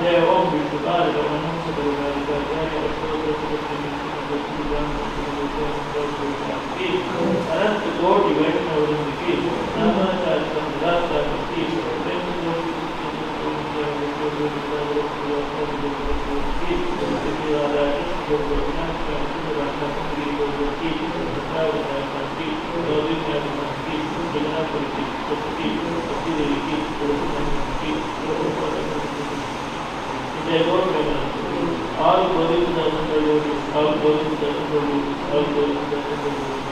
जय ओम विष्णुपाद रमणं सदगुणाधिकार जय अनंत कोटि वैष्णव वृंद की नामाचार्य संप्रदाय की all glory to the Lord, all glory to the Lord, all glory to the Lord,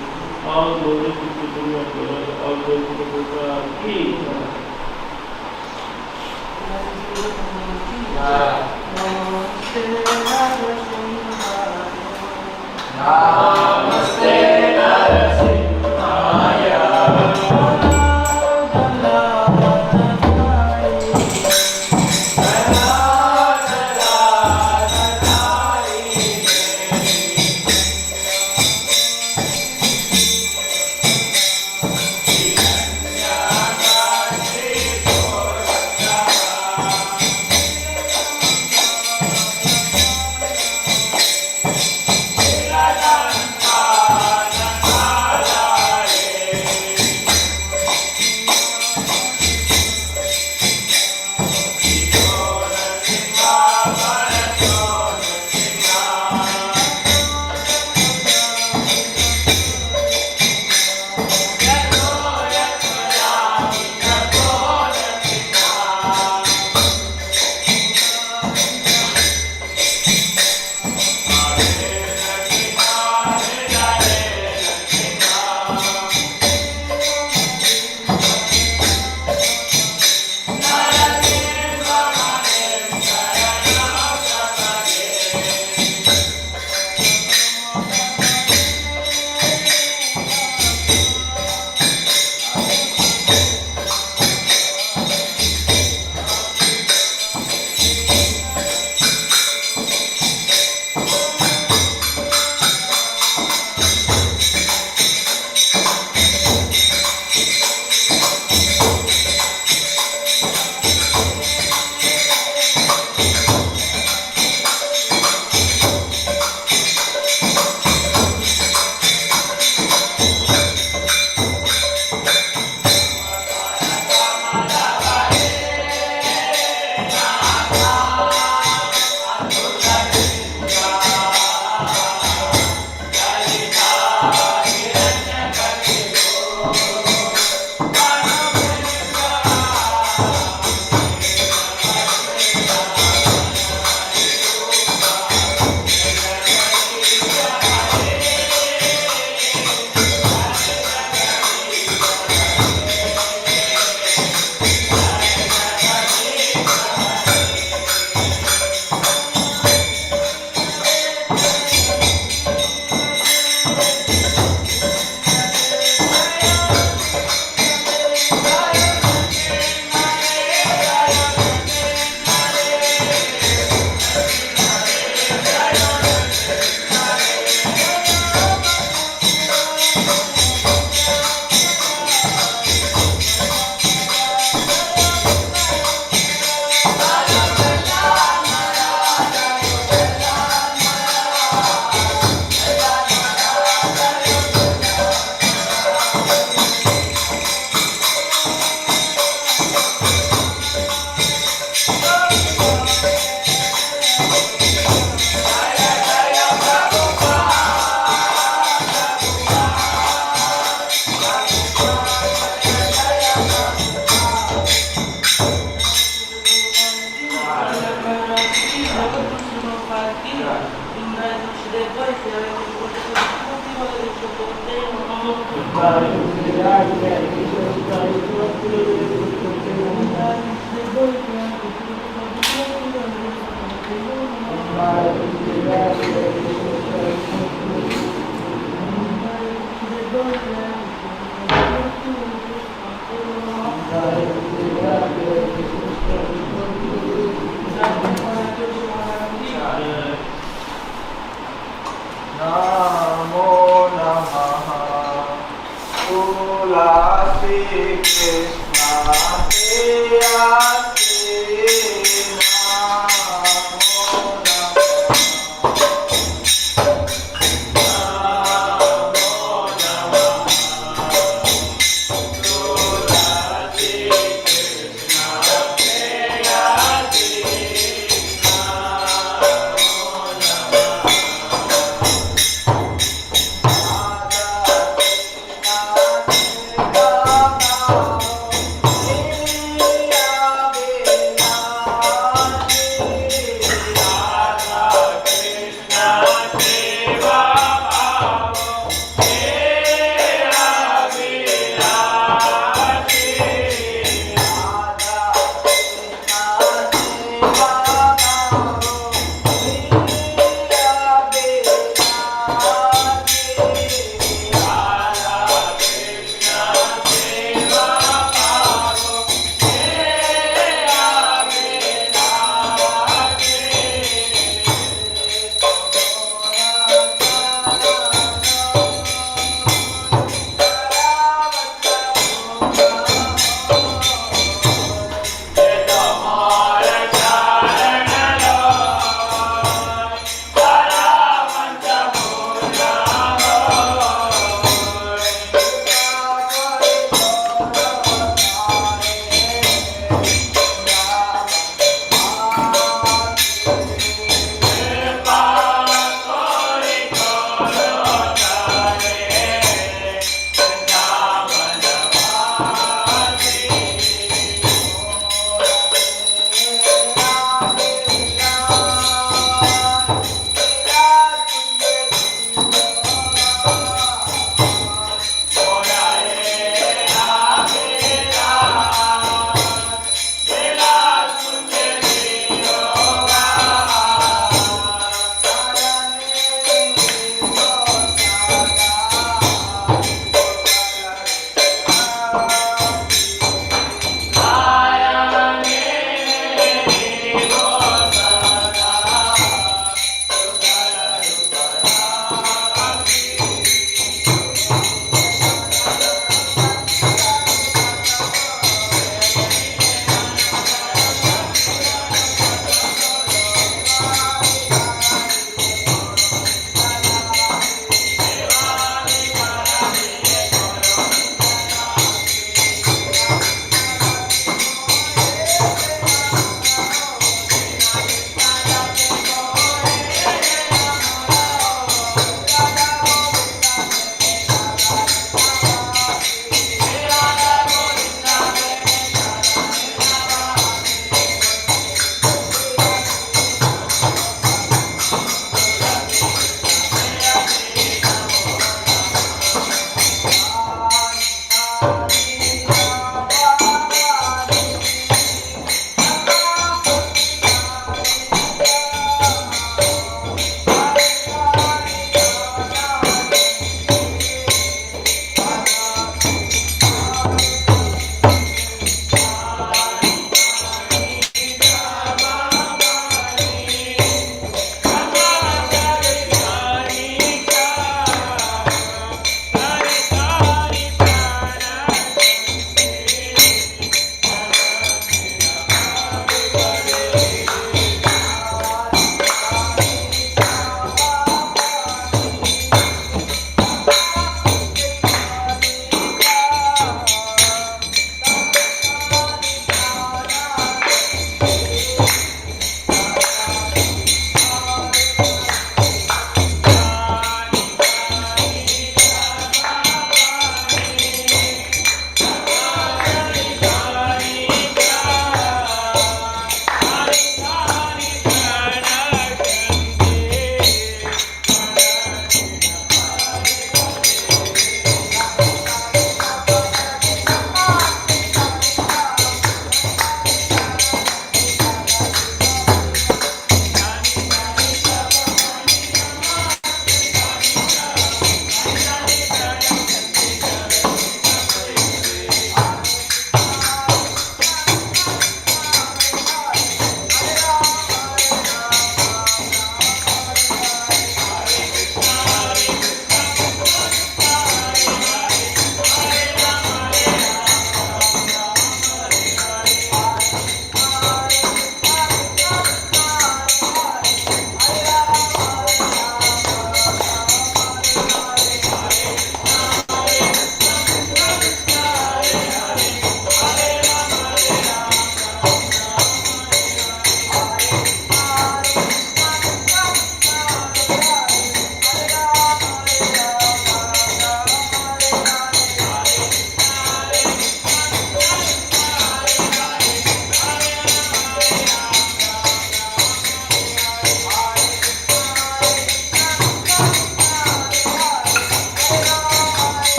all glory to the Lord, all glory to the Lord. Namaste Narasimhaya. Namo Namaha Tulasi Krishna Hare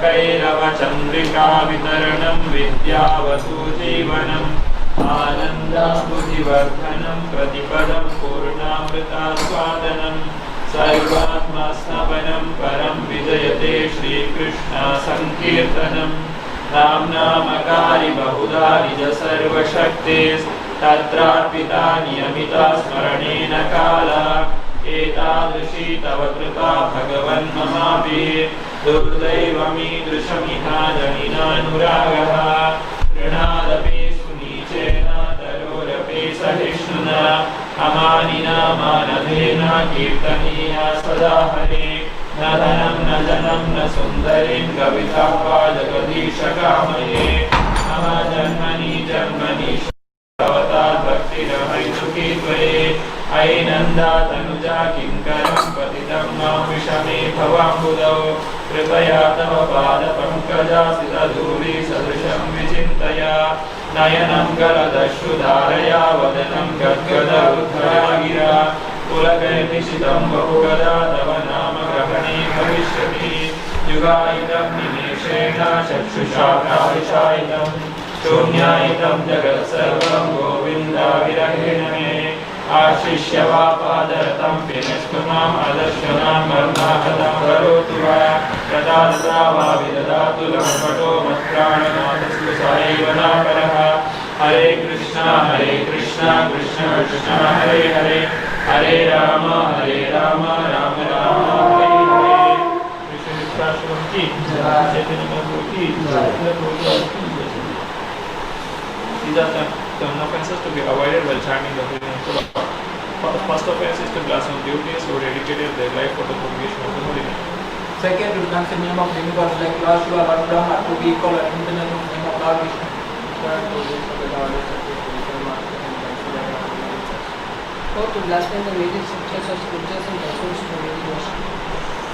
कैरवचन्द्रिका वितरणं विद्यावतु जीवनम् आनन्दाबुधिवर्धनं प्रतिपदं पूर्णामृतास्वादनं सर्वात्मास्नपनं परं विजयते श्रीकृष्ण संकीर्तनं नाम्नामकारि बहुधा निज सर्वशक्तिस्तत्रार्पिता नियमिता स्मरणेन काला एतादृशी तव कृपा भगवन्ममापि दुर्दैवमीदृशमिहाजनिनानुरागः ऋणादपि सुनीचेन तरोरपि सहिष्णुना अमानिना मानधेन कीर्तनीया सदा हरे न धनं न जनं न सुन्दरीं कविताः वा जगदीशकामये मम जन्मनि जन्मनि भक्तिरहैतुकी त्वये अयि नन्दा तनुजा किङ्करं पतितं मां विषमे भवाम्बुधौ कृपया तव पादपङ्कजासितधूलि सदृशं विचिन्तया नयनं गलदश्रुधारया वदनं गद्गदरुद्धया गिरा पुलकैर्निशितं बहुगदा तव नाम ग्रहणे भविष्यति युगायितं निमेषेण चक्षुषा प्राविशायितं शून्यायितं जगत्सर्वं गोविन्दाविरहेण मे आशिष्य वा पादरतं विनष्टु माम् अदर्शनां मर्माहतं करोतु वा यदा तदा वा विददातु लम्पटो मत्प्राणनाथस्तु स एव नापरः हरे कृष्ण कृष्ण कृष्ण हरे हरे हरे राम राम राम हरे हरे कृष्ण की चैतन्य प्रभु की These are some offenses to be avoided while chanting the holy name. First offense is to blaspheme deities who dedicated their life for the propagation of the holy name. Second, to pronounce the name of demigods like Lord Shiva, Lord Brahma to be equal or independent of the name of Lord Vishnu. Third, to worship the goddess of the spiritual master and consider our religions. Fourth, to blaspheme the Vedic scriptures or scriptures and pursuits to Vedic worship.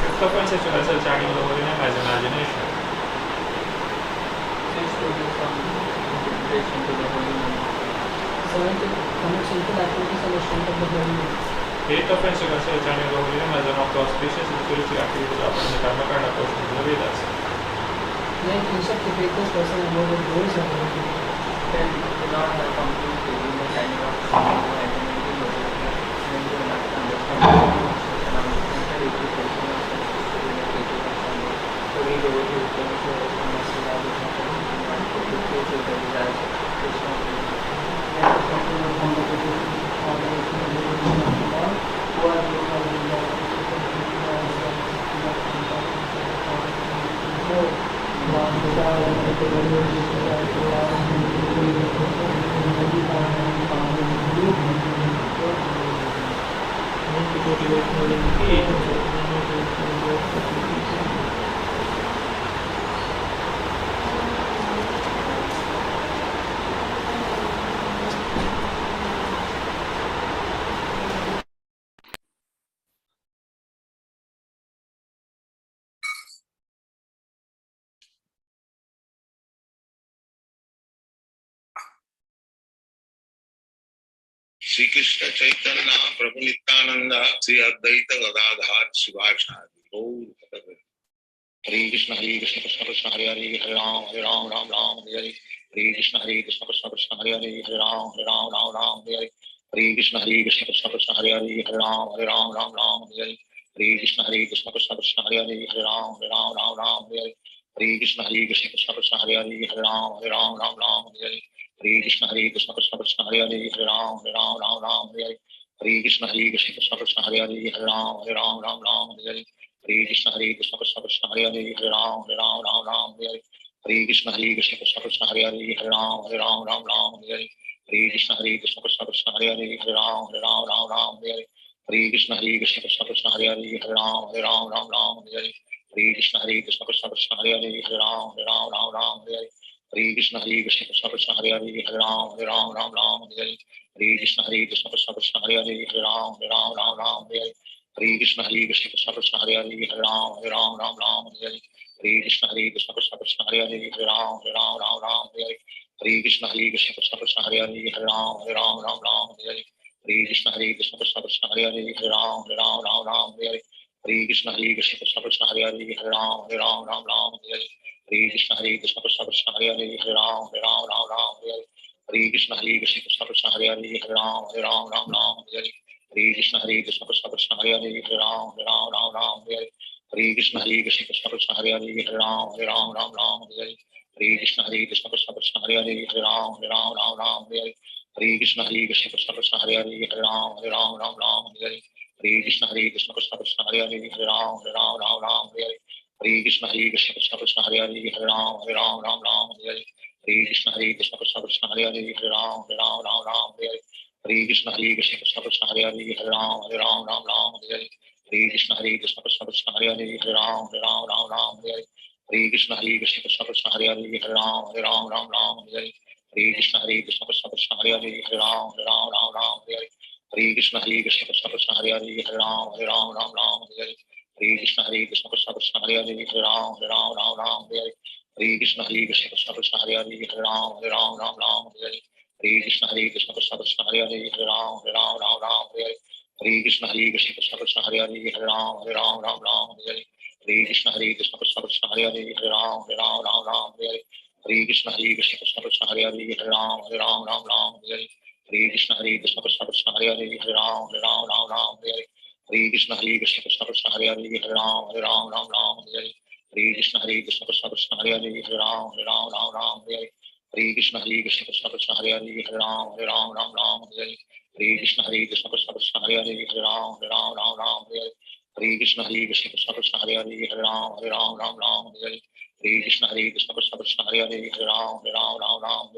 Fifth offense is to cancel chanting the holy name as imagination. Sixth, to do some interpretation to the holy name. Seventh, to commit sinful activities on the strength of the holy name. Eighth offense to consider chanting the holy name as one of the auspicious and spiritual activities offered in the Karmakanda portion of the Vedas. Ninth, instruct the faithless person about the glories of the holy name. Tenth, to not have complete faith in the kind of identity of the and to not understand the education of the to read over the potential of the message of the and to fulfill the desires of Krishna. And to fulfill the conversation of the Lord, who are the Lord of the Lord, Shri Krishna Chaitanya Prabhu Nityanand Shri Advaita Gadadhar Shivacharya Gaur Hare Krishna Krishna Krishna Hare Hare Hare Ram Ram Ram Hare Hare Hare Krishna Krishna Krishna Hare Hare Hare Ram Ram Ram Hare Hare Hare Krishna Krishna Krishna Hare Hare Hare Ram Ram Hare Hare Hare Krishna Krishna Krishna Hare Hare Hare Ram Ram Hare Hare Hare Krishna Krishna Krishna Hare Hare Hare Ram Ram Hare Hare Hare Krishna Krishna Krishna Hare Hare Hare Ram Ram Hare Hare Hare Krishna Krishna Krishna Hare Hare Hare Ram Ram Hare Hare Hare Krishna Krishna Krishna Hare Hare Hare Ram Ram Hare Hare Hare Krishna Krishna Krishna Hare Hare Hare Ram Ram Hare Hare Hare Krishna Krishna Krishna Hare Hare Hare Ram Ram Hare Hare Hare Krishna Krishna Krishna Hare Hare Hare Ram Ram Ram Hare Hare Hare Krishna Krishna Krishna Hare Hare Hare Ram Ram Hare Hare Hare Krishna Krishna Krishna Hare Hare Hare Ram Ram Hare Hare Hare Krishna Krishna Krishna Hare Hare Hare Ram Ram Hare Hare Hare Krishna Krishna Krishna Hare Hare Hare Ram Ram Hare Hare Hare Krishna Krishna Krishna Hare Hare Hare Ram Ram Hare Hare Hare Krishna Krishna Krishna Hare Hare Hare Ram Ram Hare Hare Hare Krishna Krishna Krishna Hare Hare Hare Ram Ram Hare Hare Hare Krishna Krishna Krishna Hare Hare Hare Ram Ram Hare Hare Hare Krishna Krishna Krishna Hare Hare Hare Ram Ram Hare Hare Hare Krishna Krishna Krishna Hare Hare Hare Ram Ram Hare Hare Hare Krishna Krishna Krishna Hare Hare Hare Ram Ram Hare Hare Hare Krishna Krishna Krishna Hare Hare Hare Ram Ram Hare Hare Hare Krishna Krishna Krishna Hare Hare Hare Ram Ram Hare Hare Hare Krishna Krishna Krishna Hare Hare Hare Ram Ram Hare Hare Hare Krishna Krishna Krishna Hare Hare Hare Ram Ram Hare Hare Hare Krishna Krishna Krishna Hare Hare Hare Ram Ram Hare Hare Hare Krishna Krishna Krishna Hare Hare Hare Ram Ram Hare Hare Hare Krishna Krishna Krishna Hare Hare Hare Ram Ram Hare Hare Hare Krishna Krishna Krishna Hare Hare Hare Ram Ram Hare Hare Hare Krishna Krishna Krishna Hare Hare Hare Ram Ram Hare Hare Hare Krishna Krishna Krishna Hare Hare Hare Ram Ram Hare Hare Hare Krishna Krishna Krishna Hare Hare Hare Ram Ram Hare Hare Hare Krishna Krishna Krishna Hare Hare Hare Ram Ram Hare Hare Hare Krishna Krishna Krishna Hare Hare Hare Ram Ram Hare Hare Hare Krishna Krishna Krishna Hare Hare Hare Ram Ram Hare Hare Hare Krishna Krishna Krishna Hare Hare Hare Ram Ram Hare Hare Hare Krishna Krishna Krishna Hare Hare Hare Ram Ram Hare Hare Hare Krishna Krishna Krishna Hare Hare Hare Ram Ram Hare Hare Hare Krishna Krishna Krishna Hare Hare Hare Ram Ram Hare Hare Hare Krishna Krishna Krishna Hare Hare Hare Ram Ram Hare Hare Hare Krishna Krishna Krishna Hare Hare Hare Ram Ram Hare Hare Hare Krishna Krishna Krishna Hare Hare Hare Ram Ram Hare Hare Hare Krishna Krishna Krishna Hare Hare Hare Ram Ram Hare Hare Hare Krishna Krishna Krishna Hare Hare Hare Ram Ram Hare Hare Hare Krishna Krishna Krishna Hare Hare Hare Ram Ram Hare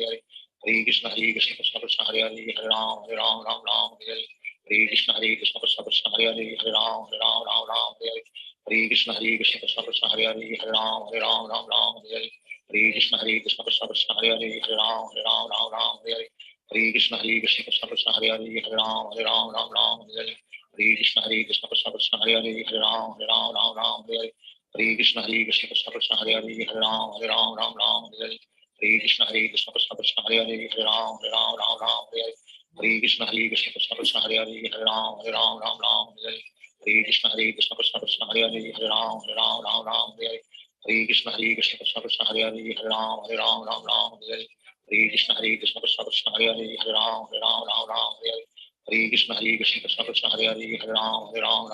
Hare Hare Krishna Krishna Krishna Hare Hare Hare Ram Ram Hare Hare Hare Krishna Krishna Krishna Hare Hare Hare Ram Ram Hare Hare Hare Krishna Krishna Krishna Hare Hare Hare Ram Ram Hare Hare Hare Krishna Krishna Krishna Hare Hare Hare Ram Ram Hare Hare Hare Krishna Krishna Krishna Hare Hare Hare Ram Ram Hare Hare Hare Krishna Krishna Krishna Hare Hare Hare Ram Ram Hare Hare Hare Krishna Krishna Krishna Hare Hare Hare Ram Hare Hare Hare Krishna Krishna Krishna Hare Hare Hare Ram Hare Hare Hare Krishna Krishna Krishna Hare Hare Hare Ram Hare Hare Hare Krishna Krishna Krishna Hare Hare Hare Ram Hare Hare Hare Krishna Krishna Krishna Hare Hare Hare Ram Hare Hare Krishna Krishna Krishna Hare Hare Hare Ram Hare Hare Krishna Krishna Krishna Hare Hare Hare Ram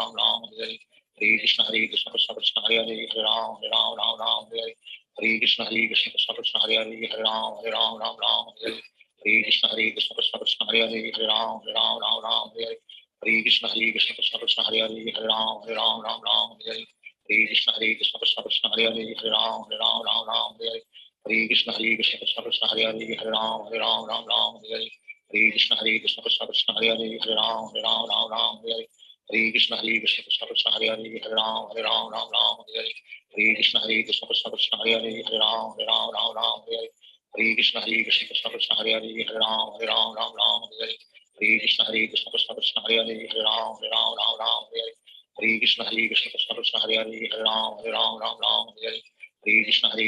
Hare Hare Krishna Krishna Krishna Hare Hare Hare Ram Hare Hare Krishna Krishna Krishna Hare Hare Hare Ram Hare Hare Krishna Krishna Krishna Hare Hare Hare Ram Hare Hare Krishna Krishna Krishna Hare Hare Hare Ram Hare Hare Krishna Krishna Krishna Hare Hare Hare Ram Hare Hare Krishna Krishna Krishna Hare Hare Hare Ram Hare Hare Krishna Krishna Krishna Hare Hare Hare Ram Hare Hare Krishna Krishna Krishna Hare Hare Hare Ram Hare Hare Krishna Krishna Krishna Hare Hare Hare Ram Hare Hare Krishna Krishna Krishna Hare Hare Hare Ram Hare Hare Krishna Krishna Krishna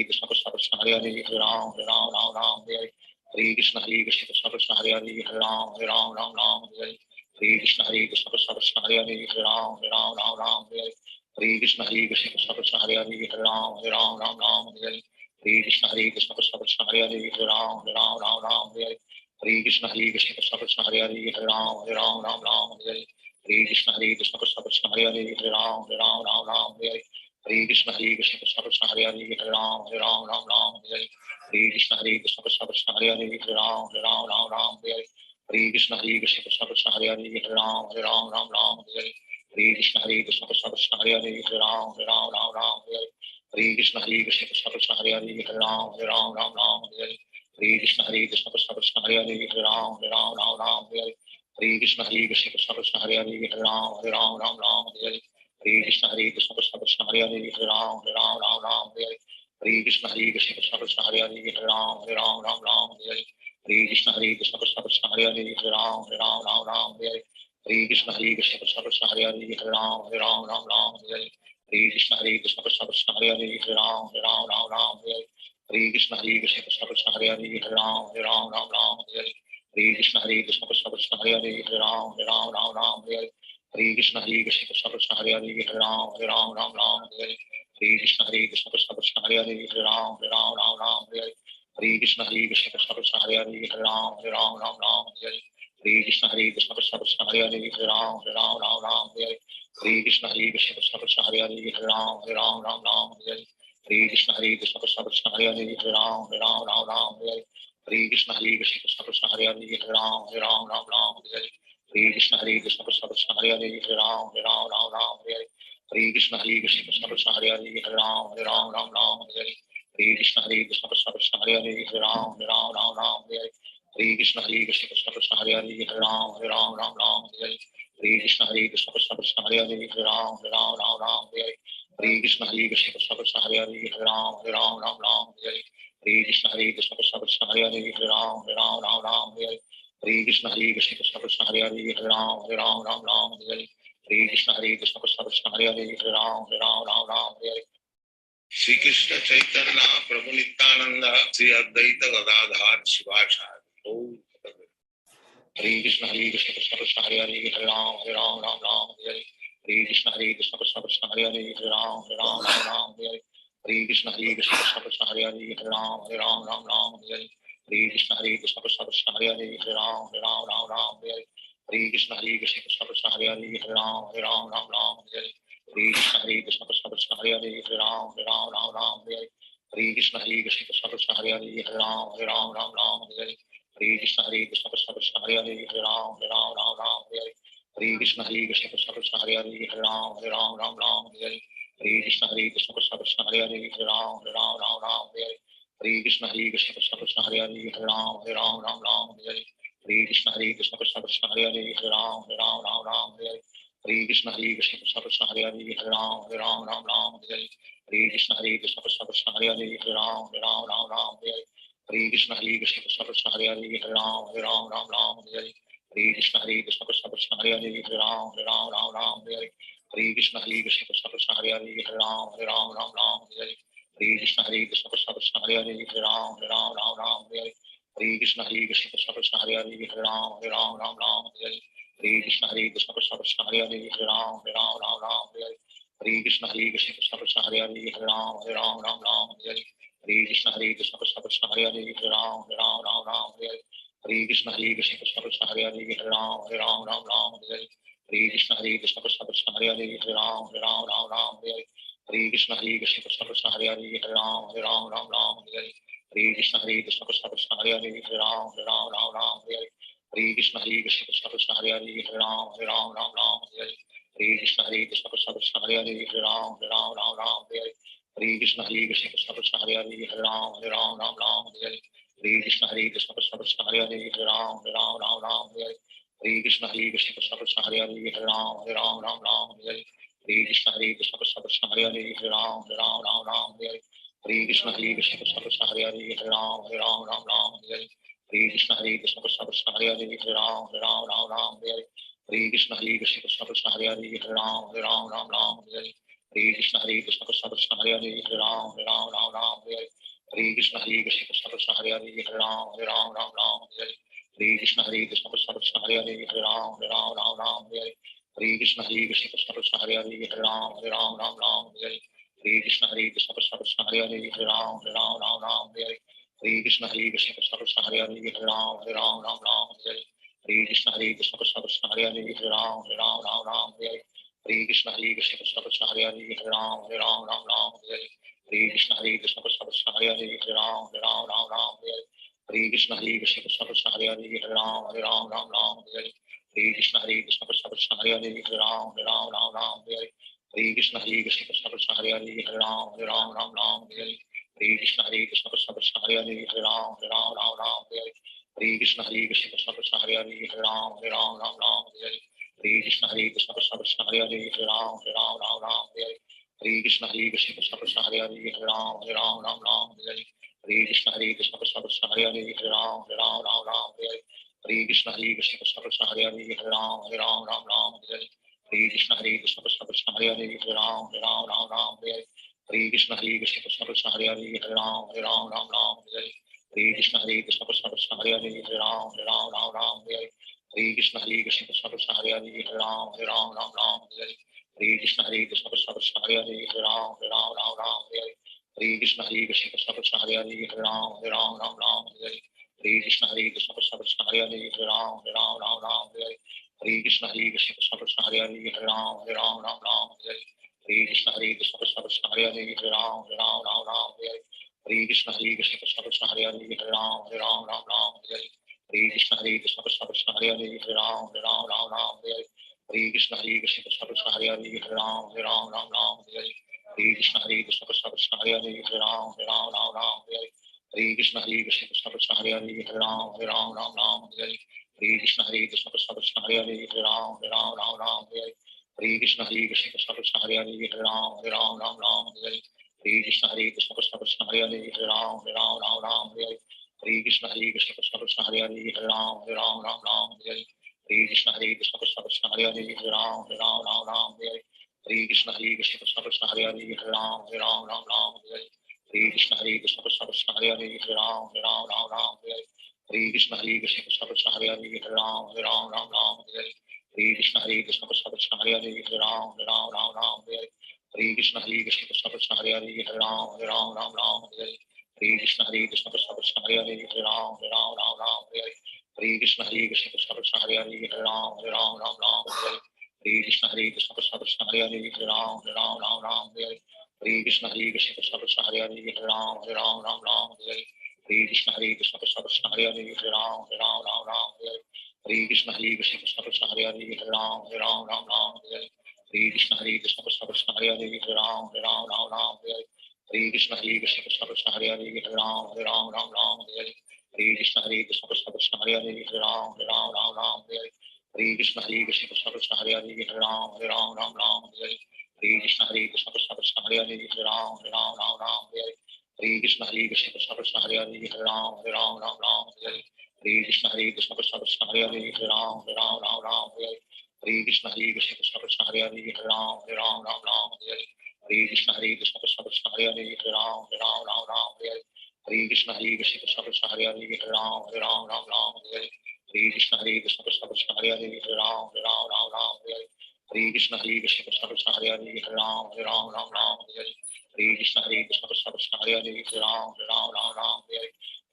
Hare Hare Hare Ram Hare Krishna Krishna Krishna Hare Hare Hare Ram Hare Krishna Krishna Krishna Hare Hare Hare Ram Hare Krishna Krishna Krishna Hare Hare Hare Ram Hare Krishna Krishna Krishna Hare Hare Hare Ram Hare Krishna Krishna Krishna Hare Hare Hare Ram Hare Krishna Krishna Krishna Hare Hare Hare Ram Hare Krishna Krishna Krishna Hare Hare Hare Ram Hare Krishna Krishna Krishna Hare Hare Hare Ram Hare Krishna Krishna Krishna Hare Hare Hare Ram Hare Krishna Krishna Krishna Hare Hare Hare Ram Hare Krishna Krishna Krishna Hare Hare Hare Ram Hare Krishna Krishna Krishna Hare Hare Hare Ram Hare Krishna Krishna Krishna Hare Hare Hare Ram Hare Krishna Krishna Krishna Hare Hare Hare Ram Hare Hare Krishna Krishna Krishna Hare Hare Hare Ram Ram Ram Hare Hare Hare Krishna Krishna Krishna Hare Hare Hare Ram Ram Hare Hare Hare Krishna Krishna Krishna Hare Hare Hare Ram Ram Hare Hare Hare Krishna Krishna Krishna Hare Hare Hare Ram Ram Hare Hare Hare Krishna Krishna Krishna Hare Hare Hare Ram Ram Hare Hare Hare Krishna Krishna Krishna Hare Hare Hare Ram Ram Hare Hare Hare Krishna Krishna Krishna Hare Hare Hare Ram Ram Hare Hare Hare Krishna Krishna Krishna Hare Hare Hare Ram Hare Hare Hare Krishna Krishna Krishna Hare Hare Hare Ram Hare Hare Hare Krishna Krishna Krishna Hare Hare Hare Ram Hare Hare Hare Krishna Krishna Krishna Hare Hare Hare Ram Hare Hare Hare Krishna Krishna Krishna Hare Hare Hare Ram Hare Hare Hare Krishna Krishna Krishna Hare Hare Hare Ram Hare Hare Hare Krishna Krishna Krishna Hare Hare Hare Ram Hare Hare Hare Krishna Krishna Krishna Hare Hare Hare Ram Hare Hare Hare Krishna Krishna Krishna Hare Hare Hare Ram Hare Hare Hare Krishna Krishna Krishna Hare Hare Hare Ram Hare Hare Hare Krishna Krishna Krishna Hare Hare Hare Ram Hare Hare Hare Krishna Krishna Krishna Hare Hare Hare Ram Hare Hare Hare Krishna Krishna Krishna Hare Hare Hare Ram Hare Hare Krishna Krishna Krishna Hare Hare Hare Ram Hare Hare Krishna Krishna Krishna Hare Hare Hare Ram Hare Hare Krishna Krishna Krishna Hare Hare Hare Ram Hare Hare Krishna Krishna Krishna Hare Hare Hare Ram Hare Hare Shri Krishna Chaitanya Prabhu Nityananda Sri Advaita Gadadhar Shivacharya Hare Krishna Krishna Krishna Hare Hare Hare Ram Hare Hare Krishna Krishna Krishna Hare Hare Hare Ram Hare Hare Hare Krishna Krishna Krishna Hare Hare Hare Ram Hare Hare Krishna Krishna Krishna Hare Hare Hare Ram Hare Hare Krishna Krishna Krishna Hare Hare Hare Ram Hare Hare Krishna Krishna Krishna Hare Hare Hare Ram Hare Hare Krishna Krishna Krishna Hare Hare Hare Ram Hare Hare Krishna Krishna Krishna Hare Hare Hare Ram Hare Hare Krishna Krishna Krishna Hare Hare Hare Ram Hare Hare Krishna Krishna Krishna Hare Hare Hare Ram Hare Krishna Krishna Krishna Hare Hare Hare Ram Hare Krishna Krishna Krishna Hare Hare Hare Ram Hare Krishna Krishna Krishna Hare Hare Hare Ram Hare Krishna Krishna Krishna Hare Hare Hare Ram Hare Krishna Krishna Krishna Hare Hare Hare Ram Hare Krishna Krishna Krishna Hare Hare Hare Ram Hare Krishna Krishna Krishna Hare Hare Hare Ram Hare Krishna Krishna Krishna Hare Hare Hare Ram Hare Krishna Krishna Krishna Hare Hare Hare Ram Hare Krishna Krishna Krishna Hare Hare Hare Ram Hare Krishna Krishna Krishna Hare Hare Hare Ram Hare Krishna Krishna Krishna Hare Hare Hare Ram Hare Krishna Krishna Krishna Hare Hare Hare Ram Hare Krishna Krishna Krishna Hare Hare Hare Ram Hare Krishna Krishna Krishna Hare Hare Hare Ram Hare Krishna Krishna Krishna Hare Hare Hare Ram Hare Krishna Krishna Krishna Hare Hare Hare Ram Hare Krishna Krishna Krishna Hare Hare Hare Ram Hare Krishna Krishna Krishna Hare Hare Hare Ram Hare Krishna Krishna Krishna Hare Hare Hare Ram Hare Krishna Krishna Krishna Hare Hare Hare Ram Hare Krishna Krishna Krishna Hare Hare Hare Ram Hare Krishna Krishna Krishna Hare Hare Hare Ram Hare Krishna Krishna Krishna Hare Hare Hare Ram Hare Krishna Krishna Krishna Hare Hare Hare Ram Hare Krishna Krishna Krishna Hare Hare Hare Ram Hare Krishna Krishna Krishna Hare Hare Hare Ram Hare Krishna Krishna Krishna Hare Hare Hare Ram Hare Krishna Krishna Krishna Hare Hare Hare Ram Hare Krishna Krishna Krishna Hare Hare Hare Ram Hare Krishna Krishna Krishna Hare Hare Hare Ram Hare Krishna Krishna Krishna Hare Hare Hare Ram Hare Krishna Krishna Krishna Hare Hare Hare Ram Hare Krishna Krishna Krishna Hare Hare Hare Ram Hare Krishna Krishna Krishna Hare Hare Hare Ram Hare Krishna Krishna Krishna Hare Hare Hare Ram Hare Krishna Krishna Krishna Hare Hare Hare Ram Hare Krishna Krishna Krishna Hare Hare Hare Ram Hare Krishna Krishna Krishna Hare Hare Hare Ram Hare Hare Krishna Krishna Krishna Hare Hare Hare Ram Ram Ram Hare Hare Hare Krishna Krishna Krishna Hare Hare Hare Ram Ram Hare Hare Hare Krishna Krishna Krishna Hare Hare Hare Ram Ram Hare Hare Hare Krishna Krishna Krishna Hare Hare Hare Ram Ram Hare Hare Hare Krishna Krishna Krishna Hare Hare Hare Ram Ram Hare Hare Hare Krishna Krishna Krishna Hare Hare Hare Ram Ram Hare Hare Hare Krishna Krishna Krishna Hare Hare Hare Ram Ram Hare Hare Hare Krishna Krishna Krishna Hare Hare Hare Ram Ram Hare Hare Hare Krishna Krishna Krishna Hare Hare Hare Ram Ram Hare Hare Hare Krishna Krishna Krishna Hare Hare Hare Ram Ram Hare Hare Hare Krishna Krishna Krishna Hare Hare Hare Ram Ram Hare Hare Hare Krishna Krishna Krishna Hare Hare Hare Ram Ram Hare Hare Hare Krishna Krishna Krishna Hare Hare Hare Ram Ram Hare Hare Hare Krishna Krishna Krishna Hare Hare Hare Ram Ram Hare Hare Hare Krishna Krishna Krishna Hare Hare Hare Ram Ram Hare Hare Hare Krishna Krishna Krishna Hare Hare Hare Ram Ram Hare Hare Hare Krishna Krishna Krishna Hare Hare Hare Ram Ram Hare Hare Hare Krishna Krishna Krishna Hare Hare Hare Ram Ram Hare Hare Hare Krishna Krishna Krishna Hare Hare Hare Ram Ram Hare Hare Hare Krishna Krishna Krishna Hare Hare Hare Ram Ram Hare Hare Hare Krishna Krishna Krishna Hare Hare Hare Ram Ram Hare Hare Hare Krishna Krishna Krishna Hare Hare Hare Ram Ram Hare Hare Hare Krishna Krishna Krishna Hare Hare Hare Ram Ram Hare Hare Hare Krishna Krishna Krishna Hare Hare Hare Ram Ram Hare Hare Hare Krishna Krishna Krishna Hare Hare Hare Ram Ram Hare Hare Hare Krishna Krishna Krishna Hare Hare Hare Ram Ram Hare Hare Hare Krishna Krishna Krishna Hare Hare Hare Ram Ram Hare Hare Hare Krishna Krishna Krishna Hare Hare Hare Ram Ram Hare Hare Hare Krishna Krishna Krishna Hare Hare Hare Ram Ram Hare Hare Hare Krishna Krishna Krishna Hare Hare Hare Ram Ram Hare Hare Hare Krishna Krishna Krishna Hare Hare Hare Ram Ram Hare Hare Hare Krishna Krishna Krishna Hare Hare Hare Ram Ram Hare Hare Hare Krishna Krishna Krishna Hare Hare Hare Ram Ram Hare Hare Hare Krishna Krishna Krishna Hare Hare Hare Ram Ram Hare Hare Hare Krishna Krishna Krishna Hare Hare Hare Ram Ram Hare Hare Hare Krishna Krishna Krishna Hare Hare Hare Ram Ram Hare Hare Hare Krishna Krishna Krishna Hare Hare Hare Ram Ram Hare Hare Hare Krishna Krishna Krishna Hare Hare Hare Ram Ram Hare Hare Hare Krishna Krishna Krishna Hare Hare Hare Ram Ram Hare Hare Hare Krishna Krishna Krishna Hare Hare Hare Ram Ram Hare Hare Hare Krishna Krishna Krishna Hare Hare Hare Ram Ram Hare Hare Hare Krishna Krishna Krishna Hare Hare Hare Ram Ram Hare Hare Hare Krishna Krishna Krishna Hare Hare Hare Ram Ram Hare Hare Hare Krishna Krishna Krishna Hare Hare Hare Ram Ram Hare Hare Hare Krishna Krishna Krishna Hare Hare Hare Ram Ram Hare Hare Hare Krishna Krishna Krishna Hare Hare Hare Ram Ram Hare Hare Hare Krishna Krishna Krishna Hare Hare Hare Ram Ram Hare Hare Hare Krishna Krishna Krishna Hare Hare Hare Ram Ram Hare Hare Hare Krishna Krishna Krishna Hare Hare Hare Ram Ram Hare Hare Hare Krishna Krishna Krishna Hare Hare Hare Ram Ram Hare Hare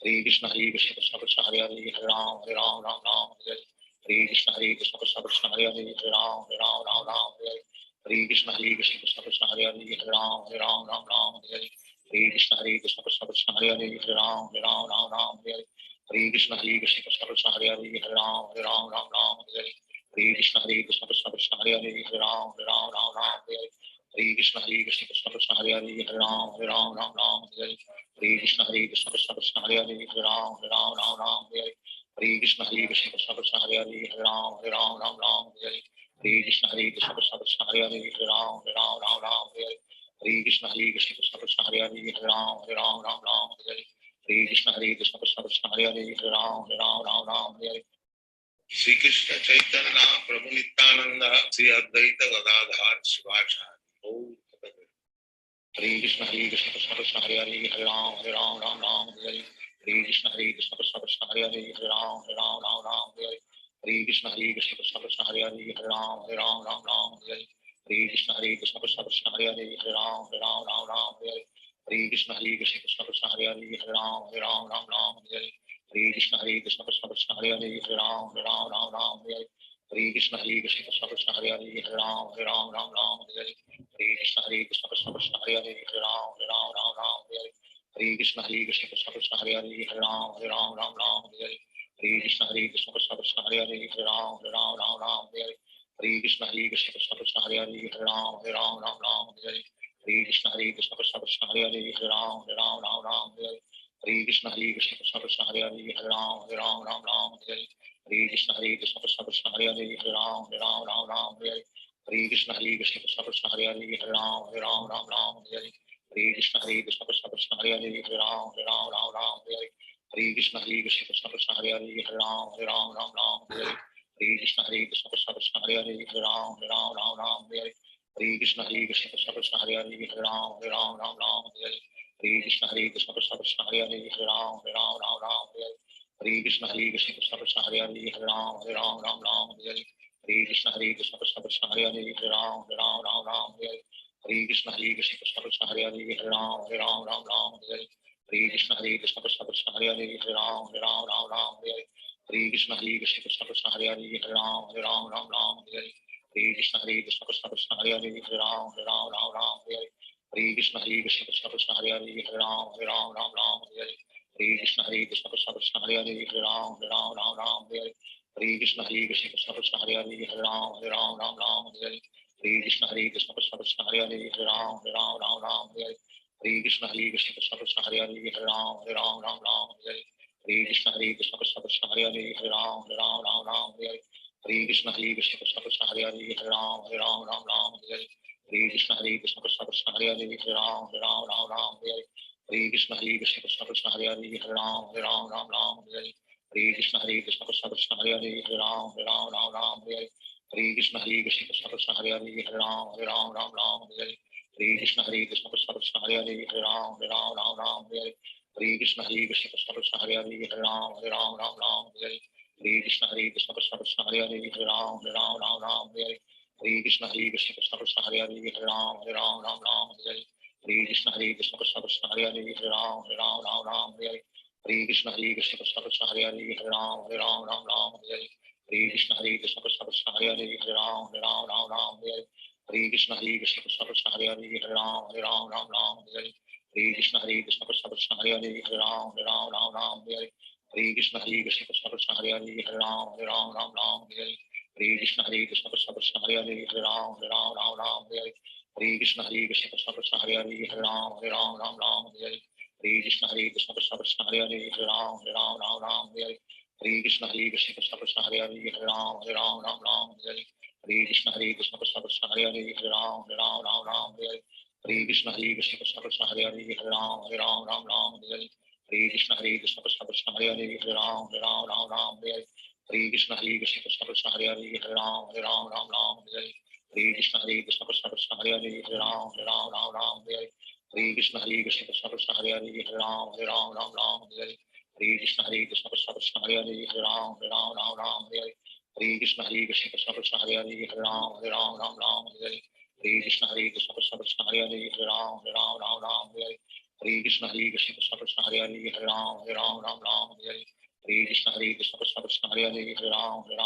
Hare Krishna Krishna Krishna Hare Hare Hare Ram Ram Hare Hare Hare Krishna Krishna Krishna Hare Hare Hare Ram Ram Hare Hare Hare Krishna Krishna Krishna Hare Hare Hare Ram Ram Hare Hare Hare Krishna Krishna Krishna Hare Hare Hare Ram Ram Hare Hare Hare Krishna Krishna Krishna Hare Hare Hare Ram Ram Hare Hare Hare Krishna Krishna Krishna Hare Hare Hare Ram Ram Hare Hare Hare Krishna Krishna Krishna Hare Hare Hare Ram Ram Hare Hare Hare Krishna Krishna Krishna Hare Hare Hare Ram Ram Hare Hare Hare Krishna Krishna Krishna Hare Hare Hare Ram Ram Hare Hare Hare Krishna Krishna Krishna Hare Hare Hare Ram Ram Hare Hare Shri Krishna Chaitanya Prabhu Nityananda Sri Advaita Gadadhar Shivachari Hare Krishna Krishna Krishna Hare Hare Hare Ram Ram Hare Hare Krishna Krishna Krishna Hare Hare Hare Ram Ram Hare Hare Hare Krishna Krishna Krishna Hare Hare Hare Ram Ram Hare Hare Hare Krishna Krishna Krishna Hare Hare Hare Ram Ram Hare Hare Hare Krishna Krishna Krishna Hare Hare Hare Ram Ram Hare Hare Hare Krishna Krishna Krishna Hare Hare Hare Ram Ram Hare Hare Hare Krishna Krishna Krishna Hare Hare Hare Ram Ram Hare Hare Hare Krishna Krishna Krishna Hare Hare Hare Ram Ram Hare Hare Hare Krishna Krishna Krishna Hare Hare Hare Ram Ram Hare Hare Hare Krishna Krishna Krishna Hare Hare Hare Ram Ram Hare Hare Hare Krishna Krishna Krishna Hare Hare Hare Ram Ram Hare Hare Hare Krishna Krishna Krishna Hare Hare Hare Ram Ram Hare Hare Hare Krishna Krishna Krishna Hare Hare Hare Ram Ram Ram Hare Hare Hare Krishna Krishna Krishna Hare Hare Hare Ram Ram Hare Hare Hare Krishna Krishna Krishna Hare Hare Hare Ram Ram Hare Hare Hare Krishna Krishna Krishna Hare Hare Hare Ram Ram Hare Hare Hare Krishna Krishna Krishna Hare Hare Hare Ram Ram Hare Hare Hare Krishna Krishna Krishna Hare Hare Hare Ram Ram Hare Hare Hare Krishna Krishna Krishna Hare Hare Hare Ram Ram Hare Hare Hare Krishna Krishna Krishna Hare Hare Hare Ram Ram Hare Hare Hare Krishna Krishna Krishna Hare Hare Hare Ram Ram Hare Hare Hare Krishna Krishna Krishna Hare Hare Hare Ram Ram Hare Hare Hare Krishna Krishna Krishna Hare Hare Hare Ram Ram Hare Hare Hare Krishna Krishna Krishna Hare Hare Hare Ram Ram Hare Hare Hare Krishna Krishna Krishna Hare Hare Hare Ram Ram Hare Hare Hare Krishna Krishna Krishna Hare Hare Hare Ram Ram Hare Hare Hare Krishna Krishna Krishna Hare Hare Hare Ram Ram Hare Hare Hare Krishna Krishna Krishna Hare Hare Hare Ram Ram Hare Hare Hare Krishna Krishna Krishna Hare Hare Hare Ram Ram Hare Hare Hare Krishna Krishna Krishna Hare Hare Hare Ram Ram Hare Hare Hare Krishna Krishna Krishna Hare Hare Hare Ram Ram Hare Hare Hare Krishna Krishna Krishna Hare Hare Hare Ram Ram Hare Hare Hare Krishna Krishna Krishna Hare Hare Hare Ram Ram Hare Hare Hare Krishna Krishna Krishna Hare Hare Hare Ram Ram Hare Hare Hare Krishna Krishna Krishna Hare Hare Hare Ram Ram Hare Hare Hare Krishna Krishna Krishna Hare Hare Hare Ram Ram Hare Hare Hare Krishna Krishna Krishna Hare Hare Hare Ram Ram Hare Hare Hare Krishna Krishna Krishna Hare Hare Hare Ram Ram Hare Hare Hare Krishna Krishna Krishna Hare Hare Hare Ram Ram Hare Hare Hare Krishna Krishna Krishna Hare Hare Hare Ram Ram Hare Hare Hare Krishna Krishna Krishna Hare Hare Hare Ram Ram Hare Hare Hare Krishna Krishna Krishna Hare Hare Hare Ram Ram Hare Hare Hare Krishna Krishna Krishna Hare Hare Hare Ram Ram Hare Hare Hare Krishna Krishna Krishna Hare Hare Hare Ram Ram Hare Hare Hare Krishna Krishna Krishna Hare Hare Hare Ram Ram Hare Hare Hare Krishna Krishna Krishna Hare Hare Hare Ram Ram Hare Hare Hare Krishna Krishna Krishna Hare Hare Hare Ram Ram Hare Hare Hare Krishna Krishna Krishna Hare Hare Hare Ram Ram Hare Hare Hare Krishna Krishna Krishna Hare Hare Hare Ram Ram Hare Hare Hare Krishna Krishna Krishna Hare Hare Hare Ram Ram Hare Hare Hare Krishna Krishna Krishna Hare Hare Hare Ram Ram Hare Hare Hare Krishna Krishna Krishna Hare Hare Hare Ram Ram Hare Hare Hare Krishna Krishna Krishna Hare Hare Hare Ram Ram Hare Hare Hare Krishna Krishna Krishna Hare Hare Hare Ram Ram Hare Hare Hare Krishna Krishna Krishna Hare Hare Hare Ram Ram Hare Hare Hare Krishna Krishna Krishna Hare Hare Hare Ram Ram Hare Hare Hare Krishna Krishna Krishna Hare Hare Hare Ram Ram Hare Hare Hare Krishna Krishna Krishna Hare Hare Hare Ram Ram Hare Hare Hare Krishna Krishna Krishna Hare Hare Hare Ram Ram Hare Hare Hare Krishna Krishna Krishna Hare Hare Hare Ram Ram Hare Hare Hare Krishna Krishna Krishna Hare Hare Hare Ram Ram Hare Hare Hare Krishna Krishna Krishna Hare Hare Hare Ram Ram Hare Hare Hare Krishna Krishna Krishna Hare Hare Hare Ram Ram Hare Hare Hare Krishna Krishna Krishna Hare Hare Hare Ram Ram Hare Hare Hare Krishna Krishna Krishna Hare Hare Hare Ram Ram Hare Hare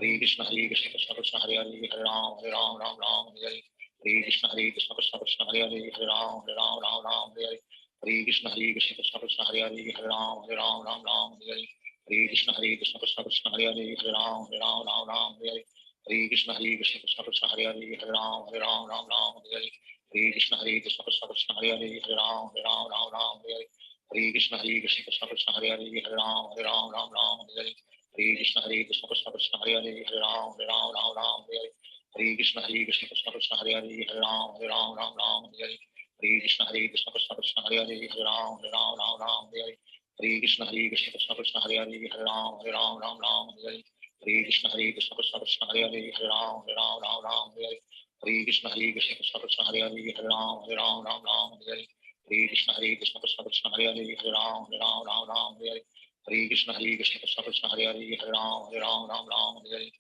Hare Krishna Krishna Krishna Hare Hare Hare Ram Ram Hare Hare Hare Krishna Krishna Krishna Hare Hare Hare Ram Ram Hare Hare Hare Krishna Krishna Krishna Hare Hare Hare Ram Ram Hare Hare Hare Krishna Krishna Krishna Hare Hare Hare Ram Ram Hare Hare Hare Krishna Krishna Krishna Hare Hare Hare Ram Ram Hare Hare Hare Krishna Krishna Krishna Hare Hare Hare Ram Ram Hare Hare Hare Krishna Krishna Krishna Hare Hare Hare Ram Ram Hare Hare Hare Krishna Krishna Krishna Hare Hare Hare Ram Ram Hare Hare Hare Krishna Krishna Krishna Hare Hare Hare Ram Ram Hare Hare Hare Krishna Krishna Krishna Hare Hare Hare Ram Ram Hare Hare Hare Krishna Krishna Krishna Hare Hare Hare Ram Ram Hare Hare Hare Krishna Krishna Krishna Hare Hare Hare Ram Ram Hare Hare Hare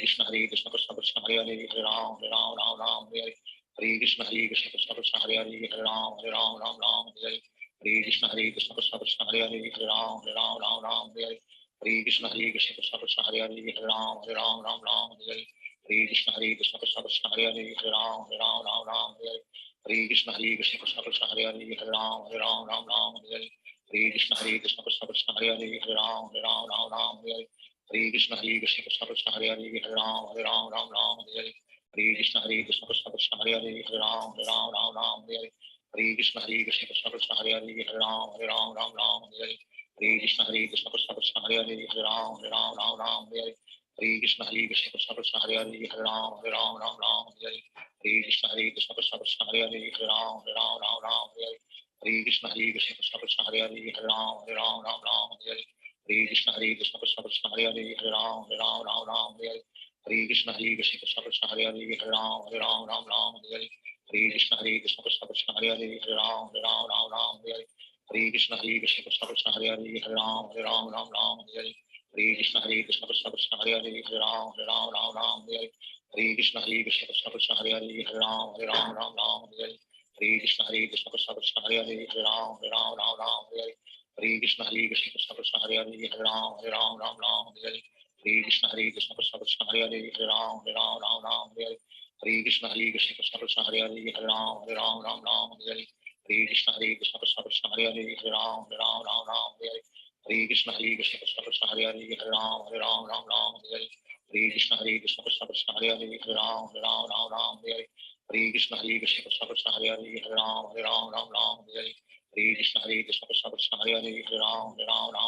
Krishna Krishna Krishna Hare Hare Hare Ram Ram Hare Hare Hare Krishna Krishna Krishna Hare Hare Hare Ram Ram Hare Hare Hare Krishna Krishna Krishna Hare Hare Hare Ram Ram Hare Hare Hare Krishna Krishna Krishna Hare Hare Hare Ram Ram Hare Hare Hare Krishna Krishna Krishna Hare Hare Hare Ram Ram Hare Hare Hare Krishna Krishna Krishna Hare Hare Hare Ram Ram Hare Hare Hare Krishna Krishna Krishna Hare Hare Hare Ram Ram Hare Hare Hare Krishna Krishna Krishna Hare Hare Hare Ram Ram Hare Hare Hare Krishna Krishna Krishna Hare Hare Hare Ram Ram Hare Hare Hare Krishna Krishna Krishna Hare Hare Hare Ram Ram Ram Hare Hare Hare Krishna Krishna Krishna Hare Hare Hare Ram Ram Hare Hare Hare Krishna Krishna Krishna Hare Hare Hare Ram Ram Hare Hare Hare Krishna Krishna Krishna Hare Hare Hare Ram Ram Hare Hare Hare Krishna Krishna Krishna Hare Hare Hare Ram Ram Hare Hare Hare Krishna Krishna Krishna Hare Hare Hare Ram Ram Hare Hare Hare Krishna Krishna Krishna Hare Hare Hare Ram Ram Hare Hare Hare Krishna Krishna Krishna Hare Hare Hare Ram Ram Hare Hare Hare Krishna Krishna Krishna Hare Hare Hare Ram Ram Hare Hare Hare Krishna Krishna Krishna Hare Hare Hare Ram Ram Hare Hare Hare Krishna Krishna Krishna Hare Hare Hare Ram Ram Hare Hare Hare Krishna Krishna Krishna Hare Hare Hare Ram Ram Hare Hare Hare Krishna Krishna Krishna Hare Hare Hare Ram Ram Hare Hare Hare Krishna Krishna Krishna Hare Hare Hare Ram Ram Hare Hare Hare Krishna Krishna Krishna Hare Hare Hare Ram Ram Hare Hare Hare Krishna Krishna Krishna Hare Hare Hare Ram Ram Hare Hare Hare Krishna Krishna Krishna Hare Hare Hare Ram Ram Hare Hare Hare Krishna Krishna Krishna Hare Hare Hare Ram Ram Hare Hare Hare Krishna Krishna Krishna Hare Hare Hare Ram Ram Hare Hare Hare Krishna Krishna Krishna Hare Hare Hare Ram Ram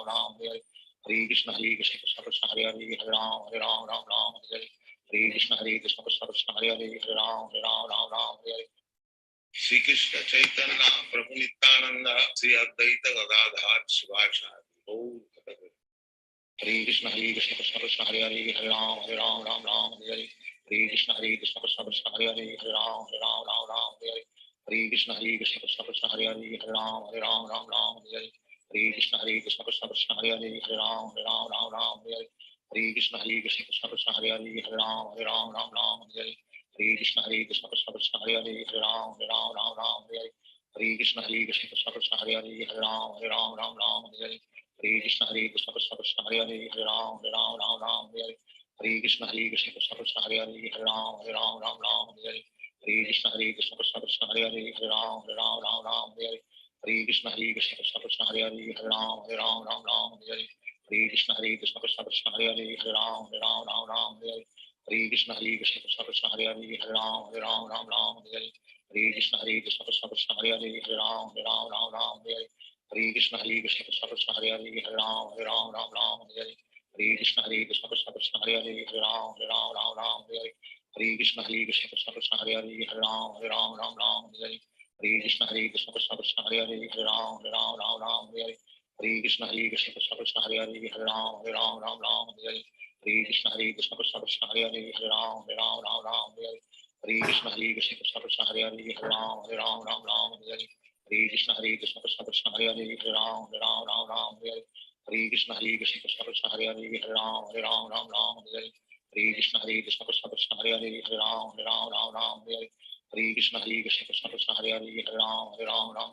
Hare Hare Hare Krishna Krishna Krishna Hare Hare Hare Ram Ram Hare Hare Hare Krishna Krishna Krishna Hare Hare Hare Ram Ram Hare Hare Shri Krishna Chaitanya Prabhu Nityananda Sri Advaita Gadadhar Shivashadi Hare Krishna Krishna Krishna Hare Hare Hare Ram Ram Hare Hare Hare Krishna Krishna Krishna Hare Hare Hare Ram Ram Hare Hare Hare Krishna Krishna Krishna Hare Hare Hare Ram Ram Hare Hare Hare Krishna Krishna Krishna Hare Hare Hare Ram Ram Hare Hare Hare Krishna Krishna Krishna Hare Hare Hare Ram Ram Hare Hare Hare Krishna Krishna Krishna Hare Hare Hare Ram Ram Hare Hare Hare Krishna Krishna Krishna Hare Hare Hare Ram Ram Hare Hare Hare Krishna Krishna Krishna Hare Hare Hare Ram Hare Hare Hare Krishna Krishna Krishna Hare Hare Hare Ram Hare Hare Hare Krishna Krishna Krishna Hare Hare Hare Ram Hare Hare Hare Krishna Krishna Krishna Hare Hare Hare Ram Hare Hare Hare Krishna Krishna Krishna Hare Hare Hare Ram Hare Hare Hare Krishna Krishna Krishna Hare Hare Hare Ram Hare Hare Hare Krishna Krishna Krishna Hare Hare Hare Ram Hare Hare Hare Krishna Krishna Krishna Hare Hare Hare Ram Hare Hare Hare Krishna Krishna Krishna Hare Hare Hare Ram Hare Hare Hare Krishna Krishna Krishna Hare Hare Hare Ram Hare Hare Hare Krishna Krishna Krishna Hare Hare Hare Ram Hare Hare Hare Krishna Krishna Krishna Hare Hare Hare Ram Hare Hare Krishna Krishna Krishna Hare Hare Hare Ram Hare Hare Krishna Krishna Krishna Hare Hare Hare Ram Hare Hare Krishna Krishna Krishna Hare Hare Hare Ram Hare Hare Krishna Krishna Krishna Hare Hare Hare Ram Hare Hare Krishna Krishna Krishna Hare Hare Hare Ram Hare Hare Krishna Krishna Krishna Hare Hare Hare Ram Hare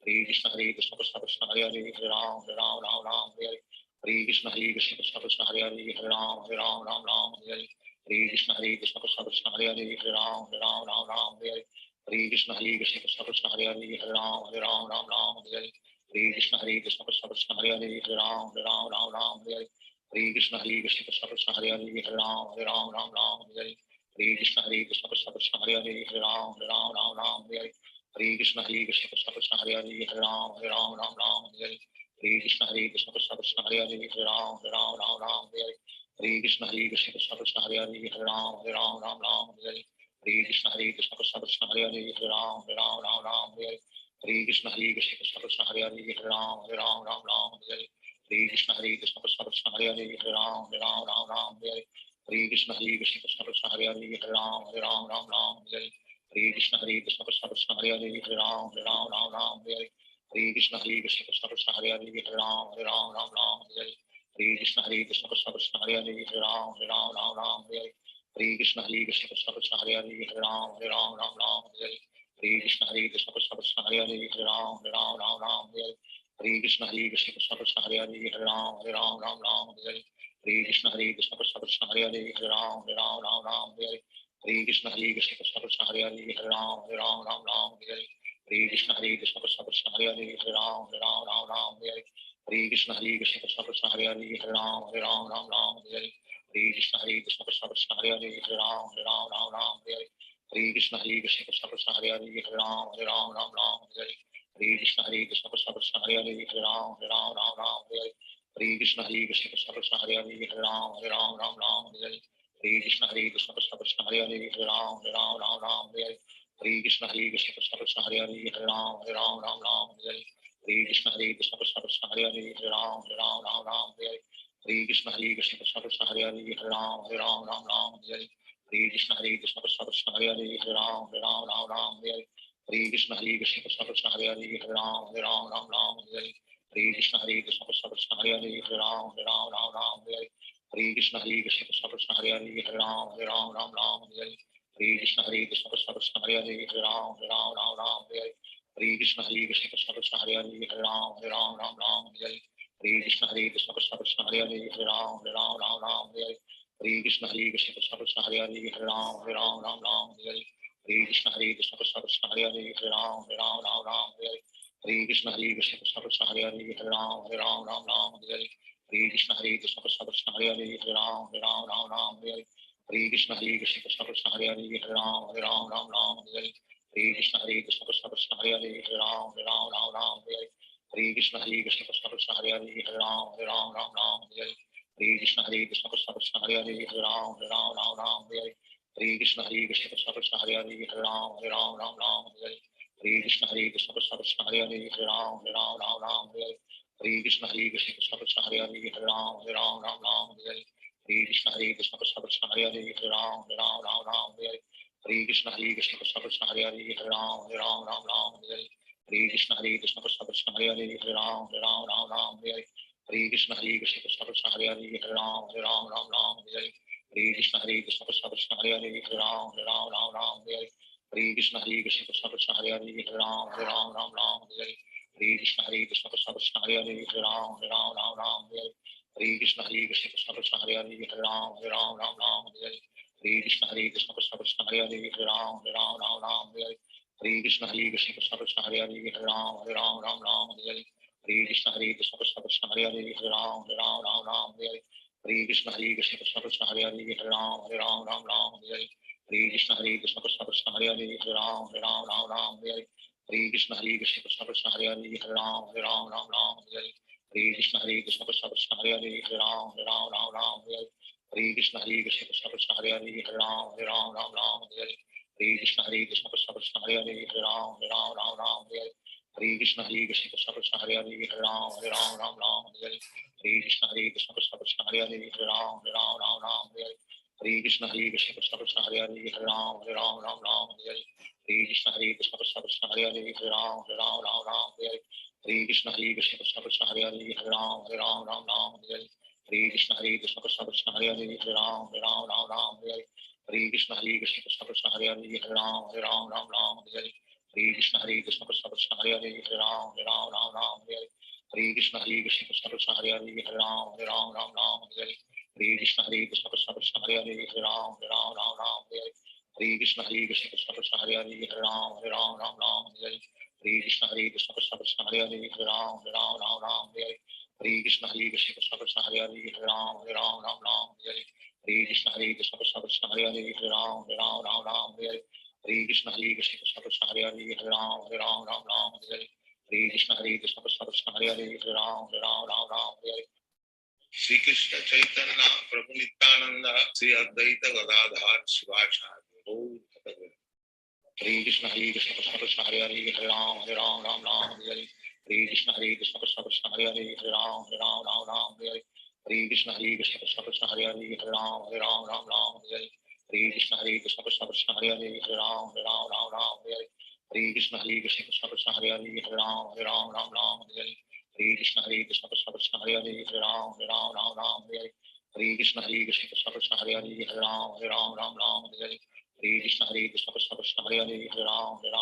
Hare Krishna Krishna Krishna Hare Hare Hare Ram Hare Hare Krishna Krishna Krishna Hare Hare Hare Ram Hare Hare Krishna Krishna Krishna Hare Hare Hare Ram Hare Hare Krishna Krishna Krishna Hare Hare Hare Ram Hare Krishna Krishna Krishna Hare Hare Hare Ram Hare Krishna Krishna Krishna Hare Hare Hare Ram Hare Krishna Krishna Krishna Hare Hare Hare Ram Hare Krishna Krishna Krishna Hare Hare Hare Ram Hare Krishna Krishna Krishna Hare Hare Hare Ram Hare Krishna Krishna Krishna Hare Hare Hare Ram Hare Krishna Krishna Krishna Hare Hare Hare Ram Hare Krishna Krishna Krishna Hare Hare Hare Ram Hare Krishna Krishna Krishna Hare Hare Hare Ram Hare Krishna Krishna Krishna Hare Hare Hare Ram Hare Krishna Krishna Krishna Hare Hare Hare Ram Hare Krishna Krishna Krishna Hare Hare Hare Ram Hare Krishna Krishna Krishna Hare Hare Hare Ram Hare Krishna Krishna Krishna Hare Hare Hare Ram Hare Krishna Krishna Krishna Hare Hare Hare Ram Hare Krishna Krishna Krishna Hare Hare Hare Ram Hare Krishna Krishna Krishna Hare Hare Hare Ram Hare Krishna Krishna Krishna Hare Hare Hare Ram Hare Krishna Krishna Krishna Hare Hare Hare Ram Hare Krishna Krishna Krishna Hare Hare Hare Ram Hare Krishna Krishna Krishna Hare Hare Hare Ram Hare Krishna Krishna Krishna Hare Hare Hare Ram Hare Hare Krishna Krishna Krishna Hare Hare Hare Ram Ram Ram Hare Hare Hare Krishna Krishna Krishna Hare Hare Hare Ram Ram Hare Hare Hare Krishna Krishna Krishna Hare Hare Hare Ram Ram Hare Hare Hare Krishna Krishna Krishna Hare Hare Hare Ram Ram Hare Hare Hare Krishna Krishna Krishna Hare Hare Hare Ram Ram Hare Hare Hare Krishna Krishna Krishna Hare Hare Hare Ram Ram Hare Hare Hare Krishna Krishna Krishna Hare Hare Hare Ram Ram Hare Hare Hare Krishna Krishna Krishna Hare Hare Hare Ram Ram Hare Hare Hare Krishna Krishna Krishna Hare Hare Hare Ram Ram Hare Hare Hare Krishna Krishna Krishna Hare Hare Hare Ram Ram Hare Hare Hare Krishna Krishna Krishna Hare Hare Hare Ram Ram Hare Hare Hare Krishna Krishna Krishna Hare Hare Hare Ram Ram Hare Hare Hare Krishna Krishna Krishna Hare Hare Hare Ram Ram Hare Hare Hare Krishna Krishna Krishna Hare Hare Hare Ram Ram Hare Hare Hare Krishna Krishna Krishna Hare Hare Hare Ram Ram Hare Hare Hare Krishna Krishna Krishna Hare Hare Hare Ram Ram Hare Hare Hare Krishna Krishna Krishna Hare Hare Hare Ram Ram Hare Hare Hare Krishna Krishna Krishna Hare Hare Hare Ram Ram Hare Hare Hare Krishna Krishna Krishna Hare Hare Hare Ram Ram Hare Hare Hare Krishna Krishna Krishna Hare Hare Hare Ram Ram Hare Hare Hare Krishna Krishna Krishna Hare Hare Hare Ram Ram Hare Hare Hare Krishna Krishna Krishna Hare Hare Hare Ram Ram Hare Hare Hare Krishna Krishna Krishna Hare Hare Hare Ram Ram Hare Hare Hare Krishna Krishna Krishna Hare Hare Hare Ram Ram Hare Hare Hare Krishna Krishna Krishna Hare Hare Hare Ram Ram Hare Hare Hare Krishna Krishna Krishna Hare Hare Hare Ram Ram Hare Hare Hare Krishna Krishna Krishna Hare Hare Hare Ram Ram Hare Hare Hare Krishna Krishna Krishna Hare Hare Hare Ram Ram Hare Hare Hare Krishna Krishna Krishna Hare Hare Hare Ram Ram Hare Hare Hare Krishna Krishna Krishna Hare Hare Hare Ram Ram Hare Hare Hare Krishna Krishna Krishna Hare Hare Hare Ram Ram Hare Hare Hare Krishna Krishna Krishna Hare Hare Hare Ram Ram Hare Hare Hare Krishna Krishna Krishna Hare Hare Hare Ram Ram Hare Hare Hare Krishna Krishna Krishna Hare Hare Hare Ram Ram Hare Hare Hare Krishna Krishna Krishna Hare Hare Hare Ram Ram Hare Hare Hare Krishna Krishna Krishna Hare Hare Hare Ram Ram Hare Hare Hare Krishna Krishna Krishna Hare Hare Hare Ram Ram Hare Hare Hare Krishna Krishna Krishna Hare Hare Hare Ram Ram Hare Hare Hare Krishna Krishna Krishna Hare Hare Hare Ram Ram Hare Hare Hare Krishna Krishna Krishna Hare Hare Hare Ram Ram Hare Hare Hare Krishna Krishna Krishna Hare Hare Hare Ram Ram Hare Hare Hare Krishna Krishna Krishna Hare Hare Hare Ram Ram Hare Hare Hare Krishna Krishna Krishna Hare Hare Hare Ram Ram Hare Hare Hare Krishna Krishna Krishna Hare Hare Hare Ram Ram Hare Hare Hare Krishna Krishna Krishna Hare Hare Hare Ram Ram Hare Hare Hare Krishna Krishna Krishna Hare Hare Hare Ram Ram Hare Hare Hare Krishna Krishna Krishna Hare Hare Hare Ram Ram Hare Hare Hare Krishna Krishna Krishna Hare Hare Hare Ram Ram Hare Hare Hare Krishna Krishna Krishna Hare Hare Hare Ram Ram Hare Hare Hare Krishna Krishna Krishna Hare Hare Hare Ram Ram Hare Hare Hare Krishna Krishna Krishna Hare Hare Hare Ram Ram Hare Hare Hare Krishna Krishna Krishna Hare Hare Hare Ram Ram Hare Hare Hare Krishna Krishna Krishna Hare Hare Hare Ram Ram Hare Hare Hare Krishna Krishna Krishna Hare Hare Hare Ram Ram Hare Hare Hare Krishna Krishna Krishna Hare Hare Hare Ram Ram Hare Hare Hare Krishna Krishna Krishna Hare Hare Hare Ram Ram Hare Hare Hare Krishna Krishna Krishna Hare Hare Hare Ram Ram Hare Hare Hare Krishna Krishna Krishna Hare Hare Hare Ram Ram Hare Hare Shri Krishna Chaitanya Prabhu Nityananda Sri Advaita Gadadhar Shivacharya Hare Krishna Krishna Krishna Hare Hare Hare Ram Ram Hare Hare Hare Krishna Krishna Krishna Hare Hare Hare Ram Ram Hare Hare Hare Krishna Krishna Krishna Hare Hare Hare Ram Hare Hare Hare Krishna Krishna Krishna Hare Hare Hare Ram Hare Hare Hare Krishna Krishna Krishna Hare Hare Hare Ram Hare Hare Hare Krishna Krishna Krishna Hare Hare Hare Ram Hare Hare Hare Krishna Krishna Krishna Hare Hare Hare Ram Hare Hare Hare Krishna Krishna Krishna Hare Hare Hare Ram Hare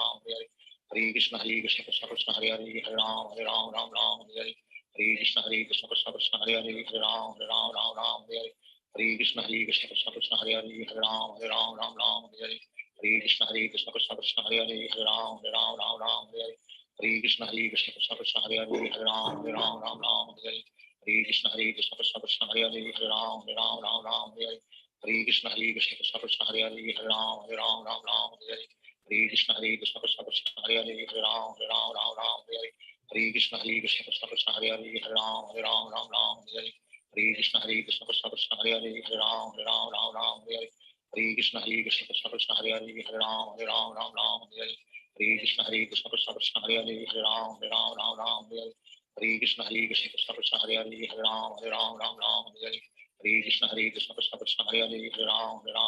Hare Hare Krishna Krishna Krishna Hare Hare Hare Ram Hare Hare Hare Krishna Krishna Krishna Hare Hare Hare Ram Hare Hare Krishna Krishna Krishna Hare Hare Hare Ram Hare Hare Krishna Krishna Krishna Hare Hare Hare Ram Hare Hare Krishna Krishna Krishna Hare Hare Hare Ram Hare Hare Krishna Krishna Krishna Hare Hare Hare Ram Hare Hare Krishna Krishna Krishna Hare Hare Hare Ram Hare Hare Hare Krishna Krishna Krishna Hare Hare Hare Ram Ram Ram Hare Hare Hare Krishna Krishna Krishna Hare Hare Hare Ram Ram Hare Hare Hare Krishna Krishna Krishna Hare Hare Hare Ram Ram Hare Hare Hare Krishna Krishna Krishna Hare Hare Hare Ram Ram Hare Hare Hare Krishna Krishna Krishna Hare Hare Hare Ram Ram Hare Hare Hare Krishna Krishna Krishna Hare Hare Hare Ram Ram Hare Hare Hare Krishna Krishna Krishna Hare Hare Hare Ram Ram Hare Hare Hare Krishna Krishna Krishna Hare Hare Hare Ram Ram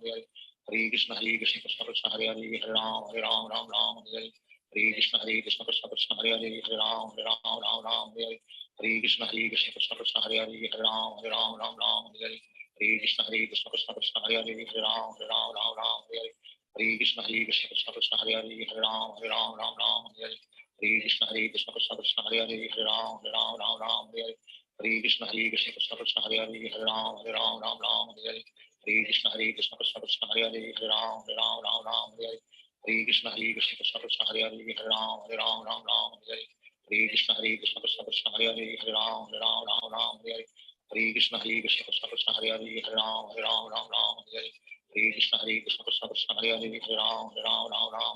Hare Hare Hare Krishna Krishna Krishna Hare Hare Hare Ram Ram Hare Hare Hare Krishna Krishna Krishna Hare Hare Hare Ram Ram Hare Hare Hare Krishna Krishna Krishna Hare Hare Hare Ram Ram Hare Hare Hare Krishna Krishna Krishna Hare Hare Hare Ram Ram Hare Hare Hare Krishna Krishna Krishna Hare Hare Hare Ram Ram Hare Hare Hare Krishna Krishna Krishna Hare Hare Hare Ram Ram Hare Hare Hare Krishna Krishna Krishna Hare Hare Hare Ram Ram Hare Hare Hare Krishna Krishna Krishna Hare Hare Hare Ram Ram Hare Hare Hare Krishna Krishna Krishna Hare Hare Hare Ram Ram Hare Hare Hare Krishna Krishna Krishna Hare Hare Hare Ram Ram Hare Hare Hare Krishna Krishna Krishna Hare Hare Hare Ram Ram Hare Hare Hare Krishna Krishna Krishna Hare Hare Hare Ram Ram Hare Hare Hare Krishna Krishna Krishna Hare Hare Hare Ram Ram Hare Hare Hare Krishna Krishna Krishna Hare Hare Hare Ram Ram Hare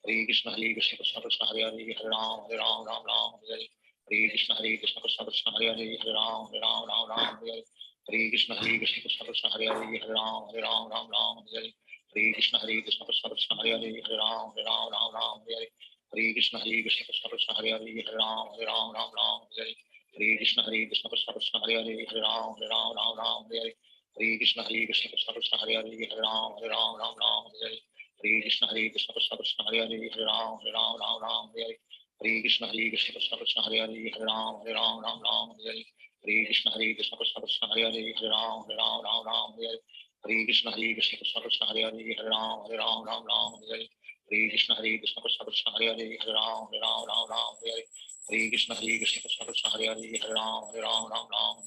Hare Hare Krishna Krishna Krishna Hare Hare Hare Ram Ram Hare Hare Hare Krishna Krishna Krishna Hare Hare Hare Ram Ram Hare Hare Hare Krishna Krishna Krishna Hare Hare Hare Ram Ram Hare Hare Hare Krishna Krishna Krishna Hare Hare Hare Ram Ram Hare Hare Hare Krishna Krishna Krishna Hare Hare Hare Ram Ram Hare Hare Hare Krishna Krishna Krishna Hare Hare Hare Ram Ram Hare Hare Hare Krishna Krishna Krishna Hare Hare Hare Ram Ram Hare Hare Hare Krishna Krishna Krishna Hare Hare Hare Ram Ram Hare Hare Hare Krishna Krishna Krishna Hare Hare Hare Ram Ram Hare Hare Hare Krishna Krishna Krishna Hare Hare Hare Ram Ram Hare Hare Hare Krishna Krishna Krishna Hare Hare Hare Ram Ram Hare Hare Hare Krishna Krishna Krishna Hare Hare Hare Ram Ram Hare Hare Hare Krishna Krishna Krishna Hare Hare Hare Ram Ram Hare Hare Hare Krishna Krishna Krishna Hare Hare Hare Ram Ram Hare Hare Hare Krishna Krishna Krishna Hare Hare Hare Ram Ram Hare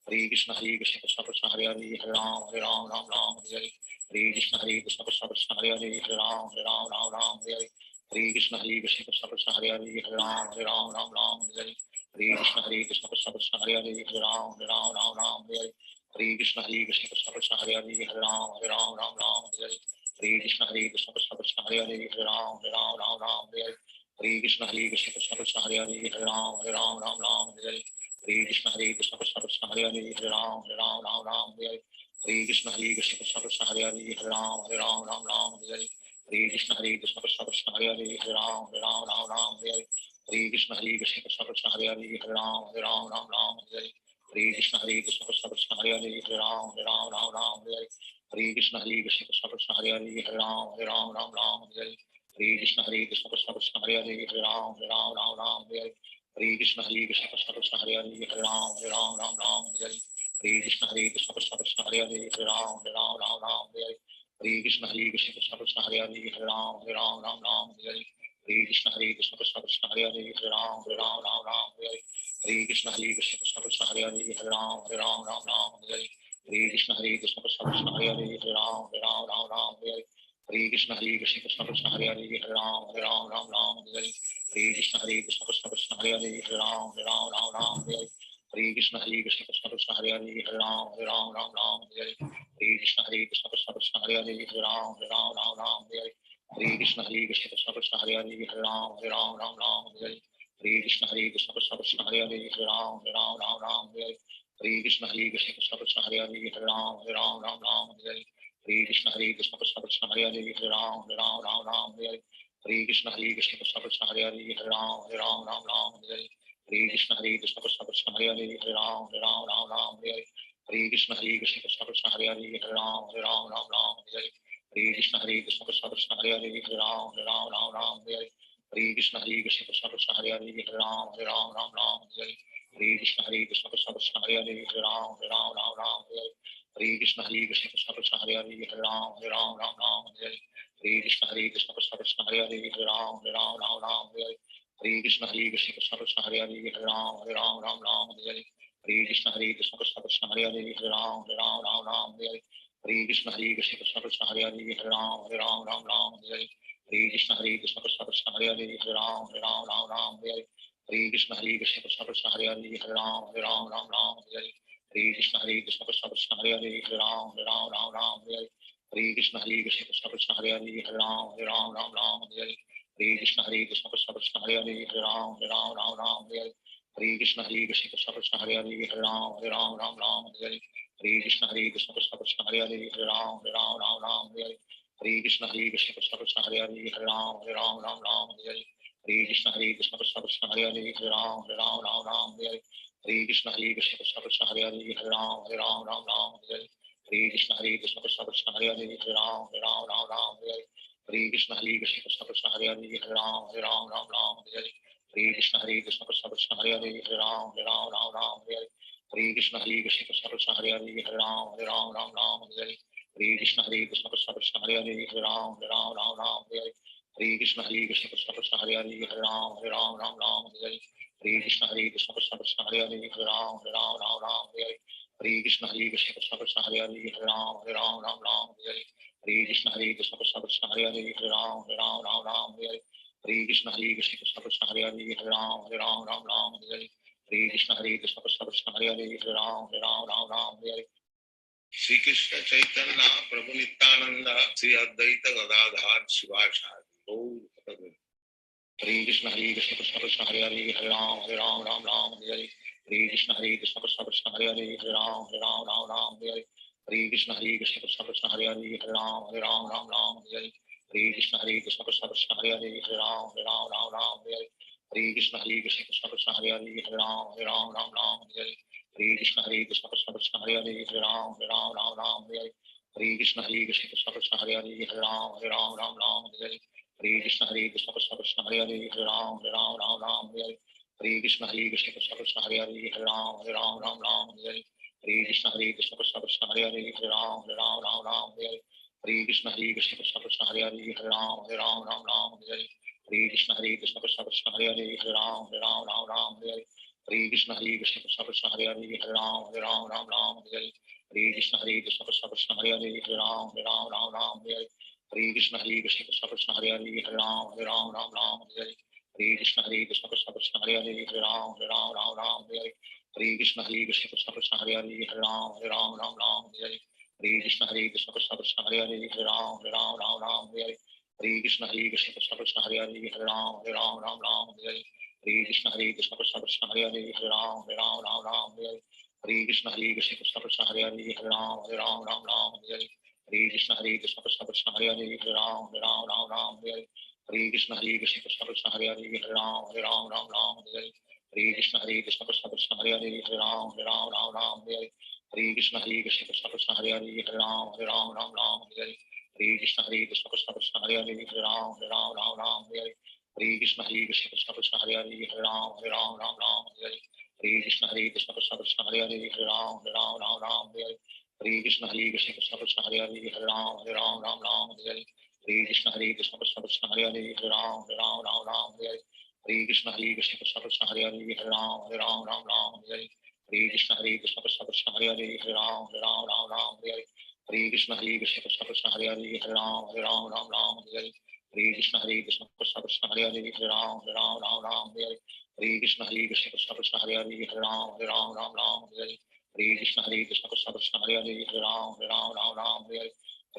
Hare Hare Krishna Krishna Krishna Hare Hare Hare Ram Ram Hare Hare Hare Krishna Krishna Krishna Hare Hare Hare Ram Ram Hare Hare Hare Krishna Krishna Krishna Hare Hare Hare Ram Ram Hare Hare Hare Krishna Krishna Krishna Hare Hare Hare Ram Ram Hare Hare Hare Krishna Krishna Krishna Hare Hare Hare Ram Ram Hare Hare Hare Krishna Krishna Krishna Hare Hare Hare Ram Ram Hare Hare Hare Krishna Krishna Krishna Hare Hare Hare Ram Ram Hare Hare Hare Krishna Krishna Krishna Hare Hare Hare Ram Ram Hare Hare Hare Krishna Krishna Krishna Hare Hare Hare Ram Ram Hare Hare Hare Krishna Krishna Krishna Hare Hare Hare Ram Ram Hare Hare Hare Krishna Krishna Krishna Hare Hare Hare Ram Ram Hare Hare Hare Krishna Krishna Krishna Hare Hare Hare Ram Ram Hare Hare Hare Krishna Krishna Krishna Hare Hare Hare Ram Ram Hare Hare Hare Krishna Krishna Krishna Hare Hare Hare Ram Ram Hare Hare Hare Krishna Krishna Krishna Hare Hare Hare Ram Ram Hare Hare Hare Krishna Krishna Krishna Hare Hare Hare Ram Ram Hare Hare Hare Krishna Krishna Krishna Hare Hare Hare Ram Ram Hare Hare Hare Krishna Krishna Krishna Hare Hare Hare Ram Ram Hare Hare Hare Krishna Krishna Krishna Hare Hare Hare Ram Ram Hare Hare Hare Krishna Krishna Krishna Hare Hare Hare Ram Ram Hare Hare Hare Krishna Krishna Krishna Hare Hare Hare Ram Ram Hare Hare Hare Krishna Krishna Krishna Hare Hare Hare Ram Ram Hare Hare Hare Krishna Krishna Krishna Hare Hare Hare Ram Ram Hare Hare Hare Krishna Krishna Krishna Hare Hare Hare Ram Ram Hare Hare Hare Krishna Krishna Krishna Hare Hare Hare Ram Ram Hare Hare Hare Krishna Krishna Krishna Hare Hare Hare Ram Ram Hare Hare Hare Krishna Krishna Krishna Hare Hare Hare Ram Ram Hare Hare Hare Krishna Krishna Krishna Hare Hare Hare Ram Ram Hare Hare Hare Krishna Krishna Krishna Hare Hare Hare Ram Ram Hare Hare Hare Krishna Krishna Krishna Hare Hare Hare Ram Ram Hare Hare Hare Krishna Krishna Krishna Hare Hare Hare Ram Ram Hare Hare Hare Krishna Krishna Krishna Hare Hare Hare Ram Ram Hare Hare Hare Krishna Krishna Krishna Hare Hare Hare Ram Ram Hare Hare Hare Krishna Krishna Krishna Hare Hare Hare Ram Ram Hare Hare Hare Krishna Krishna Krishna Hare Hare Hare Ram Ram Hare Hare Hare Krishna Krishna Krishna Hare Hare Hare Ram Ram Hare Hare Hare Krishna Krishna Krishna Hare Hare Hare Ram Ram Hare Hare Hare Krishna Krishna Krishna Hare Hare Hare Ram Ram Hare Hare Hare Krishna Krishna Krishna Hare Hare Hare Ram Ram Ram Hare Hare Hare Krishna Krishna Krishna Hare Hare Hare Ram Ram Hare Hare Hare Krishna Krishna Krishna Hare Hare Hare Ram Ram Hare Hare Hare Krishna Krishna Krishna Hare Hare Hare Ram Ram Hare Hare Hare Krishna Krishna Krishna Hare Hare Hare Ram Ram Hare Hare Hare Krishna Krishna Krishna Hare Hare Hare Ram Ram Hare Hare Hare Krishna Krishna Krishna Hare Hare Hare Ram Ram Hare Hare Hare Krishna Krishna Krishna Hare Hare Hare Ram Ram Hare Hare Hare Krishna Krishna Krishna Hare Hare Hare Ram Ram Hare Hare Hare Krishna Krishna Krishna Hare Hare Hare Ram Ram Hare Hare Hare Krishna Krishna Krishna Hare Hare Hare Ram Ram Hare Hare Hare Krishna Krishna Krishna Hare Hare Hare Ram Ram Hare Hare Hare Krishna Krishna Krishna Hare Hare Hare Ram Ram Hare Hare Hare Krishna Krishna Krishna Hare Hare Hare Ram Ram Hare Hare Hare Krishna Krishna Krishna Hare Hare Hare Ram Hare Hare Hare Krishna Krishna Krishna Hare Hare Hare Ram Hare Hare Hare Krishna Krishna Krishna Hare Hare Hare Ram Hare Hare Hare Krishna Krishna Krishna Hare Hare Hare Ram Hare Hare Hare Krishna Krishna Krishna Hare Hare Hare Ram Hare Hare Hare Krishna Krishna Krishna Hare Hare Hare Ram Hare Hare Shri Krishna Chaitanya Prabhu Nityananda Sri Advaita Gadadhar Shivasadi Hare Krishna Krishna Krishna Hare Hare Hare Ram Ram Hare Hare Hare Krishna Krishna Krishna Hare Hare Hare Ram Hare Hare Hare Krishna Krishna Krishna Hare Hare Hare Ram Hare Hare Hare Krishna Krishna Krishna Hare Hare Hare Ram Hare Hare Hare Krishna Krishna Krishna Hare Hare Hare Ram Hare Hare Hare Krishna Krishna Krishna Hare Hare Hare Ram Hare Hare Hare Krishna Krishna Krishna Hare Hare Hare Ram Hare Hare Hare Krishna Krishna Krishna Hare Hare Hare Ram Hare Hare Hare Krishna Krishna Krishna Hare Hare Hare Ram Hare Hare Hare Krishna Krishna Krishna Hare Hare Hare Ram Hare Hare Hare Krishna Krishna Krishna Hare Hare Hare Ram Hare Hare Krishna Krishna Krishna Hare Hare Hare Ram Hare Hare Krishna Krishna Krishna Hare Hare Hare Ram Hare Hare Krishna Krishna Krishna Hare Hare Hare Ram Hare Hare Krishna Krishna Krishna Hare Hare Hare Ram Hare Hare Krishna Krishna Krishna Hare Hare Hare Ram Hare Hare Krishna Krishna Krishna Hare Hare Hare Ram Hare Hare Krishna Krishna Krishna Hare Hare Hare Ram Hare Hare Krishna Krishna Krishna Hare Hare Hare Ram Hare Hare Krishna Krishna Krishna Hare Hare Hare Ram Hare Krishna Krishna Krishna Hare Hare Hare Ram Hare Krishna Krishna Krishna Hare Hare Hare Ram Hare Krishna Krishna Krishna Hare Hare Hare Ram Hare Krishna Krishna Krishna Hare Hare Hare Ram Hare Krishna Krishna Krishna Hare Hare Hare Ram Hare Krishna Krishna Krishna Hare Hare Hare Ram Hare Krishna Krishna Krishna Hare Hare Hare Ram Hare Krishna Krishna Krishna Hare Hare Hare Ram Hare Krishna Krishna Krishna Hare Hare Hare Ram Hare Krishna Krishna Krishna Hare Hare Hare Ram Hare Krishna Krishna Krishna Hare Hare Hare Ram Hare Krishna Krishna Krishna Hare Hare Hare Ram Hare Krishna Krishna Krishna Hare Hare Hare Ram Hare Krishna Krishna Krishna Hare Hare Hare Ram Hare Krishna Krishna Krishna Hare Hare Hare Ram Hare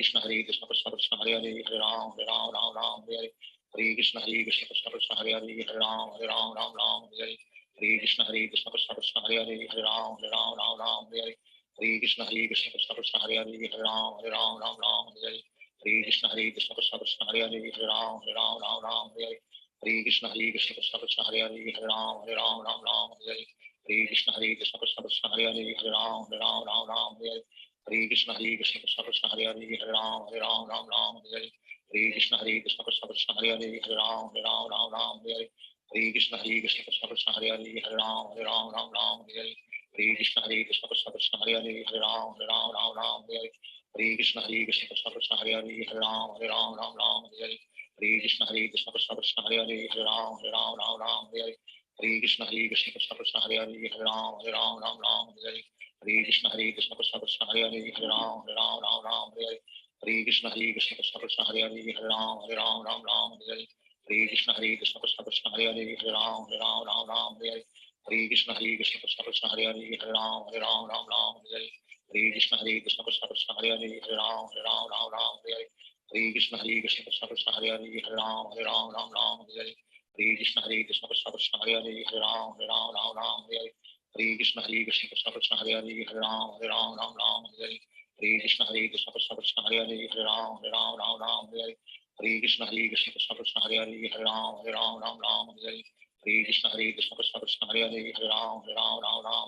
Krishna Krishna Krishna Hare Hare Hare Ram Hare Krishna Krishna Krishna Hare Hare Hare Ram Hare Krishna Krishna Krishna Hare Hare Hare Ram Hare Krishna Krishna Krishna Hare Hare Hare Ram Hare Krishna Krishna Krishna Hare Hare Hare Ram Hare Krishna Krishna Krishna Hare Hare Hare Ram Hare Krishna Krishna Krishna Hare Hare Hare Ram Hare Krishna Krishna Krishna Hare Hare Hare Ram Hare Krishna Krishna Krishna Hare Hare Hare Ram Hare Krishna Krishna Krishna Hare Hare Hare Ram Hare Krishna Krishna Krishna Hare Hare Hare Ram Hare Krishna Krishna Krishna Hare Hare Hare Ram Hare Krishna Krishna Krishna Hare Hare Hare Ram Hare Krishna Krishna Krishna Hare Hare Hare Ram Hare Krishna Krishna Krishna Hare Hare Hare Ram Hare Krishna Krishna Krishna Hare Hare Hare Ram Hare Krishna Krishna Krishna Hare Hare Hare Ram Hare Krishna Krishna Krishna Hare Hare Hare Ram Hare Hare Krishna Krishna Krishna Hare Hare Hare Ram Ram Ram Hare Hare Hare Krishna Krishna Krishna Hare Hare Hare Ram Ram Hare Hare Hare Krishna Krishna Krishna Hare Hare Hare Ram Ram Hare Hare Hare Krishna Krishna Krishna Hare Hare Hare Ram Ram Hare Hare Hare Krishna Krishna Krishna Hare Hare Hare Ram Ram Hare Hare Hare Krishna Krishna Krishna Hare Hare Hare Ram Ram Hare Hare Hare Krishna Krishna Krishna Hare Hare Hare Ram Ram Hare Hare Hare Krishna Krishna Krishna Hare Hare Hare Ram Ram Hare Hare Hare Krishna Krishna Krishna Hare Hare Hare Ram Ram Hare Hare Hare Krishna Krishna Krishna Hare Hare Hare Ram Ram Hare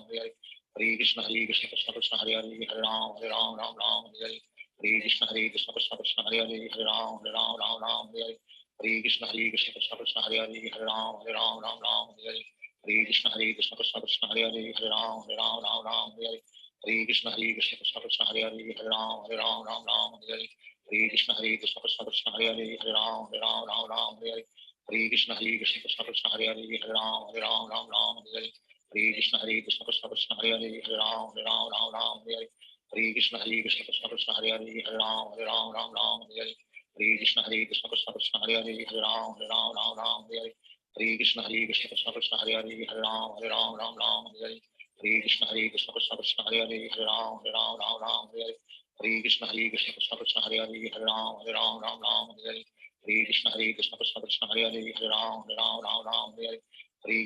Hare Hare Krishna Krishna Krishna Hare Hare Hare Ram Ram Hare Hare Hare Krishna Krishna Krishna Hare Hare Hare Ram Ram Hare Hare Hare Krishna Krishna Krishna Hare Hare Hare Ram Ram Hare Hare Hare Krishna Krishna Krishna Hare Hare Hare Ram Ram Hare Hare Hare Krishna Krishna Krishna Hare Hare Hare Ram Ram Hare Hare Hare Krishna Krishna Krishna Hare Hare Hare Ram Ram Hare Hare Hare Krishna Krishna Krishna Hare Hare Hare Ram Ram Hare Hare Hare Krishna Krishna Krishna Hare Hare Hare Ram Ram Hare Hare Hare Krishna Krishna Krishna Hare Hare Hare Ram Ram Hare Hare Hare Krishna Krishna Krishna Hare Hare Hare Ram Ram Hare Hare Hare Krishna Krishna Krishna Hare Hare Hare Ram Ram Hare Hare Hare Krishna Krishna Krishna Hare Hare Hare Ram Ram Hare Hare Hare Krishna Krishna Krishna Hare Hare Hare Ram Ram Hare Hare Hare Krishna Krishna Krishna Hare Hare Hare Ram Ram Hare Hare Hare Krishna Krishna Krishna Hare Hare Hare Ram Ram Hare Hare Hare Krishna Krishna Krishna Hare Hare Hare Ram Ram Hare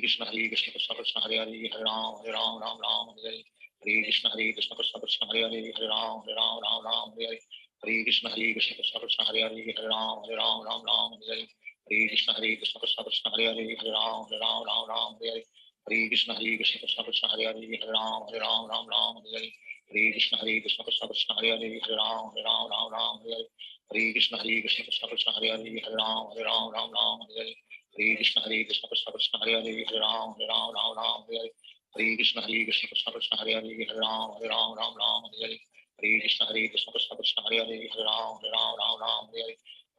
Hare Hare Krishna Krishna Krishna Hare Hare Hare Ram Ram Hare Hare Hare Krishna Krishna Krishna Hare Hare Hare Ram Ram Hare Hare Hare Krishna Krishna Krishna Hare Hare Hare Ram Ram Hare Hare Hare Krishna Krishna Krishna Hare Hare Hare Ram Ram Hare Hare Hare Krishna Krishna Krishna Hare Hare Hare Ram Ram Hare Hare Hare Krishna Krishna Krishna Hare Hare Hare Ram Ram Hare Hare Hare Krishna Krishna Krishna Hare Hare Hare Ram Ram Hare Hare Hare Krishna Krishna Krishna Hare Hare Hare Ram Ram Hare Hare Hare Krishna Krishna Krishna Hare Hare Hare Ram Ram Hare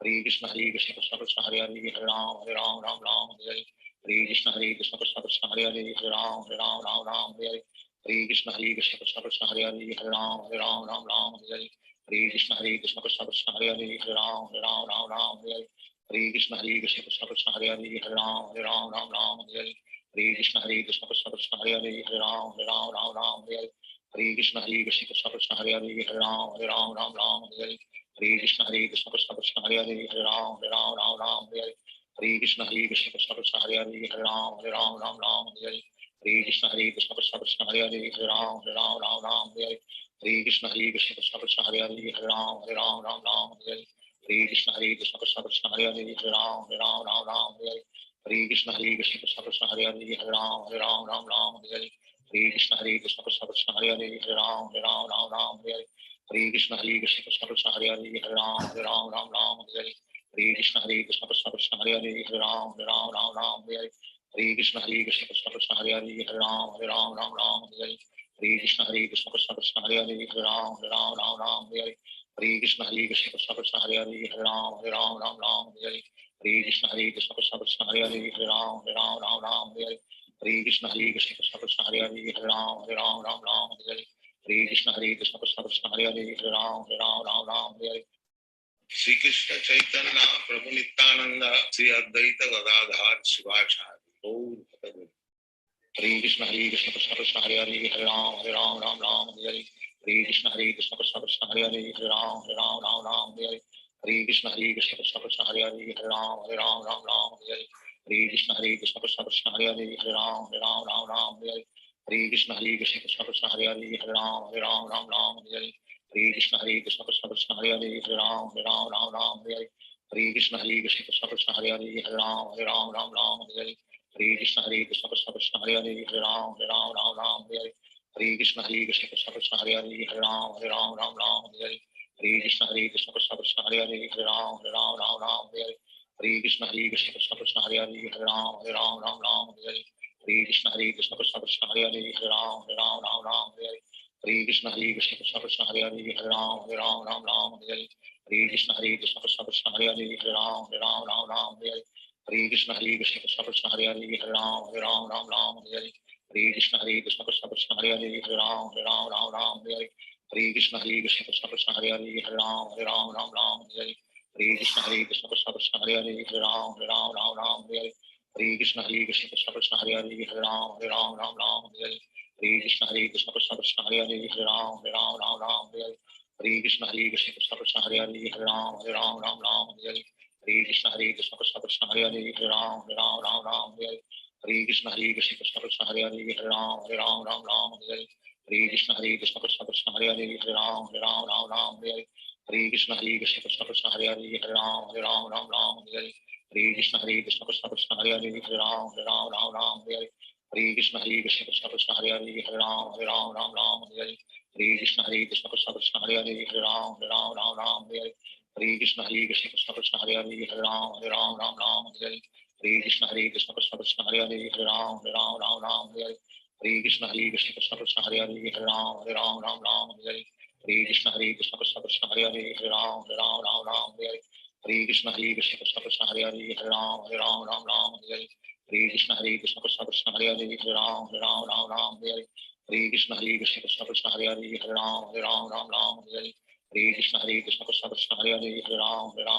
Hare Hare Krishna Krishna Krishna Hare Hare Hare Ram Ram Hare Hare Hare Krishna Krishna Krishna Hare Hare Hare Ram Ram Hare Hare Hare Krishna Krishna Krishna Hare Hare Hare Ram Ram Hare Hare Hare Krishna Krishna Krishna Hare Hare Hare Ram Ram Hare Hare Hare Krishna Krishna Krishna Hare Hare Hare Ram Ram Hare Hare Hare Krishna Krishna Krishna Hare Hare Hare Ram Ram Hare Hare Hare Krishna Krishna Krishna Hare Hare Hare Ram Ram Hare Hare Hare Krishna Krishna Krishna Hare Hare Hare Ram Ram Hare Hare Hare Krishna Krishna Krishna Hare Hare Hare Ram Ram Hare Hare Hare Krishna Krishna Krishna Hare Hare Hare Ram Ram Hare Hare Hare Krishna Krishna Krishna Hare Hare Hare Ram Ram Hare Hare Hare Krishna Krishna Krishna Hare Hare Hare Ram Ram Hare Hare Hare Krishna Krishna Krishna Hare Hare Hare Ram Ram Hare Hare Hare Krishna Krishna Krishna Hare Hare Hare Ram Ram Hare Hare Hare Krishna Krishna Krishna Hare Hare Hare Ram Ram Hare Hare Hare Krishna Krishna Krishna Hare Hare Hare Ram Ram Hare Hare Hare Krishna Krishna Krishna Hare Hare Hare Ram Ram Hare Hare Hare Krishna Krishna Krishna Hare Hare Hare Ram Ram Hare Hare Hare Krishna Krishna Krishna Hare Hare Hare Ram Ram Hare Hare Hare Krishna Krishna Krishna Hare Hare Hare Ram Ram Hare Hare Hare Krishna Krishna Krishna Hare Hare Hare Ram Ram Hare Hare Shri Krishna Chaitanya Prabhu Nityananda Sri Advaita Gadadhar Shivachari Gaur Bhakta Hare Krishna Krishna Krishna Hare Hare Hare Ram Hare Hare Hare Krishna Krishna Krishna Hare Hare Hare Ram Hare Hare Hare Krishna Krishna Krishna Hare Hare Hare Ram Hare Hare Hare Krishna Krishna Krishna Hare Hare Hare Ram Hare Hare Hare Krishna Krishna Krishna Hare Hare Hare Ram Hare Hare Hare Krishna Krishna Krishna Hare Hare Hare Ram Hare Hare Hare Krishna Krishna Krishna Hare Hare Hare Ram Hare Hare Hare Krishna Krishna Krishna Hare Hare Hare Ram Hare Hare Hare Krishna Krishna Krishna Hare Hare Hare Ram Hare Hare Krishna Krishna Krishna Hare Hare Hare Ram Hare Hare Krishna Krishna Krishna Hare Hare Hare Ram Hare Hare Krishna Krishna Krishna Hare Hare Hare Ram Hare Hare Krishna Krishna Krishna Hare Hare Hare Ram Hare Hare Krishna Krishna Krishna Hare Hare Hare Ram Hare Hare Krishna Krishna Krishna Hare Hare Hare Ram Hare Hare Krishna Krishna Krishna Hare Hare Hare Ram Hare Hare Hare Krishna Krishna Krishna Hare Hare Hare Ram Ram Ram Hare Hare Hare Krishna Krishna Krishna Hare Hare Hare Ram Ram Ram Hare Hare Hare Krishna Krishna Krishna Hare Hare Hare Ram Ram Hare Hare Hare Krishna Krishna Krishna Hare Hare Hare Ram Ram Hare Hare Hare Krishna Krishna Krishna Hare Hare Hare Ram Ram Hare Hare Hare Krishna Krishna Krishna Hare Hare Hare Ram Ram Hare Hare Hare Krishna Krishna Krishna Hare Hare Hare Ram Ram Hare Hare Hare Krishna Krishna Krishna Hare Hare Hare Ram Hare Hare Hare Krishna Krishna Krishna Hare Hare Hare Ram Hare Hare Hare Krishna Krishna Krishna Hare Hare Hare Ram Hare Hare Hare Krishna Krishna Krishna Hare Hare Hare Ram Hare Hare Hare Krishna Krishna Krishna Hare Hare Hare Ram Hare Hare Hare Krishna Krishna Krishna Hare Hare Hare Ram Hare Hare Hare Krishna Krishna Krishna Hare Hare Hare Ram Hare Hare Hare Krishna Krishna Krishna Hare Hare Hare Ram Hare Hare Hare Krishna Krishna Krishna Hare Hare Hare Ram Hare Hare Hare Krishna Krishna Krishna Hare Hare Hare Ram Hare Hare Hare Krishna Krishna Krishna Hare Hare Hare Ram Hare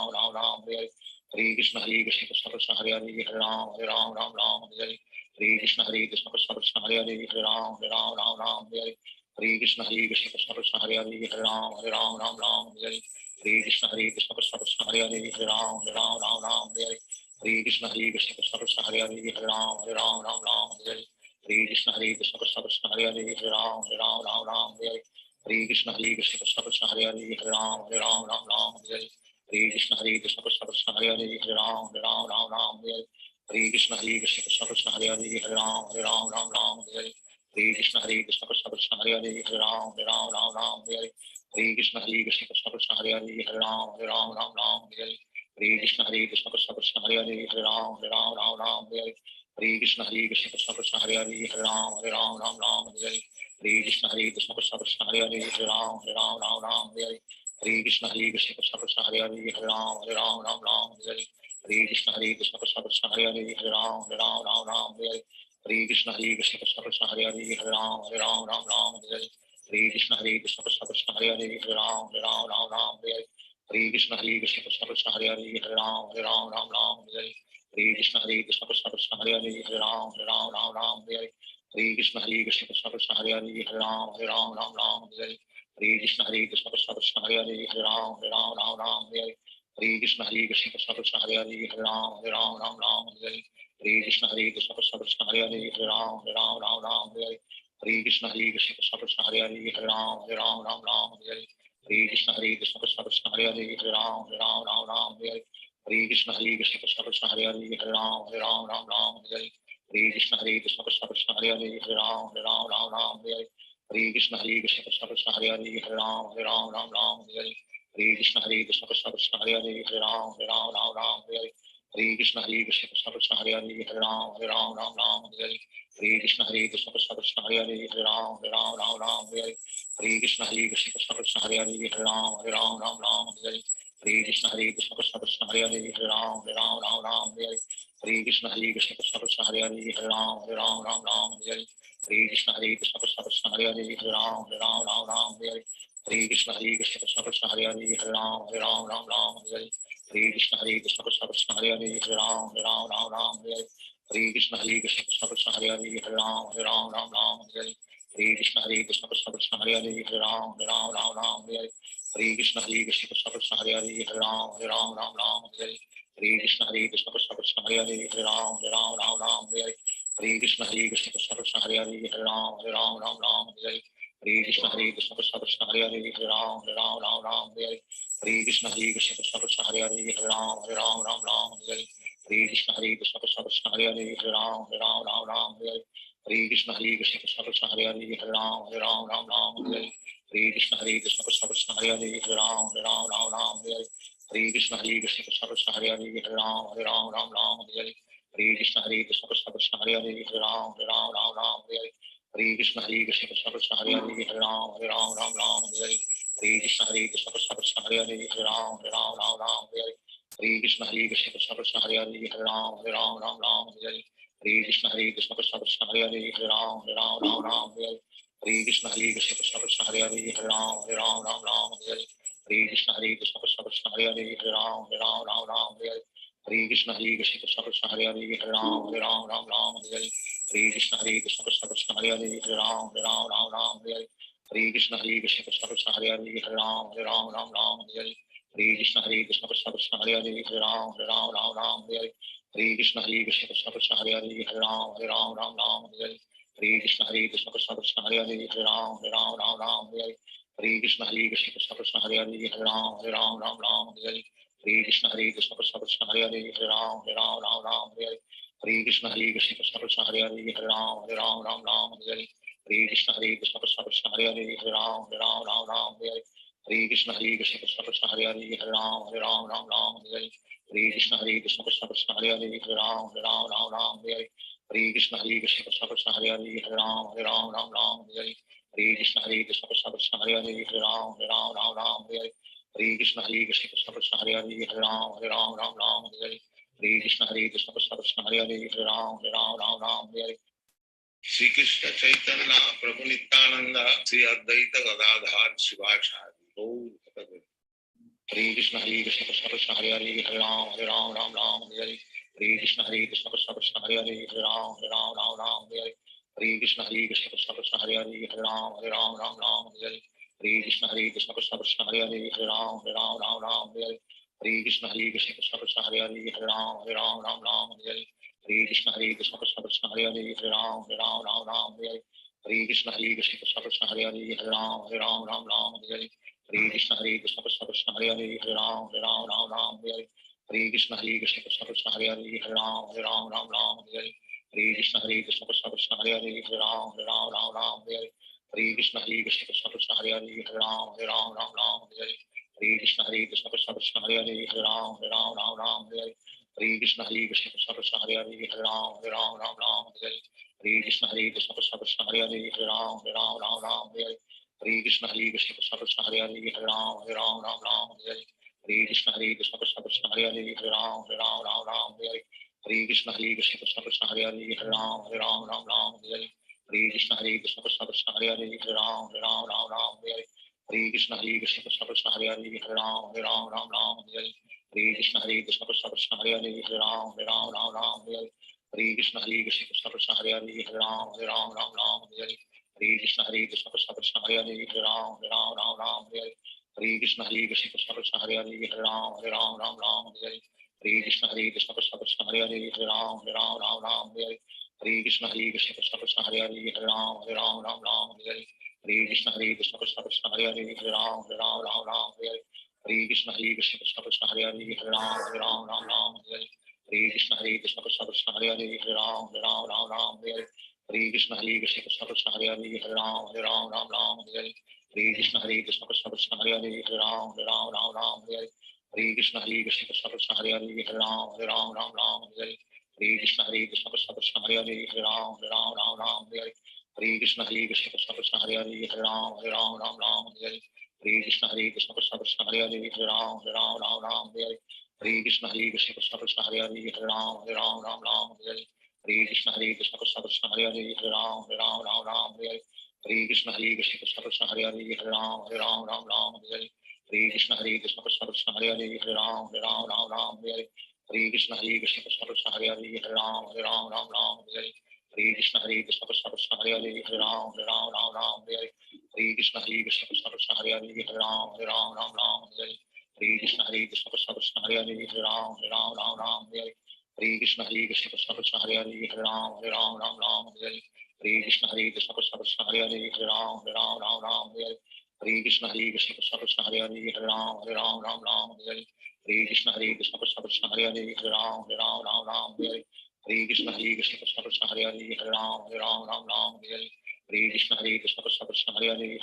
Hare Hare Krishna Krishna Krishna Hare Hare Hare Ram Hare Hare Krishna Krishna Krishna Hare Hare Hare Ram Hare Hare Krishna Krishna Krishna Hare Hare Hare Ram Hare Hare Krishna Krishna Krishna Hare Hare Hare Ram Hare Hare Krishna Krishna Krishna Hare Hare Hare Ram Hare Hare Krishna Krishna Krishna Hare Hare Hare Ram Hare Hare Krishna Krishna Krishna Hare Hare Hare Ram Hare Hare Krishna Krishna Krishna Hare Hare Hare Ram Hare Hare Krishna Krishna Krishna Hare Hare Hare Ram Hare Hare Krishna Krishna Krishna Hare Hare Hare Ram Hare Krishna Krishna Krishna Hare Hare Hare Ram Hare Krishna Krishna Krishna Hare Hare Hare Ram Hare Krishna Krishna Krishna Hare Hare Hare Ram Hare Krishna Krishna Krishna Hare Hare Hare Ram Hare Krishna Krishna Krishna Hare Hare Hare Ram Hare Krishna Krishna Krishna Hare Hare Hare Ram Hare Krishna Krishna Krishna Hare Hare Hare Ram Hare Krishna Krishna Krishna Hare Hare Hare Ram Hare Krishna Krishna Krishna Hare Hare Hare Ram Hare Krishna Krishna Krishna Hare Hare Hare Ram Hare Krishna Krishna Krishna Hare Hare Hare Ram Hare Krishna Krishna Krishna Hare Hare Hare Ram Hare Krishna Krishna Krishna Hare Hare Hare Ram Hare Krishna Krishna Krishna Hare Hare Hare Ram Hare Krishna Krishna Krishna Hare Hare Hare Ram Hare Krishna Krishna Krishna Hare Hare Hare Ram Hare Krishna Krishna Krishna Hare Hare Hare Ram Hare Krishna Krishna Krishna Hare Hare Hare Ram Hare Krishna Krishna Krishna Hare Hare Hare Ram Hare Krishna Krishna Krishna Hare Hare Hare Ram Hare Krishna Krishna Krishna Hare Hare Hare Ram Hare Krishna Krishna Krishna Hare Hare Hare Ram Hare Krishna Krishna Krishna Hare Hare Hare Ram Hare Krishna Krishna Krishna Hare Hare Hare Ram Hare Krishna Krishna Krishna Hare Hare Hare Ram Hare Krishna Krishna Krishna Hare Hare Hare Ram Hare Krishna Krishna Krishna Hare Hare Hare Ram Hare Krishna Krishna Krishna Hare Hare Hare Ram Hare Krishna Krishna Krishna Hare Hare Hare Ram Hare Krishna Krishna Krishna Hare Hare Hare Ram Hare Krishna Krishna Krishna Hare Hare Hare Ram Hare Krishna Krishna Krishna Hare Hare Hare Ram Hare Krishna Krishna Krishna Hare Hare Hare Ram Hare Krishna Krishna Krishna Hare Hare Hare Ram Hare Krishna Krishna Krishna Hare Hare Hare Ram Hare Krishna Krishna Krishna Hare Hare Hare Ram Hare Krishna Krishna Krishna Hare Hare Hare Ram Hare Krishna Krishna Krishna Hare Hare Hare Ram Hare Krishna Krishna Krishna Hare Hare Hare Ram Hare Krishna Krishna Krishna Hare Hare Hare Ram Hare Krishna Krishna Krishna Hare Hare Hare Ram Hare Krishna Krishna Krishna Hare Hare Hare Ram Hare Krishna Krishna Krishna Hare Hare Hare Ram Hare Krishna Krishna Krishna Hare Hare Hare Ram Hare Krishna Krishna Krishna Hare Hare Hare Ram Hare Krishna Krishna Krishna Hare Hare Hare Ram Hare Krishna Krishna Krishna Hare Hare Hare Ram Ram Ram Ram Hare Hare. Hare Krishna Krishna Krishna Hare Hare Hare Ram Ram Ram Hare Hare. Hare Krishna Krishna Krishna Hare Hare Hare Ram Ram Hare Hare. Hare Krishna Krishna Krishna Hare Hare Hare Ram Ram Hare Hare. Hare Krishna Krishna Krishna Hare Hare Hare Ram Ram Hare Hare. Hare Krishna Krishna Krishna Hare Hare Hare Ram Ram Hare Hare. Hare Krishna Krishna Krishna Hare Hare Hare Ram Ram Hare Hare. Hare Krishna Krishna Krishna Hare Hare Hare Ram Ram Hare Hare. Hare Krishna Krishna Krishna Hare Hare Hare Ram Ram Hare Hare. Hare Krishna Krishna Krishna Hare Hare Hare Ram Ram Hare Hare. Hare Krishna Krishna Krishna Hare Hare Hare Ram Ram Hare Hare. Hare Krishna Krishna Krishna Hare Hare Hare Ram Ram Hare Hare. Hare Krishna Krishna Krishna Hare Hare Hare Ram Ram Hare Hare. Hare Krishna Krishna Krishna Hare Hare Hare Ram Ram Hare Hare. Hare Krishna Krishna Krishna Hare Hare Hare Ram Ram Hare Hare. Shri Krishna Chaitanya Prabhu Nityananda Sri Advaita Gadadhar Shivachari Gaur Bhakta. Hare Krishna Krishna Krishna Hare Hare Hare Ram Ram Hare Hare. Hare Krishna Krishna Krishna Hare Hare Hare Ram Ram Hare Hare. Hare Krishna Krishna Krishna Hare Hare Hare Ram Hare Hare. Hare Krishna Krishna Krishna Hare Hare Hare Ram Hare Hare. Hare Krishna Krishna Krishna Hare Hare Hare Ram Hare Hare. Hare Krishna Krishna Krishna Hare Hare Hare Ram Hare Hare. Hare Krishna Krishna Krishna Hare Hare Hare Ram Hare Hare. Hare Krishna Krishna Krishna Hare Hare Hare Ram Hare Hare. Hare Krishna Krishna Krishna Hare Hare Hare Ram Hare Hare. Hare Krishna Krishna Krishna Hare Hare Hare Ram Hare Hare. Hare Krishna Krishna Krishna Hare Hare Hare Ram Hare Hare. Hare Krishna Krishna Krishna Hare Hare Hare Ram Hare Hare. Hare Krishna Krishna Krishna Hare Hare Hare Ram Hare. Hare Krishna Krishna Krishna Hare Hare Hare Ram Hare. Hare Krishna Krishna Krishna Hare Hare Hare Ram Hare. Hare Krishna Krishna Krishna Hare Hare Hare Ram Hare. Hare Krishna Krishna Krishna Hare Hare Hare Ram Hare. Hare Krishna Krishna Krishna Hare Hare Hare Ram Hare. Hare Krishna Krishna Krishna Hare Hare Hare Ram Hare. Hare Krishna Krishna Krishna Hare Hare Hare Ram Hare. Hare Krishna Krishna Krishna Hare Hare Hare Ram Hare. Hare Krishna Krishna Krishna Hare Hare Hare Ram Hare. Hare Krishna Krishna Krishna Hare Hare Hare Ram Hare. Hare Krishna Krishna Krishna Hare Hare Hare Ram Hare. Hare Krishna Krishna Krishna Hare Hare Hare Ram Hare. Hare Krishna Krishna Krishna Hare Hare Hare Ram Hare. Hare Krishna Krishna Krishna Hare Hare Hare Ram Hare. Hare Krishna Krishna Krishna Hare Hare Hare Ram Hare. Hare Krishna Krishna Krishna Hare Hare Hare Ram Hare. Hare Krishna Krishna Krishna Hare Hare Hare Ram Hare. Hare Krishna Krishna Krishna Hare Hare Hare Ram Hare. Hare Krishna Krishna Krishna Hare Hare Hare Ram Hare. Hare Krishna Krishna Krishna Hare Hare Hare Ram Hare. Hare Krishna Krishna Krishna Hare Hare Hare Ram Hare. Hare Krishna Krishna Krishna Hare Hare Hare Ram Hare. Hare Krishna Krishna Krishna Hare Hare Hare Ram Hare. Hare Krishna Krishna Krishna Hare Hare Hare Ram Hare. Hare Krishna Krishna Krishna Hare Hare Hare Ram Hare. Hare Krishna Krishna Krishna Hare Hare Hare Ram Hare. Hare Krishna Krishna Krishna Hare Hare Hare Ram Hare. Hare Krishna Krishna Krishna Hare Hare Hare Ram Hare. Hare Krishna Krishna Krishna Hare Hare Hare Ram Hare. Hare Krishna Krishna Krishna Hare Hare Hare Ram Hare. Hare Krishna Krishna Krishna Hare Hare Hare Ram Hare. Hare Krishna Krishna Krishna Hare Hare Hare Ram Hare. Hare Krishna Krishna Krishna Hare Hare Hare Ram Hare. Hare Krishna Krishna Krishna Hare Hare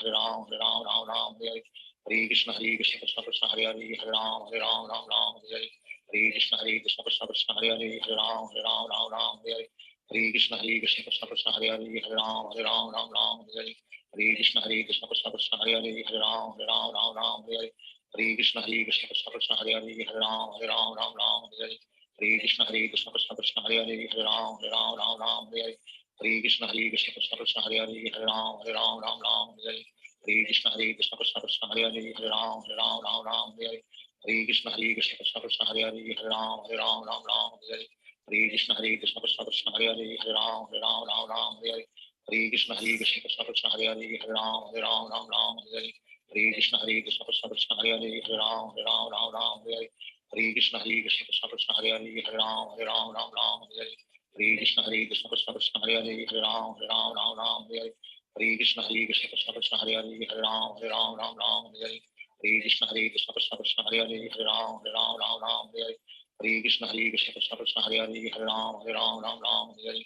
Hare Ram Hare. Hare Krishna Krishna Krishna Hare Hare Hare Ram Hare. Hare Krishna Krishna Krishna Hare Hare Hare Ram Hare. Hare Krishna Krishna Krishna Hare Hare Hare Ram Hare. Hare Krishna Krishna Krishna Hare Hare Hare Ram Hare. Hare Krishna Krishna Krishna Hare Hare Hare Ram Hare. Hare Krishna Krishna Krishna Hare Hare Hare Ram Hare. Hare Krishna Krishna Krishna Hare Hare Hare Ram Hare. Hare Krishna Krishna Krishna Hare Hare Hare Ram Hare. Hare Krishna Krishna Krishna Hare Hare Hare Ram Hare. Hare Krishna Krishna Krishna Hare Hare Hare Ram Hare. Hare Krishna Krishna Krishna Hare Hare Hare Ram Hare. Hare Krishna Krishna Krishna Hare Hare Hare Ram Ram Ram Hare Hare Hare Krishna Krishna Krishna Hare Hare Hare Ram Ram Hare Hare Hare Krishna Krishna Krishna Hare Hare Hare Ram Ram Hare Hare Hare Krishna Krishna Krishna Hare Hare Hare Ram Ram Hare Hare Hare Krishna Krishna Krishna Hare Hare Hare Ram Ram Hare Hare Hare Krishna Krishna Krishna Hare Hare Hare Ram Ram Hare Hare Hare Krishna Krishna Krishna Hare Hare Hare Ram Ram Hare Hare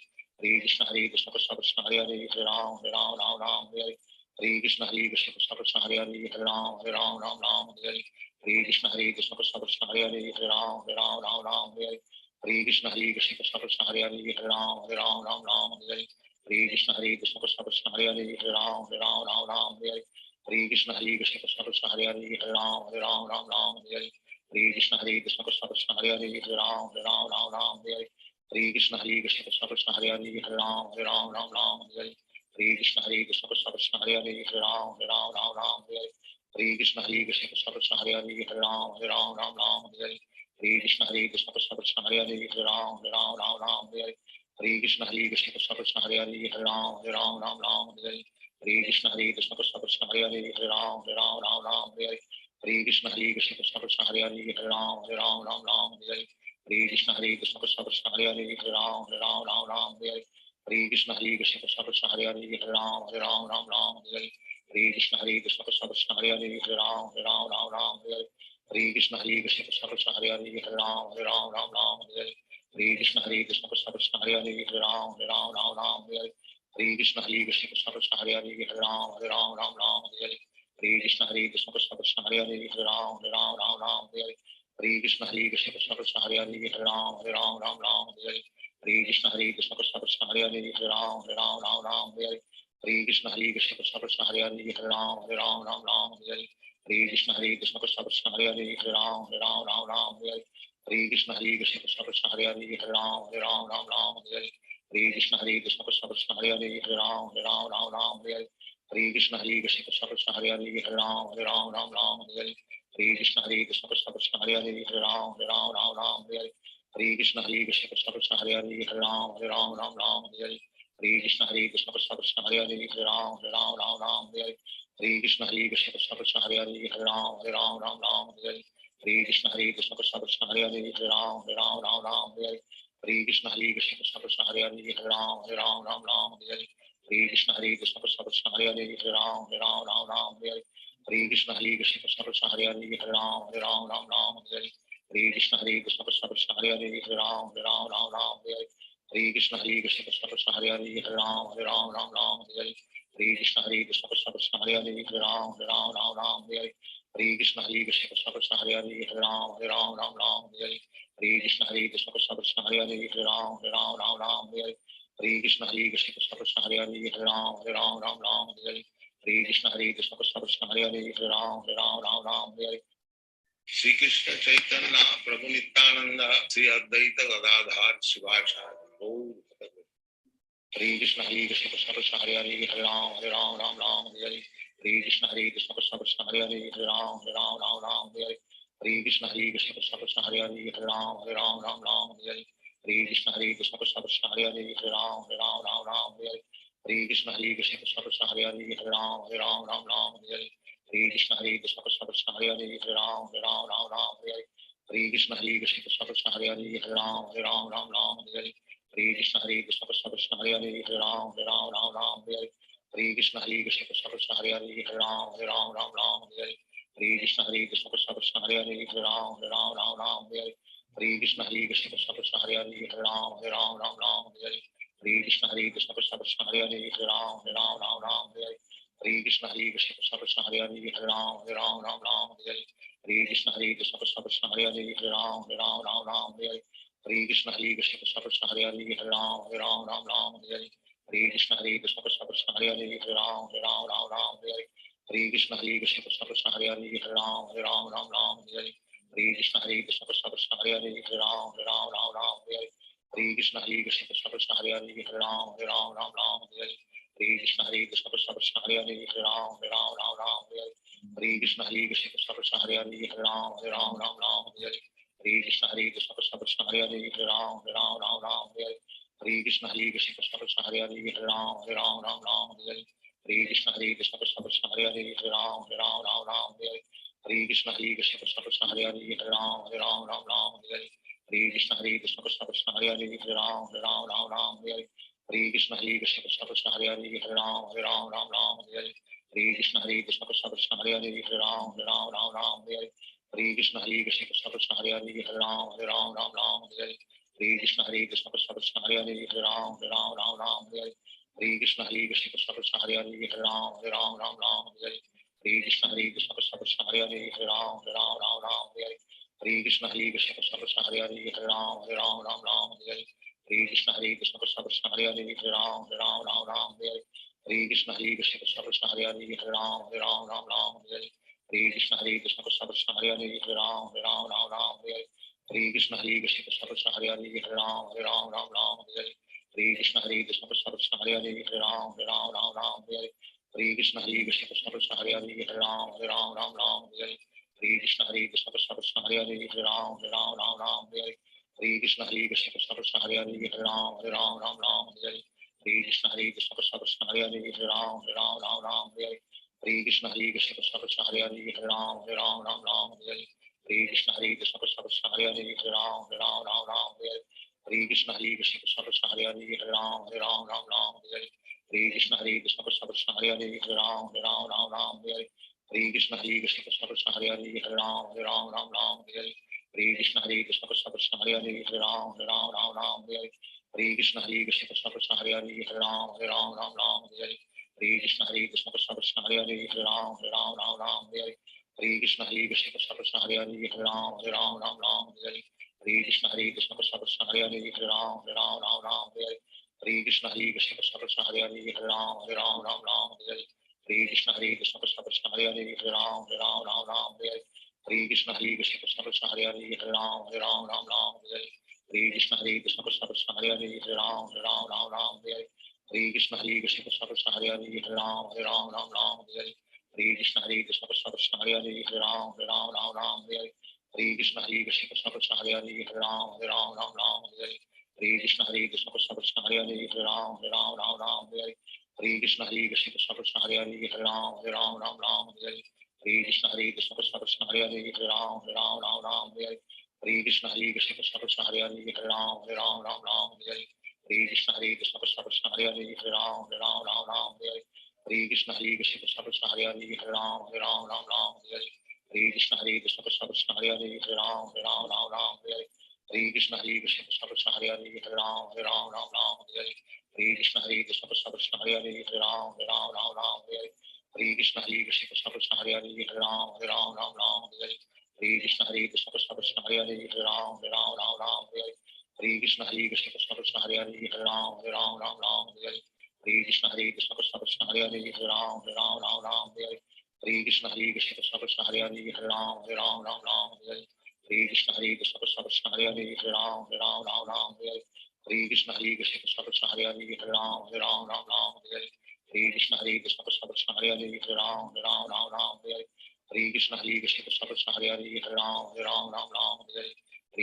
Hare Krishna Krishna Krishna Hare Hare Hare Ram Ram Hare Hare Hare Krishna Krishna Krishna Hare Hare Hare Ram Ram Hare Hare Hare Krishna Krishna Krishna Hare Hare Hare Ram Ram Hare Hare Hare Krishna Krishna Krishna Hare Hare Hare Ram Ram Hare Hare Hare Krishna Krishna Krishna Hare Hare Hare Ram Ram Hare Hare Hare Krishna Krishna Krishna Hare Hare Hare Ram Ram Hare Hare Hare Krishna Krishna Krishna Hare Hare Hare Ram Ram Hare Hare Hare Krishna Krishna Krishna Hare Hare Hare Ram Hare Hare Hare Krishna Krishna Krishna Hare Hare Hare Ram Hare Hare Hare Krishna Krishna Krishna Hare Hare Hare Ram Hare Hare Hare Krishna Krishna Krishna Hare Hare Hare Ram Hare Hare Hare Krishna Krishna Krishna Hare Hare Hare Ram Hare Hare Hare Krishna Krishna Krishna Hare Hare Hare Ram Hare Hare Hare Krishna Krishna Krishna Hare Hare Hare Ram Hare Hare Hare Krishna Krishna Krishna Hare Hare Hare Ram Hare Hare Hare Krishna Krishna Krishna Hare Hare Hare Ram Hare Hare Hare Krishna Krishna Krishna Hare Hare Hare Ram Hare Hare Hare Krishna Krishna Krishna Hare Hare Hare Ram Hare Hare Krishna Krishna Krishna Hare Hare Hare Ram Hare Hare Krishna Krishna Krishna Hare Hare Hare Ram Hare Hare Krishna Krishna Krishna Hare Hare Hare Ram Hare Hare Krishna Krishna Krishna Hare Hare Hare Ram Hare Hare Krishna Krishna Krishna Hare Hare Hare Ram Hare Hare Krishna Krishna Krishna Hare Hare Hare Ram Hare Hare Krishna Krishna Krishna Hare Hare Hare Ram Hare Hare Krishna Krishna Krishna Hare Hare Hare Ram Hare Krishna Krishna Krishna Hare Hare Hare Ram Hare Krishna Krishna Krishna Hare Hare Hare Ram Hare Krishna Krishna Krishna Hare Hare Hare Ram Hare Krishna Krishna Krishna Hare Hare Hare Ram Hare Krishna Krishna Krishna Hare Hare Hare Ram Hare Krishna Krishna Krishna Hare Hare Hare Ram Hare Krishna Krishna Krishna Hare Hare Hare Ram Hare Krishna Krishna Krishna Hare Hare Hare Ram Hare Krishna Krishna Krishna Hare Hare Hare Ram Hare Krishna Krishna Krishna Hare Hare Hare Ram Hare Krishna Krishna Krishna Hare Hare Hare Ram Hare Krishna Krishna Krishna Hare Hare Hare Ram Hare Krishna Krishna Krishna Hare Hare Hare Ram Hare Krishna Krishna Krishna Hare Hare Hare Ram Hare Krishna Krishna Krishna Hare Hare Hare Ram Hare Krishna Krishna Krishna Hare Hare Hare Ram Hare Krishna Krishna Krishna Hare Hare Hare Ram Hare Shri Krishna Chaitanya Prabhu Nityananda Sri Advaita Gadadhar Shivacharya Hare Krishna Krishna Krishna Hare Hare Hare Ram Hare Hare Krishna Krishna Krishna Hare Hare Hare Ram Hare Krishna Krishna Krishna Hare Hare Hare Ram Hare Krishna Krishna Krishna Hare Hare Hare Ram Hare Krishna Krishna Krishna Hare Hare Hare Ram Hare Krishna Krishna Krishna Hare Hare Hare Ram Hare Krishna Krishna Krishna Hare Hare Hare Ram Hare Krishna Krishna Krishna Hare Hare Hare Ram Hare Krishna Krishna Krishna Hare Hare Hare Ram Hare Krishna Krishna Krishna Hare Hare Hare Ram Hare Krishna Krishna Krishna Hare Hare Hare Ram Hare Krishna Krishna Krishna Hare Hare Hare Ram Hare Krishna Krishna Krishna Hare Hare Hare Ram Hare Krishna Krishna Krishna Hare Hare Hare Ram Hare Krishna Krishna Krishna Hare Hare Hare Ram Hare Krishna Krishna Krishna Hare Hare Hare Ram Hare Krishna Krishna Krishna Hare Hare Hare Ram Hare Krishna Krishna Krishna Hare Hare Hare Ram Hare Krishna Krishna Krishna Hare Hare Hare Ram Hare Krishna Krishna Krishna Hare Hare Hare Ram Hare Krishna Krishna Krishna Hare Hare Hare Ram Hare Krishna Krishna Krishna Hare Hare Hare Ram Hare Hare Krishna Krishna Krishna Hare Hare Hare Ram Ram Ram Hare Hare Hare Krishna Krishna Krishna Hare Hare Hare Ram Ram Hare Hare Hare Krishna Krishna Krishna Hare Hare Hare Ram Ram Hare Hare Hare Krishna Krishna Krishna Hare Hare Hare Ram Ram Hare Hare Hare Krishna Krishna Krishna Hare Hare Hare Ram Ram Hare Hare Hare Krishna Krishna Krishna Hare Hare Hare Ram Ram Hare Hare Hare Krishna Krishna Krishna Hare Hare Hare Ram Ram Hare Hare Hare Krishna Krishna Krishna Hare Hare Hare Ram Ram Hare Hare Hare Krishna Krishna Krishna Hare Hare Hare Ram Ram Hare Hare Hare Krishna Krishna Krishna Hare Hare Hare Ram Ram Hare Hare Hare Krishna Krishna Krishna Hare Hare Hare Ram Ram Hare Hare Hare Krishna Krishna Krishna Hare Hare Hare Ram Ram Hare Hare Hare Krishna Krishna Krishna Hare Hare Hare Ram Ram Hare Hare Hare Krishna Krishna Krishna Hare Hare Hare Ram Ram Hare Hare Hare Krishna Krishna Krishna Hare Hare Hare Ram Hare Hare Hare Krishna Krishna Krishna Hare Hare Hare Ram Ram Hare Hare Hare Krishna Krishna Krishna Hare Hare Hare Ram Ram Hare Hare Hare Krishna Krishna Krishna Hare Hare Hare Ram Ram Hare Hare Hare Krishna Krishna Krishna Hare Hare Hare Ram Ram Hare Hare Hare Krishna Krishna Krishna Hare Hare Hare Ram Ram Hare Hare Hare Krishna Krishna Krishna Hare Hare Hare Ram Ram Hare Hare Hare Krishna Krishna Krishna Hare Hare Hare Ram Ram Hare Hare Hare Krishna Krishna Krishna Hare Hare Hare Ram Ram Hare Hare Hare Krishna Krishna Krishna Hare Hare Hare Ram Ram Hare Hare Hare Krishna Krishna Krishna Hare Hare Hare Ram Ram Hare Hare Hare Krishna Krishna Krishna Hare Hare Hare Ram Ram Hare Hare Hare Krishna Krishna Krishna Hare Hare Hare Ram Ram Hare Hare Hare Krishna Krishna Krishna Hare Hare Hare Ram Ram Hare Hare Hare Krishna Krishna Krishna Hare Hare Hare Ram Ram Hare Hare Hare Krishna Krishna Krishna Hare Hare Hare Ram Ram Hare Hare Hare Krishna Krishna Krishna Hare Hare Hare Ram Ram Hare Hare Hare Krishna Krishna Krishna Hare Hare Hare Ram Ram Hare Hare Hare Krishna Krishna Krishna Hare Hare Hare Ram Ram Hare Hare Hare Krishna Krishna Krishna Hare Hare Hare Ram Ram Hare Hare Hare Krishna Krishna Krishna Hare Hare Hare Ram Ram Hare Hare Hare Krishna Krishna Krishna Hare Hare Hare Ram Ram Hare Hare Hare Krishna Krishna Krishna Hare Hare Hare Ram Ram Hare Hare Hare Krishna Krishna Krishna Hare Hare Hare Ram Ram Hare Hare Hare Krishna Krishna Krishna Hare Hare Hare Ram Ram Hare Hare Hare Krishna Krishna Krishna Hare Hare Hare Ram Ram Hare Hare Hare Krishna Krishna Krishna Hare Hare Hare Ram Ram Hare Hare Hare Krishna Krishna Krishna Hare Hare Hare Ram Ram Hare Hare Hare Krishna Krishna Krishna Hare Hare Hare Ram Ram Hare Hare Hare Krishna Krishna Krishna Hare Hare Hare Ram Ram Hare Hare Hare Krishna Krishna Krishna Hare Hare Hare Ram Ram Hare Hare Hare Krishna Krishna Krishna Hare Hare Hare Ram Ram Hare Hare Hare Krishna Krishna Krishna Hare Hare Hare Ram Ram Hare Hare Hare Krishna Krishna Krishna Hare Hare Hare Ram Ram Hare Hare Hare Krishna Krishna Krishna Hare Hare Hare Ram Ram Hare Hare Hare Krishna Krishna Krishna Hare Hare Hare Ram Ram Hare Hare Hare Krishna Krishna Krishna Hare Hare Hare Ram Ram Hare Hare Hare Krishna Krishna Krishna Hare Hare Hare Ram Ram Hare Hare Hare Krishna Krishna Krishna Hare Hare Hare Ram Ram Hare Hare Hare Krishna Krishna Krishna Hare Hare Hare Ram Ram Hare Hare Hare Krishna Krishna Krishna Hare Hare Hare Ram Ram Hare Hare Hare Krishna Krishna Krishna Hare Hare Hare Ram Ram Hare Hare Hare Krishna Krishna Krishna Hare Hare Hare Ram Ram Hare Hare Hare Krishna Krishna Krishna Hare Hare Hare Ram Ram Hare Hare Hare Krishna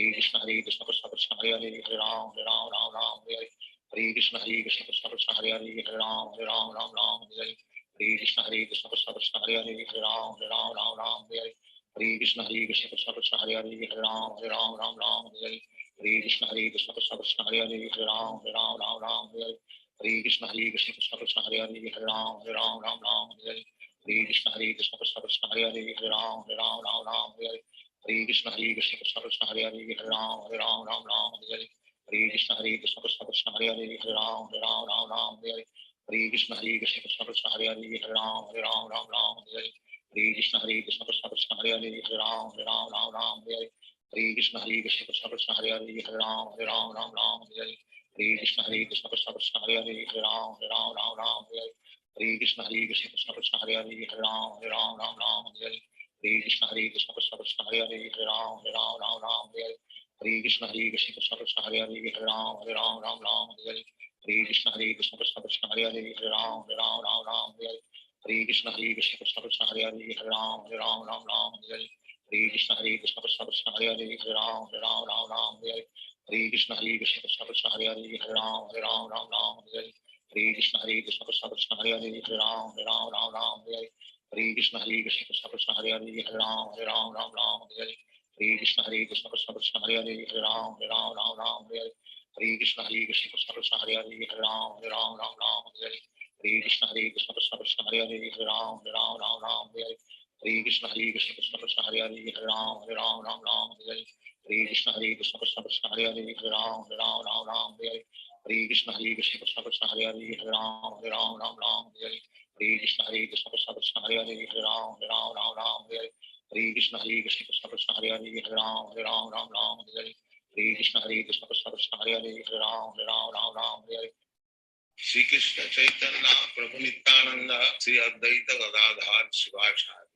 Krishna Krishna Hare Hare Hare Ram Ram Hare Hare Hare Krishna Krishna Krishna Hare Hare Hare Ram Ram Hare Hare Hare Krishna Krishna Krishna Hare Hare Hare Ram Ram Hare Hare Hare Krishna Krishna Krishna Hare Hare Hare Ram Ram Hare Hare Hare Krishna Krishna Krishna Hare Hare Hare Ram Ram Hare Hare Hare Krishna Krishna Krishna Hare Hare Hare Ram Ram Hare Hare Hare Krishna Krishna Krishna Hare Hare Hare Ram Ram Hare Hare Hare Krishna Krishna Krishna Hare Hare Hare Ram Ram Hare Hare Hare Krishna Krishna Krishna Hare Hare Hare Ram Ram Hare Hare Hare Krishna Krishna Krishna Hare Hare Hare Ram Ram Hare Hare Hare Krishna Krishna Krishna Hare Hare Hare Ram Ram Hare Hare Hare Krishna Krishna Krishna Hare Hare Hare Ram Ram Hare Hare Hare Krishna Krishna Krishna Hare Hare Hare Ram Ram Hare Hare Hare Krishna Krishna Krishna Hare Hare Hare Ram Ram Hare Hare Hare Krishna Krishna Krishna Hare Hare Hare Ram Ram Hare Hare Hare Krishna Krishna Krishna Hare Hare Hare Ram Ram Hare Hare Hare Krishna Krishna Krishna Hare Hare Hare Ram Ram Hare Hare Hare Krishna Krishna Krishna Hare Hare Hare Ram Ram Ram Hare Hare Hare Krishna Krishna Krishna Hare Hare Hare Ram Ram Hare Hare Hare Krishna Krishna Krishna Hare Hare Hare Ram Ram Hare Hare Hare Krishna Krishna Krishna Hare Hare Hare Ram Ram Hare Hare Hare Krishna Krishna Krishna Hare Hare Hare Ram Ram Hare Hare Hare Krishna Krishna Krishna Hare Hare Hare Ram Ram Hare Hare Hare Krishna Krishna Krishna Hare Hare Hare Ram Ram Hare Hare Hare Krishna Krishna Krishna Hare Hare Hare Ram Ram Hare Hare Hare Krishna Krishna Krishna Hare Hare Hare Ram Ram Hare Hare Hare Krishna Krishna Krishna Hare Hare Hare Ram Ram Hare Hare Hare Krishna Krishna Krishna Hare Hare Hare Ram Ram Hare Hare Hare Krishna Krishna Krishna Hare Hare Hare Ram Ram Hare Hare Shri Krishna Chaitanya Prabhu Nityananda Sri Advaita Gadadhar Shivachari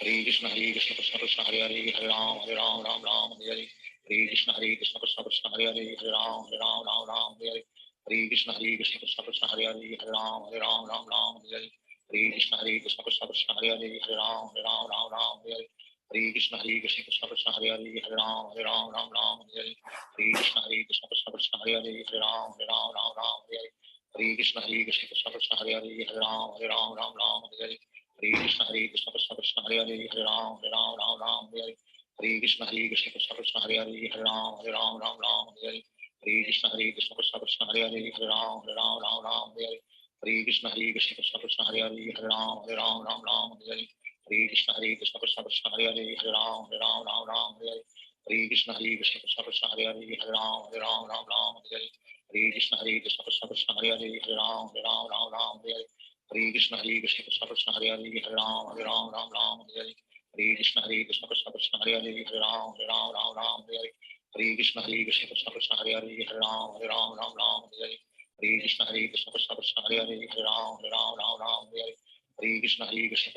Hare Krishna Krishna Krishna Hare Hare Hare Ram Ram Hare Hare Hare Krishna Krishna Krishna Hare Hare Hare Ram Ram Hare Hare Hare Krishna Krishna Krishna Hare Hare Hare Ram Ram Hare Hare Hare Krishna Krishna Krishna Hare Hare Hare Ram Ram Hare Hare Hare Krishna Krishna Krishna Hare Hare Hare Ram Ram Hare Hare Hare Krishna Krishna Krishna Hare Hare Hare Ram Ram Hare Hare Hare Krishna Krishna Krishna Hare Hare Hare Ram Hare Hare Hare Krishna Krishna Krishna Hare Hare Hare Ram Hare Hare Hare Krishna Krishna Krishna Hare Hare Hare Ram Hare Hare Hare Krishna Krishna Krishna Hare Hare Hare Ram Hare Hare Hare Krishna Krishna Krishna Hare Hare Hare Ram Hare Hare Hare Krishna Krishna Krishna Hare Hare Hare Ram Hare Hare Hare Krishna Krishna Krishna Hare Hare Hare Ram Hare Hare Hare Krishna Krishna Krishna Hare Hare Hare Ram Hare Hare Hare Krishna Krishna Krishna Hare Hare Hare Ram Hare Hare Hare Krishna Krishna Krishna Hare Hare Hare Ram Hare Hare Hare Krishna Krishna Krishna Hare Hare Hare Ram Hare Hare Hare Krishna Krishna Krishna Hare Hare Hare Ram Hare Hare Hare Krishna Krishna Krishna Hare Hare Hare Ram Hare Hare Hare Krishna Krishna Krishna Hare Hare Hare Ram Hare Hare Krishna Krishna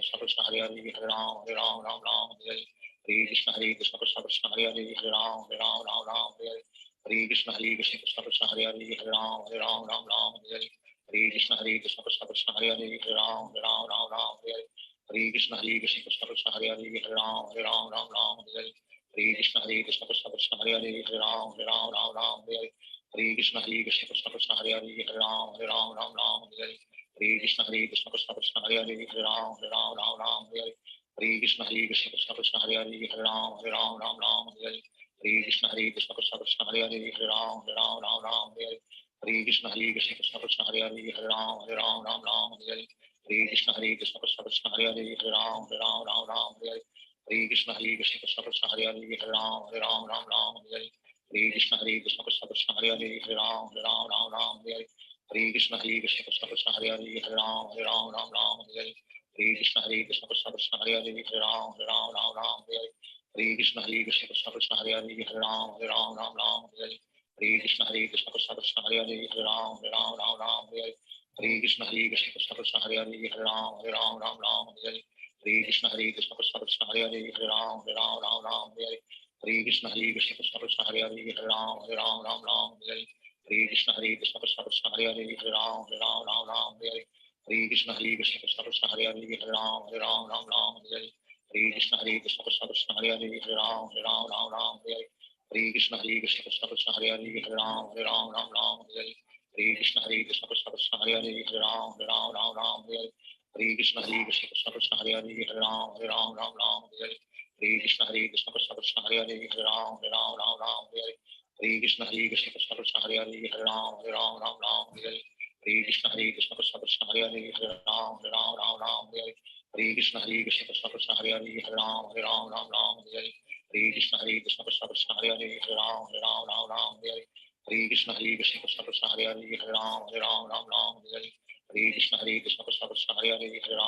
Krishna Hare Hare Hare Ram Hare Hare Krishna Krishna Krishna Hare Hare Hare Ram Hare Hare Krishna Krishna Krishna Hare Hare Hare Ram Hare Hare Krishna Krishna Krishna Hare Hare Hare Ram Hare Hare Krishna Krishna Krishna Hare Hare Hare Ram Hare Hare Krishna Krishna Krishna Hare Hare Hare Ram Hare Hare Krishna Krishna Krishna Hare Hare Hare Ram Hare Krishna Krishna Krishna Hare Hare Hare Ram Hare Krishna Krishna Krishna Hare Hare Hare Ram Hare Krishna Krishna Krishna Hare Hare Hare Ram Hare Krishna Krishna Krishna Hare Hare Hare Ram Hare Krishna Krishna Krishna Hare Hare Hare Ram Hare Krishna Krishna Krishna Hare Hare Hare Ram Hare Krishna Krishna Krishna Hare Hare Hare Ram Hare Krishna Krishna Krishna Hare Hare Hare Ram Hare Krishna Krishna Krishna Hare Hare Hare Ram Hare Krishna Krishna Krishna Hare Hare Hare Ram Hare Krishna Krishna Krishna Hare Hare Hare Ram Hare Krishna Krishna Krishna Hare Hare Hare Ram Hare Krishna Krishna Krishna Hare Hare Hare Ram Hare Krishna Krishna Krishna Hare Hare Hare Ram Hare Krishna Krishna Krishna Hare Hare Hare Ram Hare Krishna Krishna Krishna Hare Hare Hare Ram Hare Krishna Krishna Krishna Hare Hare Hare Ram Hare Krishna Krishna Krishna Hare Hare Hare Ram Hare Krishna Krishna Krishna Hare Hare Hare Ram Hare Krishna Krishna Krishna Hare Hare Hare Ram Hare Krishna Krishna Krishna Hare Hare Hare Ram Hare Krishna Krishna Krishna Hare Hare Hare Ram Hare Krishna Krishna Krishna Hare Hare Hare Ram Hare Krishna Krishna Krishna Hare Hare Hare Ram Hare Krishna Krishna Krishna Hare Hare Hare Ram Hare Krishna Krishna Krishna Hare Hare Hare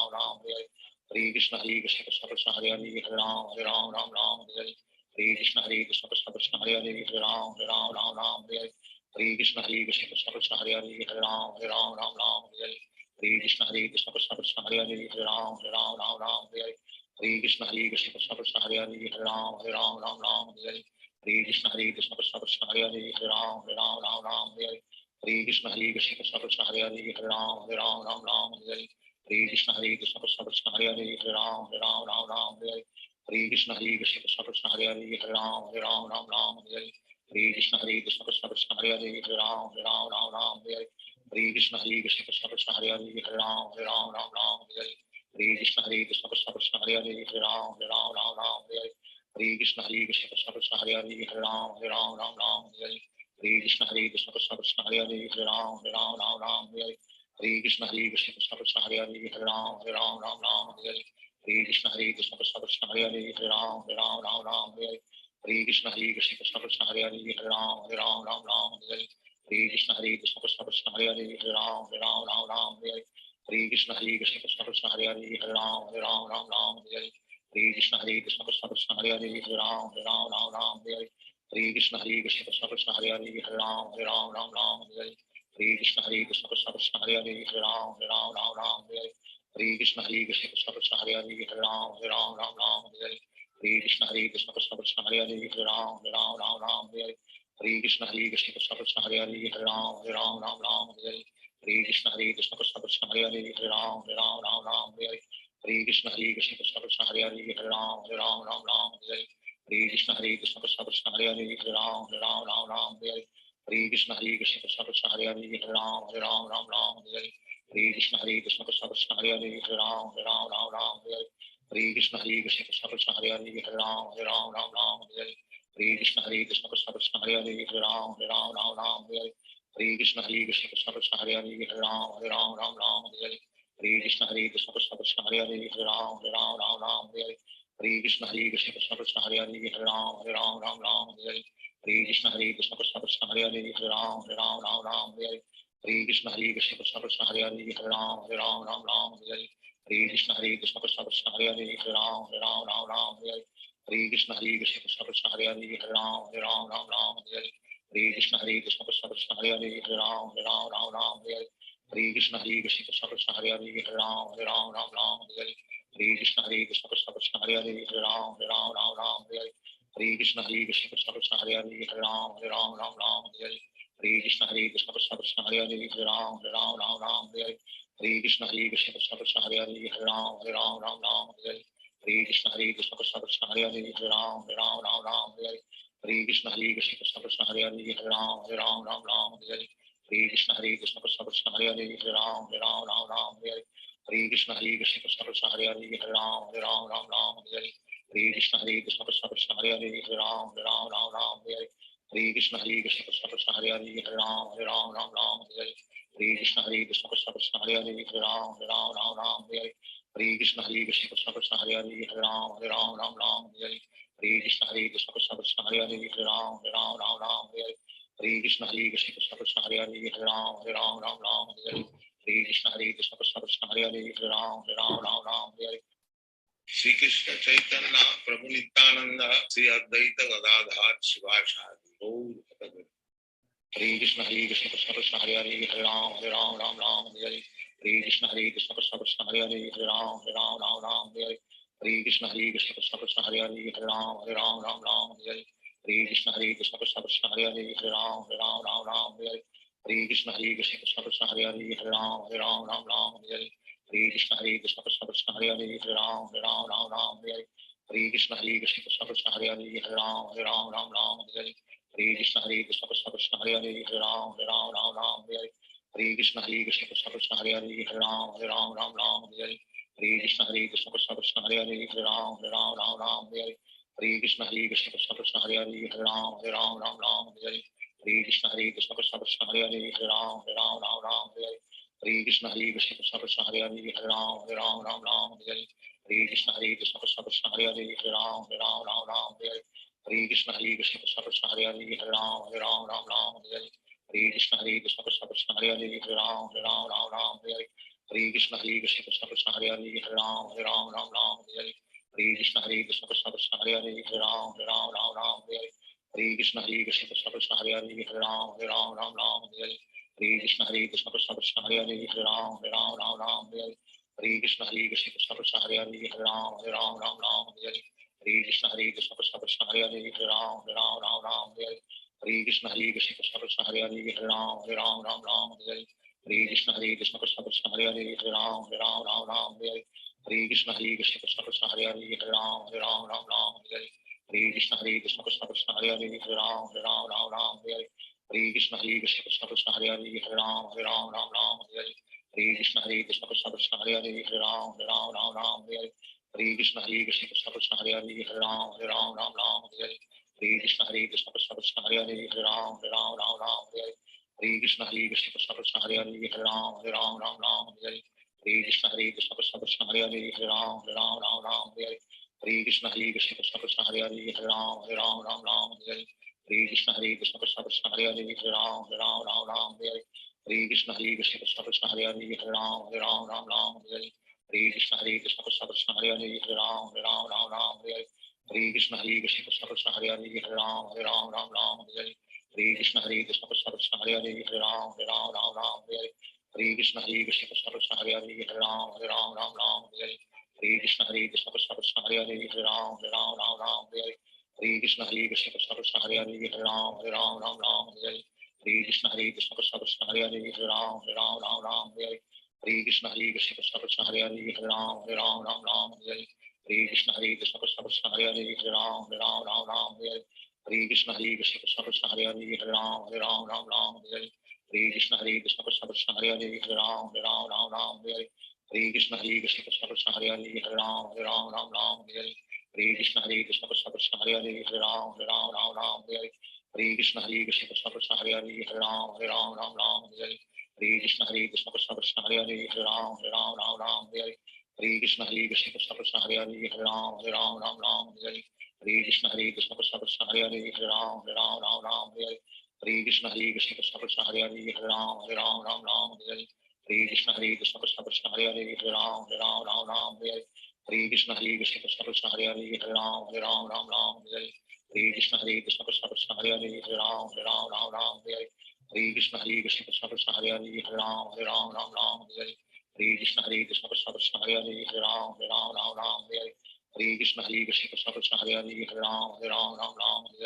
Ram Hare Krishna Krishna Krishna Hare Hare Hare Ram Hare Krishna Krishna Krishna Hare Hare Hare Ram Hare Krishna Krishna Krishna Hare Hare Hare Ram Hare Krishna Krishna Krishna Hare Hare Hare Ram Hare Krishna Krishna Krishna Hare Hare Hare Ram Hare Krishna Krishna Krishna Hare Hare Hare Ram Hare Krishna Krishna Krishna Hare Hare Hare Ram Hare Krishna Krishna Krishna Hare Hare Hare Ram Hare Krishna Krishna Krishna Hare Hare Hare Ram Hare Krishna Krishna Krishna Hare Hare Hare Ram Hare Hare Ram, Ram Ram, Hare Hare. Hare Krishna Krishna Krishna Hare Hare, Hare Ram, Ram Ram, Hare Hare. Hare Krishna Krishna Krishna Hare Hare, Hare Ram, Ram Ram, Hare Hare. Hare Krishna Krishna Krishna Hare Hare, Hare Ram, Ram, Hare Hare. Hare Krishna Krishna Krishna Hare Hare, Hare Ram, Ram, Hare Hare. Hare Krishna Krishna Krishna Hare Hare, Hare Ram, Ram, Hare Hare. Hare Krishna Krishna Krishna Hare Hare, Hare Ram, Ram, Hare Hare. Hare Krishna Krishna Krishna Hare Hare, Hare Ram, Ram, Hare Hare. Hare Krishna Krishna Krishna Hare Hare, Hare Ram, Ram, Hare Hare. Hare Krishna Krishna Krishna Hare Hare, Hare Ram, Ram, Hare Hare. Hare Krishna Krishna Krishna Hare Hare, Hare Ram, Ram, Hare Hare. Hare Krishna Krishna Krishna Hare Hare, Hare Ram, Ram, Hare Hare. Hare Krishna Krishna Krishna Hare Hare, Hare Ram, Ram, Hare Hare. Hare Krishna Krishna Krishna Hare Hare, Hare Ram, Ram, Hare Hare. Hare Krishna Krishna Krishna Hare Hare, Hare Ram, Ram, Hare Hare. Hare Krishna Krishna Krishna Hare Hare, Hare Ram, Ram, Hare Hare. Hare Krishna Krishna Krishna Hare Hare, Hare Ram, Ram, Hare Hare. Hare Krishna Krishna Krishna Hare Hare, Hare Ram, Ram, Hare Hare. Hare Krishna Krishna Krishna Hare Hare, Hare Ram, Ram, Hare Hare. Hare Krishna Krishna Krishna Hare Hare, Hare Ram, Ram, Hare Hare. Hare Krishna Krishna Krishna Hare Hare, Hare Ram, Ram, Hare Hare. Hare Krishna Krishna Krishna Hare Hare, Hare Ram, Ram, Hare Hare. Hare Krishna Krishna Krishna Hare Hare, Hare Ram, Ram, Hare Hare. Hare Krishna Krishna Krishna Hare Hare, Hare Ram, Ram, Hare Hare. Hare Krishna Krishna Krishna Hare Hare, Hare Ram, Ram, Hare Hare. Hare Krishna Krishna Krishna Hare Hare, Hare Ram, Ram, Hare Hare. Hare Krishna Krishna Krishna Hare Hare, Hare Ram, Ram, Hare Hare. Hare Krishna Krishna Krishna Hare Hare, Hare Ram, Ram, Hare Hare. Hare Krishna Krishna Krishna Hare Hare, Hare Ram, Ram, Hare Hare. Hare Krishna Krishna Krishna Hare Hare, Hare Ram, Ram, Hare Hare. Hare Krishna Krishna Krishna Hare Hare, Hare Ram, Ram, Hare Hare. Hare Krishna Krishna Krishna Hare Hare, Hare Ram, Ram, Hare Hare. Hare Krishna Krishna Krishna Hare Hare, Hare Ram, Ram, Hare Hare. Hare Krishna Krishna Krishna Hare Hare, Hare Ram, Ram, Hare Hare. Hare Krishna Krishna Krishna Hare Hare, Hare Ram, Ram, Hare Hare. Hare Krishna Krishna Krishna Hare Hare, Hare Ram, Ram, Hare Hare. Hare Krishna Krishna Krishna Hare Hare, Hare Ram, Ram, Hare Hare. Hare Krishna Krishna Krishna Hare Hare, Hare Ram, Ram, Hare Hare. Hare Krishna Krishna Krishna Hare Hare, Hare Ram, Ram, Hare Hare. Hare Krishna Krishna Krishna Hare Hare, Hare Ram, Ram, Hare Hare. Hare Krishna Krishna Krishna Hare Hare, Hare Ram, Ram, Hare Hare. Hare Krishna Krishna Krishna Hare Hare, Hare Ram, Ram, Hare Hare. Hare Krishna Krishna Krishna Hare Hare, Hare Ram, Ram, Hare Hare. Hare Krishna Krishna Krishna Hare Hare, Hare Ram, Ram, Hare Hare. Hare Krishna Krishna Krishna Hare Hare, Hare Ram, Ram, Hare Hare. Hare Krishna Krishna Krishna Hare Hare, Hare Ram, Ram, Hare Hare. Hare Krishna Krishna Krishna Hare Hare, Hare Ram, Ram, Hare Hare. Hare Krishna Krishna Krishna Hare Hare, Hare Ram, Ram, Hare Hare. Shri Krishna Chaitanya Prabhu Nityananda Sri Advaita Gadadhar Shivasadi Gaur Bhakta. Hare Krishna Krishna Krishna Hare Hare, Hare Ram, Ram, Hare Hare. Hare Krishna Krishna Krishna Hare Hare, Hare Ram, Ram, Hare Hare. Hare Krishna Krishna Krishna Hare Hare, Hare Ram, Ram, Hare Hare. Hare Krishna Krishna Krishna Hare Hare, Hare Ram, Ram, Hare Hare. Hare Krishna Krishna Krishna Hare Hare, Hare Ram, Ram, Hare Hare. Hare Krishna Krishna Krishna Hare Hare, Hare Ram, Ram, Hare Hare. Hare Krishna Krishna Krishna Hare Hare, Hare Ram, Ram, Hare Hare. Hare Krishna Krishna Krishna Hare Hare, Hare Ram, Hare Hare. Hare Krishna Krishna Krishna Hare Hare, Hare Ram, Hare Hare. Hare Krishna Krishna Krishna Hare Hare, Hare Ram, Hare Hare. Hare Krishna Krishna Krishna Hare Hare, Hare Ram, Hare Hare. Hare Krishna Krishna Krishna Hare Hare, Hare Ram, Hare Hare. Hare Krishna Krishna Krishna Hare Hare, Hare Ram, Hare Hare. Hare Krishna Krishna Krishna Hare Hare, Hare Ram, Hare Hare. Hare Krishna Krishna Krishna Hare Hare, Hare Ram, Hare Hare. Hare Krishna Krishna Krishna Hare Hare, Hare Ram, Hare Hare. Hare Krishna Krishna Krishna Hare Hare, Hare Ram, Hare Hare. Hare Krishna Krishna Krishna Hare Hare, Hare Ram, Hare Hare. Hare Krishna Krishna Krishna Hare Hare, Hare Ram, Hare Hare. Hare Krishna Krishna Krishna Hare Hare, Hare Ram, Hare Hare. Hare Krishna Krishna Krishna Hare Hare, Hare Ram, Hare Hare. Hare Krishna Krishna Krishna Hare Hare, Hare Ram, Hare Hare. Hare Krishna Krishna Krishna Hare Hare, Hare Ram, Hare Hare. Hare Krishna Krishna Krishna Hare Hare, Hare Ram, Hare Hare. Hare Krishna Krishna Krishna Hare Hare, Hare Ram, Hare Hare. Hare Krishna Krishna Krishna Hare Hare Hare Ram Ram Ram Hare Hare Hare Krishna Krishna Krishna Hare Hare Hare Ram Ram Hare Hare Hare Krishna Krishna Krishna Hare Hare Hare Ram Ram Hare Hare Hare Krishna Krishna Krishna Hare Hare Hare Ram Ram Hare Hare Hare Krishna Krishna Krishna Hare Hare Hare Ram Ram Hare Hare Hare Krishna Krishna Krishna Hare Hare Hare Ram Ram Hare Hare Hare Krishna Krishna Krishna Hare Hare Hare Ram Ram Hare Hare Hare Krishna Krishna Krishna Hare Hare Hare Ram Ram Hare Hare Hare Krishna Krishna Krishna Hare Hare Hare Ram Ram Hare Hare Hare Krishna Krishna Krishna Hare Hare Hare Ram Ram Hare Hare Hare Krishna Krishna Krishna Hare Hare Hare Ram Ram Hare Hare Hare Krishna Krishna Krishna Hare Hare Hare Ram Ram Hare Hare Hare Krishna Krishna Krishna Hare Hare Hare Ram Ram Hare Hare Hare Krishna Krishna Krishna Hare Hare Hare Ram Ram Hare Hare Hare Krishna Krishna Krishna Hare Hare Hare Ram Ram Hare Hare Hare Krishna Krishna Krishna Hare Hare Hare Ram Ram Hare Hare Hare Krishna Krishna Krishna Hare Hare Hare Ram Ram Hare Hare Hare Krishna Krishna Krishna Hare Hare Hare Ram Ram Hare Hare Hare Krishna Krishna Krishna Hare Hare Hare Ram Ram Hare Hare Hare Krishna Krishna Krishna Hare Hare Hare Ram Ram Hare Hare Hare Krishna Krishna Krishna Hare Hare Hare Ram Ram Hare Hare Hare Krishna Krishna Krishna Hare Hare Hare Ram Ram Hare Hare Hare Krishna Krishna Krishna Hare Hare Hare Ram Ram Hare Hare Hare Krishna Krishna Krishna Hare Hare Hare Ram Ram Hare Hare Hare Krishna Krishna Krishna Hare Hare Hare Ram Ram Hare Hare Hare Krishna Krishna Krishna Hare Hare Hare Ram Ram Hare Hare Hare Krishna Krishna Krishna Hare Hare Hare Ram Ram Hare Hare Hare Krishna Krishna Krishna Hare Hare Hare Ram Ram Hare Hare Hare Krishna Krishna Krishna Hare Hare Hare Ram Ram Hare Hare Hare Krishna Krishna Krishna Hare Hare Hare Ram Ram Hare Hare Hare Krishna Krishna Krishna Hare Hare Hare Ram Ram Hare Hare Hare Krishna Krishna Krishna Hare Hare Hare Ram Ram Hare Hare Hare Krishna Krishna Krishna Hare Hare Hare Ram Ram Hare Hare Hare Krishna Krishna Krishna Hare Hare Hare Ram Ram Hare Hare Hare Krishna Krishna Krishna Hare Hare Hare Ram Ram Hare Hare Hare Krishna Krishna Krishna Hare Hare Hare Ram Ram Hare Hare Hare Krishna Krishna Krishna Hare Hare Hare Ram Ram Hare Hare Hare Krishna Krishna Krishna Hare Hare Hare Ram Ram Hare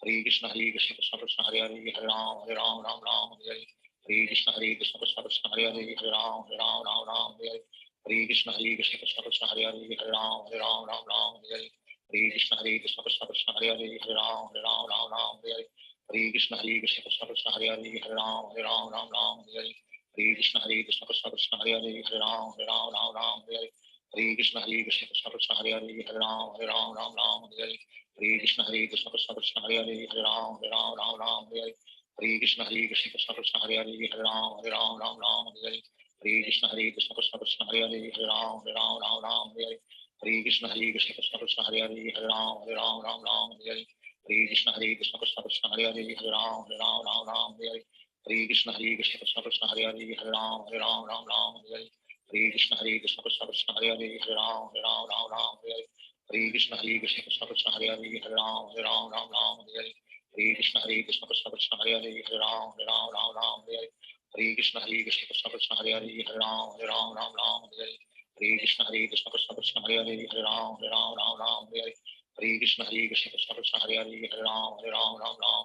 Hare Hare Krishna Krishna Krishna Hare Hare Hare Ram Ram Hare Hare Hare Krishna Krishna Krishna Hare Hare Hare Ram Ram Hare Hare Hare Krishna Krishna Krishna Hare Hare Hare Ram Ram Hare Hare Hare Krishna Krishna Krishna Hare Hare Hare Ram Ram Hare Hare Hare Krishna Krishna Krishna Hare Hare Hare Ram Ram Hare Hare Hare Krishna Krishna Krishna Hare Hare Hare Ram Ram Hare Hare Hare Krishna Krishna Krishna Hare Hare Hare Ram Ram Hare Hare Hare Krishna Krishna Krishna Hare Hare Hare Ram Ram Hare Hare Hare Krishna Krishna Krishna Hare Hare Hare Ram Ram Hare Hare Hare Krishna Krishna Krishna Hare Hare Hare Ram Ram Hare Hare Hare Krishna Krishna Krishna Hare Hare Hare Ram Ram Hare Hare Hare Krishna Krishna Krishna Hare Hare Hare Ram Ram Hare Hare Hare Krishna Krishna Krishna Hare Hare Hare Ram Ram Hare Hare Hare Krishna Krishna Krishna Hare Hare Hare Ram Ram Hare Hare Hare Krishna Krishna Krishna Hare Hare Hare Ram Ram Hare Hare Hare Krishna Krishna Krishna Hare Hare Hare Ram Ram Hare Hare Hare Krishna Krishna Krishna Hare Hare Hare Ram Ram Hare Hare Hare Krishna Krishna Krishna Hare Hare Hare Ram Ram Hare Hare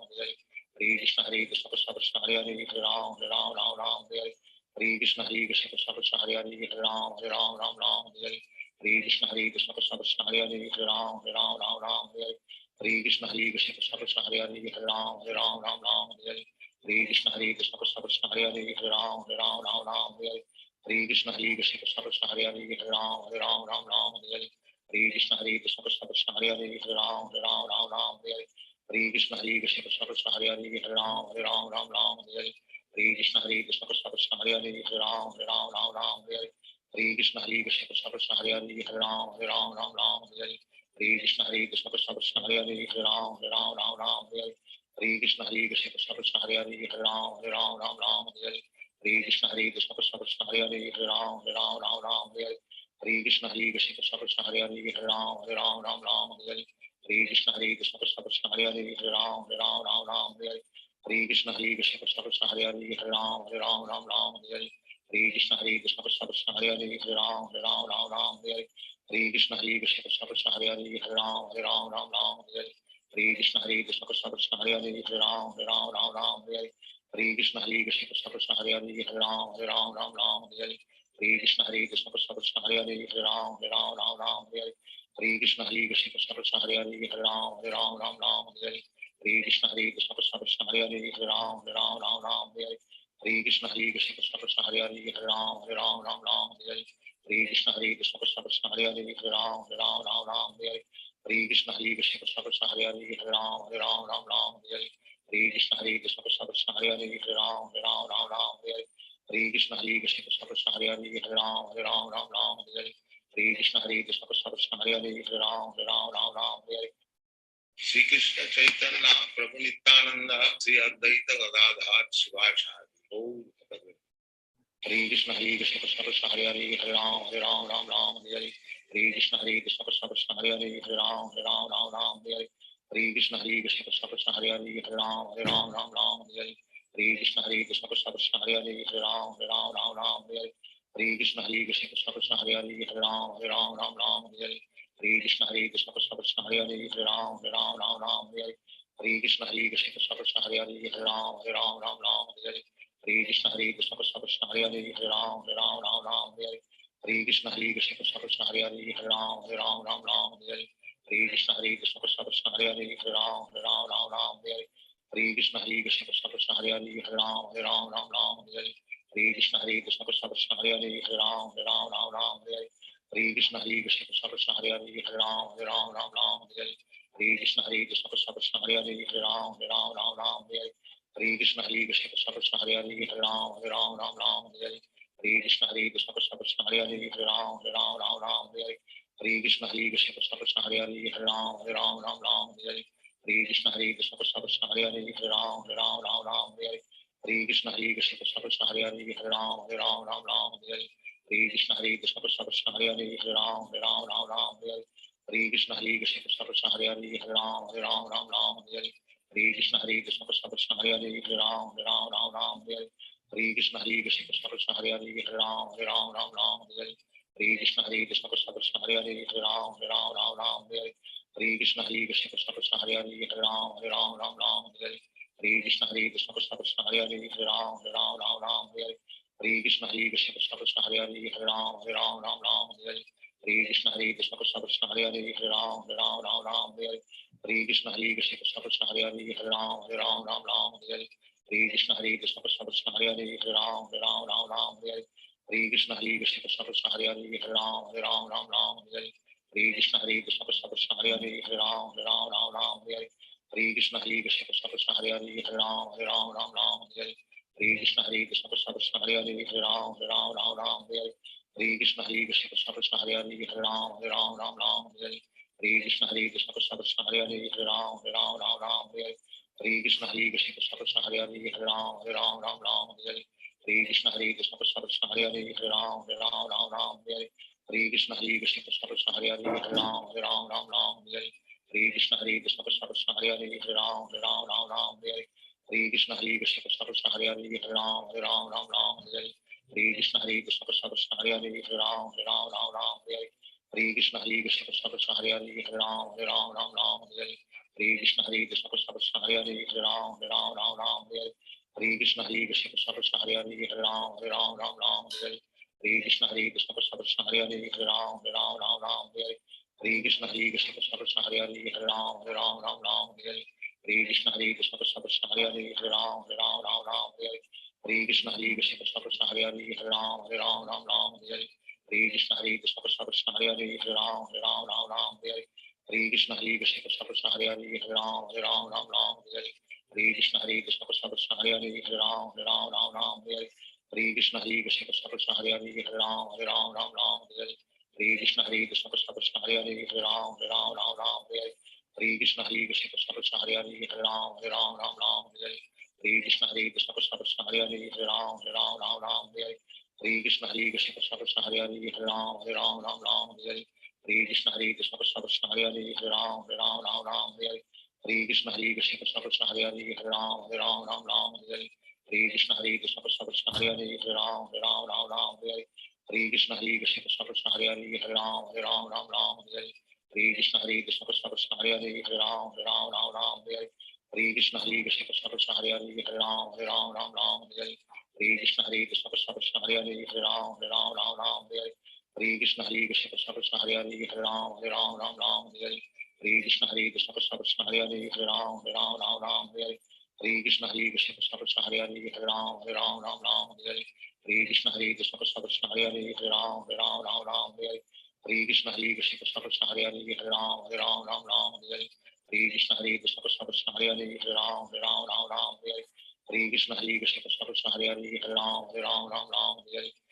Hare Krishna Krishna Krishna Hare Hare Hare Ram Ram Hare Hare Hare Krishna Krishna Krishna Hare Hare Hare Ram Ram Hare Hare Hare Krishna Krishna Krishna Hare Hare Hare Ram Ram Hare Hare Hare Krishna Krishna Krishna Hare Hare Hare Ram Ram Hare Hare Hare Krishna Krishna Krishna Hare Hare Hare Ram Ram Hare Hare Hare Krishna Krishna Krishna Hare Hare Hare Ram Ram Hare Hare Hare Krishna Krishna Krishna Hare Hare Hare Ram Ram Hare Hare Hare Krishna Krishna Krishna Hare Hare Hare Ram Ram Hare Hare Hare Krishna Krishna Krishna Hare Hare Hare Ram Ram Hare Hare Hare Krishna Krishna Krishna Hare Hare Hare Ram Ram Hare Hare Hare Krishna Krishna Krishna Hare Hare Hare Ram Ram Hare Hare Hare Krishna Krishna Krishna Hare Hare Hare Ram Ram Hare Hare Hare Krishna Krishna Krishna Hare Hare Hare Ram Ram Hare Hare Hare Krishna Krishna Krishna Hare Hare Hare Ram Ram Hare Hare Hare Krishna Krishna Krishna Hare Hare Hare Ram Ram Hare Hare Hare Krishna Krishna Krishna Hare Hare Hare Ram Ram Hare Hare Hare Krishna Krishna Krishna Hare Hare Hare Ram Ram Hare Hare Hare Krishna Krishna Krishna Hare Hare Hare Ram Ram Hare Hare Hare Krishna Krishna Krishna Hare Hare Hare Ram Ram Ram Hare Hare Hare Krishna Krishna Krishna Hare Hare Hare Ram Ram Ram Hare Hare Hare Krishna Krishna Krishna Hare Hare Hare Ram Ram Hare Hare Hare Krishna Krishna Krishna Hare Hare Hare Ram Ram Hare Hare Hare Krishna Krishna Krishna Hare Hare Hare Ram Ram Hare Hare Hare Krishna Krishna Krishna Hare Hare Hare Ram Ram Hare Hare Hare Krishna Krishna Krishna Hare Hare Hare Ram Ram Hare Hare Hare Krishna Krishna Krishna Hare Hare Hare Ram Ram Hare Hare Hare Krishna Krishna Krishna Hare Hare Hare Ram Ram Hare Hare Shri Krishna Chaitanya Prabhu Nityananda Shri Advaita Gadadhar Shivachari Hare Krishna Krishna Krishna Hare Hare Hare Ram Ram Hare Hare Hare Krishna Krishna Krishna Hare Hare Hare Ram Ram Hare Hare Hare Krishna Krishna Krishna Hare Hare Hare Ram Ram Hare Hare Hare Krishna Krishna Krishna Hare Hare Hare Ram Ram Hare Hare Hare Krishna Krishna Krishna Hare Hare Hare Ram Ram Hare Hare Hare Krishna Krishna Krishna Hare Hare Hare Ram Ram Hare Hare Hare Krishna Krishna Krishna Hare Hare Hare Ram Ram Hare Hare Hare Krishna Krishna Krishna Hare Hare Hare Ram Hare Hare Hare Krishna Krishna Krishna Hare Hare Hare Ram Hare Hare Hare Krishna Krishna Krishna Hare Hare Hare Ram Hare Hare Hare Krishna Krishna Krishna Hare Hare Hare Ram Hare Hare Hare Krishna Krishna Krishna Hare Hare Hare Ram Hare Hare Hare Krishna Krishna Krishna Hare Hare Hare Ram Hare Hare Hare Krishna Krishna Krishna Hare Hare Hare Ram Hare Hare Hare Krishna Krishna Krishna Hare Hare Hare Ram Hare Hare Hare Krishna Krishna Krishna Hare Hare Hare Ram Hare Hare Hare Krishna Krishna Krishna Hare Hare Hare Ram Hare Hare Hare Krishna Krishna Krishna Hare Hare Hare Ram Hare Hare Hare Krishna Krishna Krishna Hare Hare Hare Ram Hare Hare Krishna Krishna Krishna Hare Hare Hare Ram Hare Hare Krishna Krishna Krishna Hare Hare Hare Ram Hare Hare Hare Krishna Krishna Krishna Hare Hare Hare Ram Hare Hare Krishna Krishna Krishna Hare Hare Hare Ram Hare Hare Krishna Krishna Krishna Hare Hare Hare Ram Hare Hare Krishna Krishna Krishna Hare Hare Hare Ram Hare Hare Krishna Krishna Krishna Hare Hare Hare Ram Hare Hare Krishna Krishna Krishna Hare Hare Hare Ram Hare Hare Krishna Krishna Krishna Hare Hare Hare Ram Hare Hare Krishna Krishna Krishna Hare Hare Hare Ram Hare Krishna Krishna Krishna Hare Hare Hare Ram Hare Krishna Krishna Krishna Hare Hare Hare Ram Hare Krishna Krishna Krishna Hare Hare Hare Ram Hare Krishna Krishna Krishna Hare Hare Hare Ram Hare Krishna Krishna Krishna Hare Hare Hare Ram Hare Krishna Krishna Krishna Hare Hare Hare Ram Hare Krishna Krishna Krishna Hare Hare Hare Ram Hare Krishna Krishna Krishna Hare Hare Hare Ram Hare Krishna Krishna Krishna Hare Hare Hare Ram Hare Krishna Krishna Krishna Hare Hare Hare Ram Hare Krishna Krishna Krishna Hare Hare Hare Ram Hare Krishna Krishna Krishna Hare Hare Hare Ram Hare Krishna Krishna Krishna Hare Hare Hare Ram Hare Krishna Krishna Krishna Hare Hare Hare Ram Hare Krishna Krishna Krishna Hare Hare Hare Ram Hare Krishna Krishna Krishna Hare Hare Hare Ram Hare Krishna Krishna Krishna Hare Hare Hare Ram Hare Krishna Krishna Krishna Hare Hare Hare Ram Hare Krishna Krishna Krishna Hare Hare Hare Ram Hare Krishna Krishna Krishna Hare Hare Hare Ram Hare Krishna Krishna Krishna Hare Hare Hare Ram Hare Krishna Krishna Krishna Hare Hare Hare Ram Hare Krishna Krishna Krishna Hare Hare Hare Ram Hare Krishna Krishna Krishna Hare Hare Hare Ram Hare Krishna Krishna Krishna Hare Hare Hare Ram Hare Krishna Krishna Krishna Hare Hare Hare Ram Hare Krishna Krishna Krishna Hare Hare Hare Ram Hare Krishna Krishna Krishna Hare Hare Hare Ram Hare Krishna Krishna Krishna Hare Hare Hare Ram Hare Krishna Krishna Krishna Hare Hare Hare Ram Hare Krishna Krishna Krishna Hare Hare Hare Ram Hare Krishna Krishna Krishna Hare Hare Hare Ram Hare Krishna Krishna Krishna Hare Hare Hare Ram Hare Krishna Krishna Krishna Hare Hare Hare Ram Hare Krishna Krishna Krishna Hare Hare Hare Ram Hare Krishna Krishna Krishna Hare Hare Hare Ram Ram Ram Hare Hare Hare Krishna Krishna Krishna Hare Hare Hare Ram Ram Hare Hare Hare Krishna Krishna Krishna Hare Hare Hare Ram Ram Hare Hare Hare Krishna Krishna Krishna Hare Hare Hare Ram Ram Hare Hare Hare Krishna Krishna Krishna Hare Hare Hare Ram Ram Hare Hare Hare Krishna Krishna Krishna Hare Hare Hare Ram Ram Hare Hare Hare Krishna Krishna Krishna Hare Hare Hare Ram Ram Hare Hare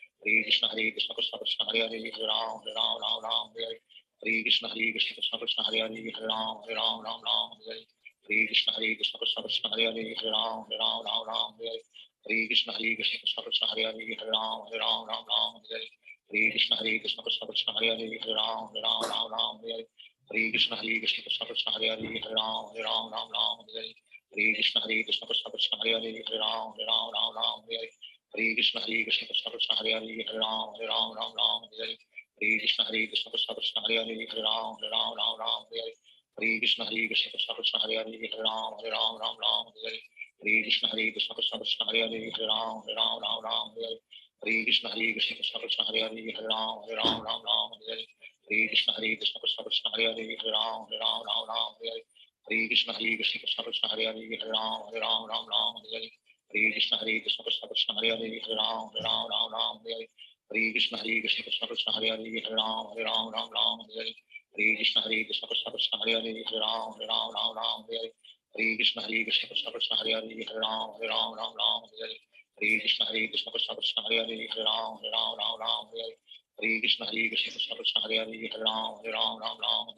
Hare Krishna Krishna Krishna Hare Hare Hare Ram Ram Hare Hare Hare Krishna Krishna Krishna Hare Hare Hare Ram Ram Hare Hare Hare Krishna Krishna Krishna Hare Hare Hare Ram Ram Hare Hare Hare Krishna Krishna Krishna Hare Hare Hare Ram Ram Hare Hare Hare Krishna Krishna Krishna Hare Hare Hare Ram Ram Hare Hare Hare Krishna Krishna Krishna Hare Hare Hare Ram Ram Hare Hare Hare Krishna Krishna Krishna Hare Hare Hare Ram Ram Hare Hare Hare Krishna Krishna Krishna Hare Hare Hare Ram Hare Hare Hare Krishna Krishna Krishna Hare Hare Hare Ram Hare Hare Hare Krishna Krishna Krishna Hare Hare Hare Ram Hare Hare Hare Krishna Krishna Krishna Hare Hare Hare Ram Hare Hare Hare Krishna Krishna Krishna Hare Hare Hare Ram Hare Hare Hare Krishna Krishna Krishna Hare Hare Hare Ram Hare Hare Hare Krishna Krishna Krishna Hare Hare Hare Ram Hare Hare Hare Krishna Krishna Krishna Hare Hare Hare Ram Hare Hare Hare Krishna Krishna Krishna Hare Hare Hare Ram Hare Hare Hare Krishna Krishna Krishna Hare Hare Hare Ram Hare Hare Hare Krishna Krishna Krishna Hare Hare Hare Ram Hare Hare Krishna Krishna Krishna Hare Hare Hare Ram Hare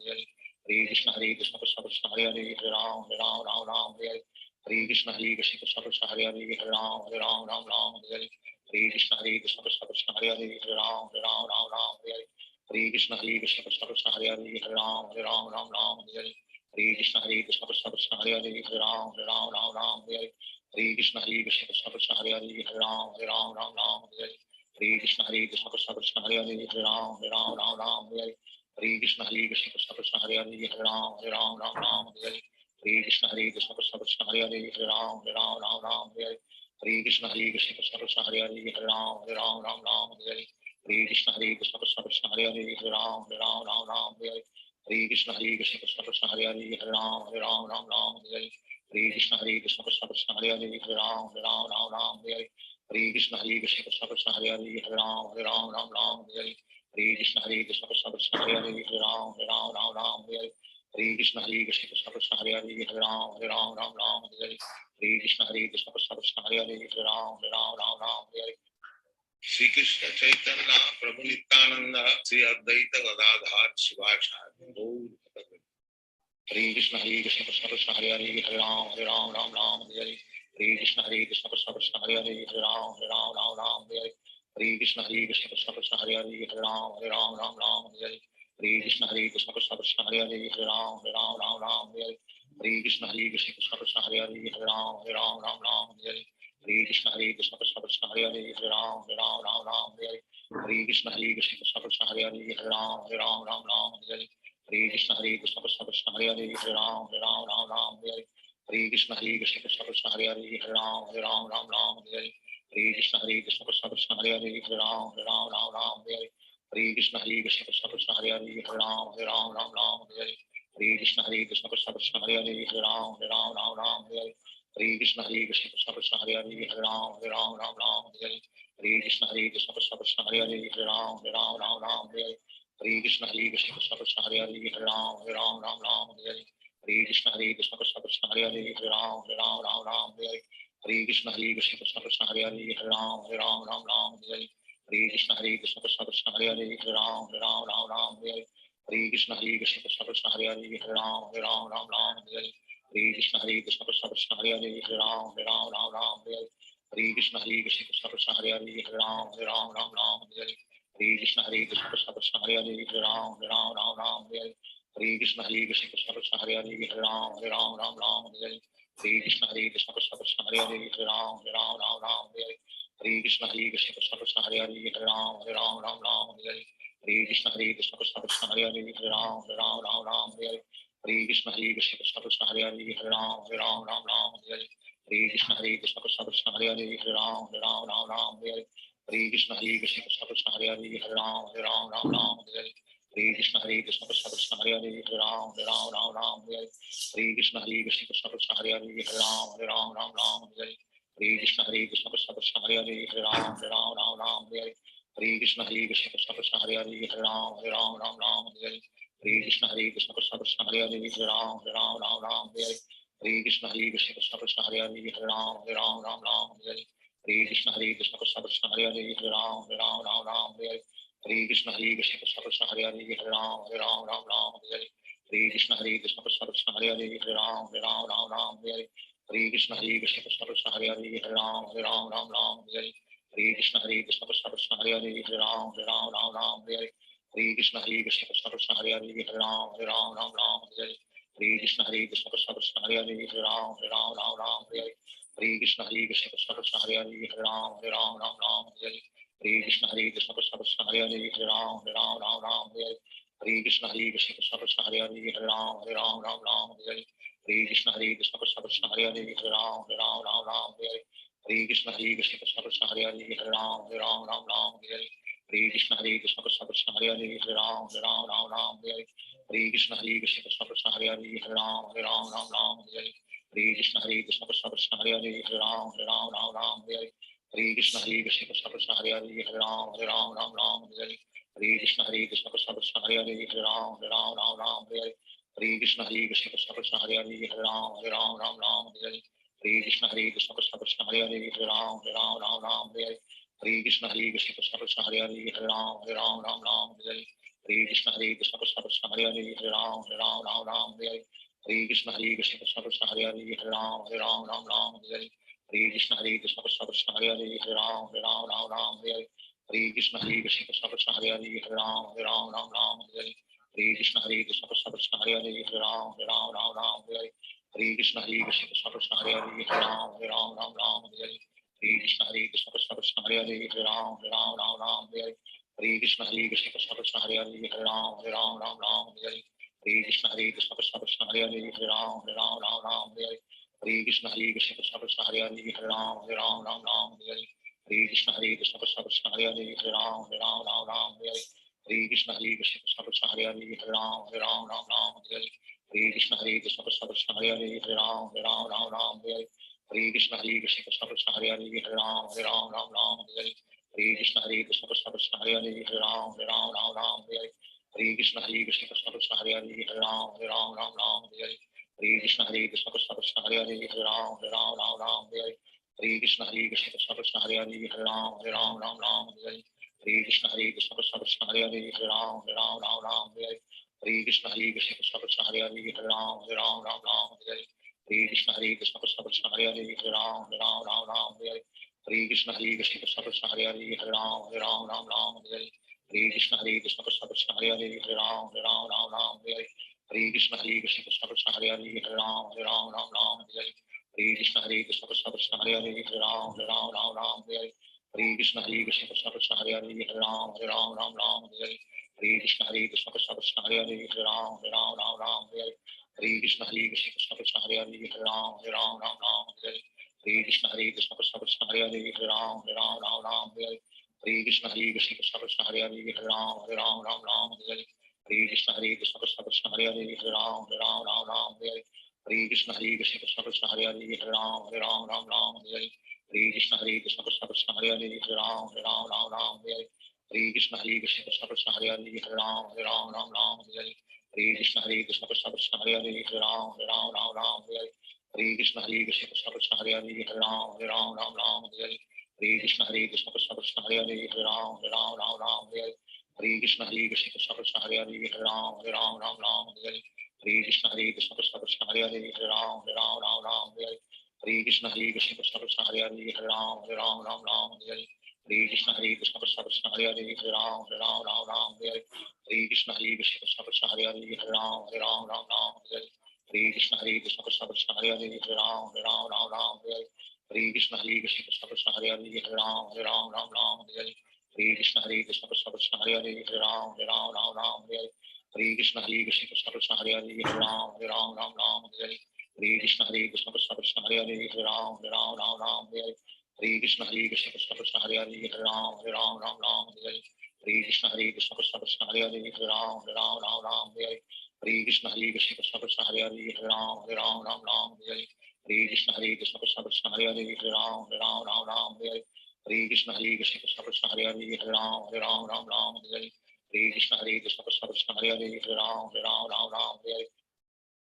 Hare Krishna Krishna Krishna Hare Hare Hare Ram Hare Hare Krishna Krishna Krishna Hare Hare Hare Ram Hare Hare Krishna Krishna Krishna Hare Hare Hare Ram Hare Hare Krishna Krishna Krishna Hare Hare Hare Ram Hare Hare Krishna Krishna Krishna Hare Hare Hare Ram Hare Hare Krishna Krishna Krishna Hare Hare Hare Ram Hare Hare Krishna Krishna Krishna Hare Hare Hare Ram Hare Hare Krishna Krishna Krishna Hare Hare Hare Ram Hare Hare Krishna Krishna Krishna Hare Hare Hare Ram Hare Hare Krishna Krishna Krishna Hare Hare Hare Ram Hare Hare Krishna Krishna Krishna Hare Hare Hare Ram Hare Hare Krishna Krishna Krishna Hare Hare Hare Ram Hare Hare Krishna Krishna Krishna Hare Hare Hare Ram Hare Krishna Krishna Krishna Hare Hare Hare Ram Hare Krishna Krishna Krishna Hare Hare Hare Ram Hare Krishna Krishna Krishna Hare Hare Hare Ram Hare Krishna Krishna Krishna Hare Hare Hare Ram Hare Krishna Krishna Krishna Hare Hare Hare Ram Hare Shri Krishna Chaitanya Prabhu Nityananda Sri Advaita Gadadhar Shivacharya Hare Krishna Krishna Krishna Hare Hare Hare Ram Hare Hare Krishna Krishna Krishna Hare Hare Hare Ram Hare Hare Krishna Krishna Krishna Hare Hare Hare Ram Hare Hare Krishna Krishna Krishna Hare Hare Hare Ram Hare Krishna Krishna Krishna Hare Hare Hare Ram Hare Krishna Krishna Krishna Hare Hare Hare Ram Hare Krishna Krishna Krishna Hare Hare Hare Ram Hare Krishna Krishna Krishna Hare Hare Hare Ram Hare Krishna Krishna Krishna Hare Hare Hare Ram Hare Krishna Krishna Krishna Hare Hare Hare Ram Hare Krishna Krishna Krishna Hare Hare Hare Ram Hare Krishna Krishna Krishna Hare Hare Hare Ram Hare Krishna Krishna Krishna Hare Hare Hare Ram Hare Krishna Krishna Krishna Hare Hare Hare Ram Hare Krishna Krishna Krishna Hare Hare Hare Ram Hare Krishna Krishna Krishna Hare Hare Hare Ram Hare Krishna Krishna Krishna Hare Hare Hare Ram Hare Krishna Krishna Krishna Hare Hare Hare Ram Hare Krishna Krishna Krishna Hare Hare Hare Ram Hare Krishna Krishna Krishna Hare Hare Hare Ram Hare Krishna Krishna Krishna Hare Hare Hare Ram Hare Krishna Krishna Krishna Hare Hare Hare Ram Hare Krishna Krishna Krishna Hare Hare Hare Ram Hare Krishna Krishna Krishna Hare Hare Hare Ram Hare Krishna Krishna Krishna Hare Hare Hare Ram Hare Krishna Krishna Krishna Hare Hare Hare Ram Hare Krishna Krishna Krishna Hare Hare Hare Ram Hare Krishna Krishna Krishna Hare Hare Hare Ram Hare Hare Krishna Krishna Krishna Hare Hare Hare Ram Ram Ram Hare Hare Hare Krishna Krishna Krishna Hare Hare Hare Ram Ram Hare Hare Hare Krishna Krishna Krishna Hare Hare Hare Ram Ram Hare Hare Hare Krishna Krishna Krishna Hare Hare Hare Ram Ram Hare Hare Hare Krishna Krishna Krishna Hare Hare Hare Ram Ram Hare Hare Hare Krishna Krishna Krishna Hare Hare Hare Ram Ram Hare Hare Hare Krishna Krishna Krishna Hare Hare Hare Ram Ram Hare Hare Hare Krishna Krishna Krishna Hare Hare Hare Ram Hare Hare Hare Krishna Krishna Krishna Hare Hare Hare Ram Hare Hare Hare Krishna Krishna Krishna Hare Hare Hare Ram Hare Hare Hare Krishna Krishna Krishna Hare Hare Hare Ram Hare Hare Hare Krishna Krishna Krishna Hare Hare Hare Ram Hare Hare Hare Krishna Krishna Krishna Hare Hare Hare Ram Hare Hare Hare Krishna Krishna Krishna Hare Hare Hare Ram Hare Hare Hare Krishna Krishna Krishna Hare Hare Hare Ram Hare Hare Hare Krishna Krishna Krishna Hare Hare Hare Ram Hare Hare Hare Krishna Krishna Krishna Hare Hare Hare Ram Hare Hare Hare Krishna Krishna Krishna Hare Hare Hare Ram Hare Hare Hare Krishna Krishna Krishna Hare Hare Hare Ram Hare Hare Hare Krishna Krishna Krishna Hare Hare Hare Ram Hare Hare Hare Krishna Krishna Krishna Hare Hare Hare Ram Hare Hare Hare Krishna Krishna Krishna Hare Hare Hare Ram Hare Hare Hare Krishna Krishna Krishna Hare Hare Hare Ram Hare Hare Krishna Krishna Krishna Hare Hare Hare Ram Hare Hare Krishna Krishna Krishna Hare Hare Hare Ram Hare Hare Krishna Krishna Krishna Hare Hare Hare Ram Hare Hare Krishna Krishna Krishna Hare Hare Hare Ram Hare Hare Krishna Krishna Krishna Hare Hare Hare Ram Hare Hare Krishna Krishna Krishna Hare Hare Hare Ram Hare Hare Krishna Krishna Krishna Hare Hare Hare Ram Hare Hare Krishna Krishna Krishna Hare Hare Hare Ram Hare Hare Krishna Krishna Krishna Hare Hare Hare Ram Hare Hare Krishna Krishna Krishna Hare Hare Hare Ram Hare Krishna Krishna Krishna Hare Hare Hare Ram Hare Krishna Krishna Krishna Hare Hare Hare Ram Hare Krishna Krishna Krishna Hare Hare Hare Ram Hare Krishna Krishna Krishna Hare Hare Hare Ram Hare Krishna Krishna Krishna Hare Hare Hare Ram Hare Krishna Krishna Krishna Hare Hare Hare Ram Hare Krishna Krishna Krishna Hare Hare Hare Ram Hare Krishna Krishna Krishna Hare Hare Hare Ram Hare Krishna Krishna Krishna Hare Hare Hare Ram Hare Krishna Krishna Krishna Hare Hare Hare Ram Hare Krishna Krishna Krishna Hare Hare Hare Ram Hare Krishna Krishna Krishna Hare Hare Hare Ram Hare Krishna Krishna Krishna Hare Hare Hare Ram Hare Krishna Krishna Krishna Hare Hare Hare Ram Hare Krishna Krishna Krishna Hare Hare Hare Ram Hare Krishna Krishna Krishna Hare Hare Hare Ram Hare Krishna Krishna Krishna Hare Hare Hare Ram Hare Krishna Krishna Krishna Hare Hare Hare Ram Hare Krishna Krishna Krishna Hare Hare Hare Ram Hare Krishna Krishna Krishna Hare Hare Hare Ram Hare Krishna Krishna Krishna Hare Hare Hare Ram Hare Krishna Krishna Krishna Hare Hare Hare Ram Hare Krishna Krishna Krishna Hare Hare Hare Ram Hare Krishna Krishna Krishna Hare Hare Hare Ram Hare Krishna Krishna Krishna Hare Hare Hare Ram Hare Krishna Krishna Krishna Hare Hare Hare Ram Hare Krishna Krishna Krishna Hare Hare Hare Ram Hare Krishna Krishna Krishna Hare Hare Hare Ram Hare Krishna Krishna Krishna Hare Hare Hare Ram Hare Krishna Krishna Krishna Hare Hare Hare Ram Hare Krishna Krishna Krishna Hare Hare Hare Ram Hare Krishna Krishna Krishna Hare Hare Hare Ram Hare Krishna Krishna Krishna Hare Hare Hare Ram Hare Krishna Krishna Krishna Hare Hare Hare Ram Hare Krishna Krishna Krishna Hare Hare Hare Ram Hare Krishna Krishna Krishna Hare Hare Hare Ram Hare Krishna Krishna Krishna Hare Hare Hare Ram Hare Krishna Krishna Krishna Hare Hare Hare Ram Hare Krishna Krishna Krishna Hare Hare Hare Ram Hare Krishna Krishna Krishna Hare Hare Hare Ram Hare Krishna Krishna Krishna Hare Hare Hare Ram Hare Hare Krishna Krishna Krishna Hare Hare Hare Ram Ram Ram Hare Hare Hare Krishna Krishna Krishna Hare Hare Hare Ram Ram Hare Hare Hare Krishna Krishna Krishna Hare Hare Hare Ram Ram Hare Hare Hare Krishna Krishna Krishna Hare Hare Hare Ram Ram Hare Hare Hare Krishna Krishna Krishna Hare Hare Hare Ram Ram Hare Hare Hare Krishna Krishna Krishna Hare Hare Hare Ram Ram Hare Hare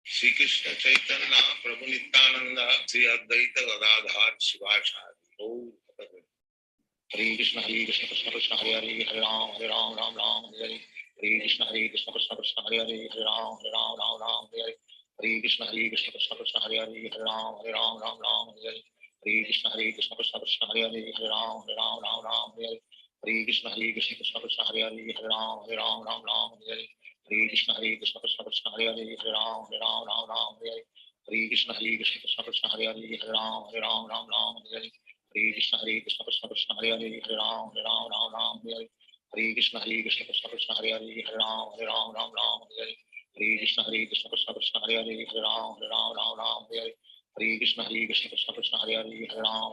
Shri Krishna Chaitanya Prabhu Nityananda Shri Advaita Gadadhar Shivachari Hare Krishna Krishna Krishna Hare Hare Hare Ram Ram Hare Hare Hare Krishna Krishna Krishna Hare Hare Hare Ram Ram Hare Hare Hare Krishna Krishna Krishna Hare Hare Hare Ram Ram Hare Hare Hare Krishna Krishna Krishna Hare Hare Hare Ram Ram Hare Hare Hare Krishna Krishna Krishna Hare Hare Hare Ram Ram Hare Hare Hare Krishna Krishna Krishna Hare Hare Hare Ram Ram Hare Hare Hare Krishna Krishna Krishna Hare Hare Hare Ram Ram Hare Hare Hare Krishna Krishna Krishna Hare Hare Hare Ram Hare Hare Hare Krishna Krishna Krishna Hare Hare Hare Ram Hare Hare Hare Krishna Krishna Krishna Hare Hare Hare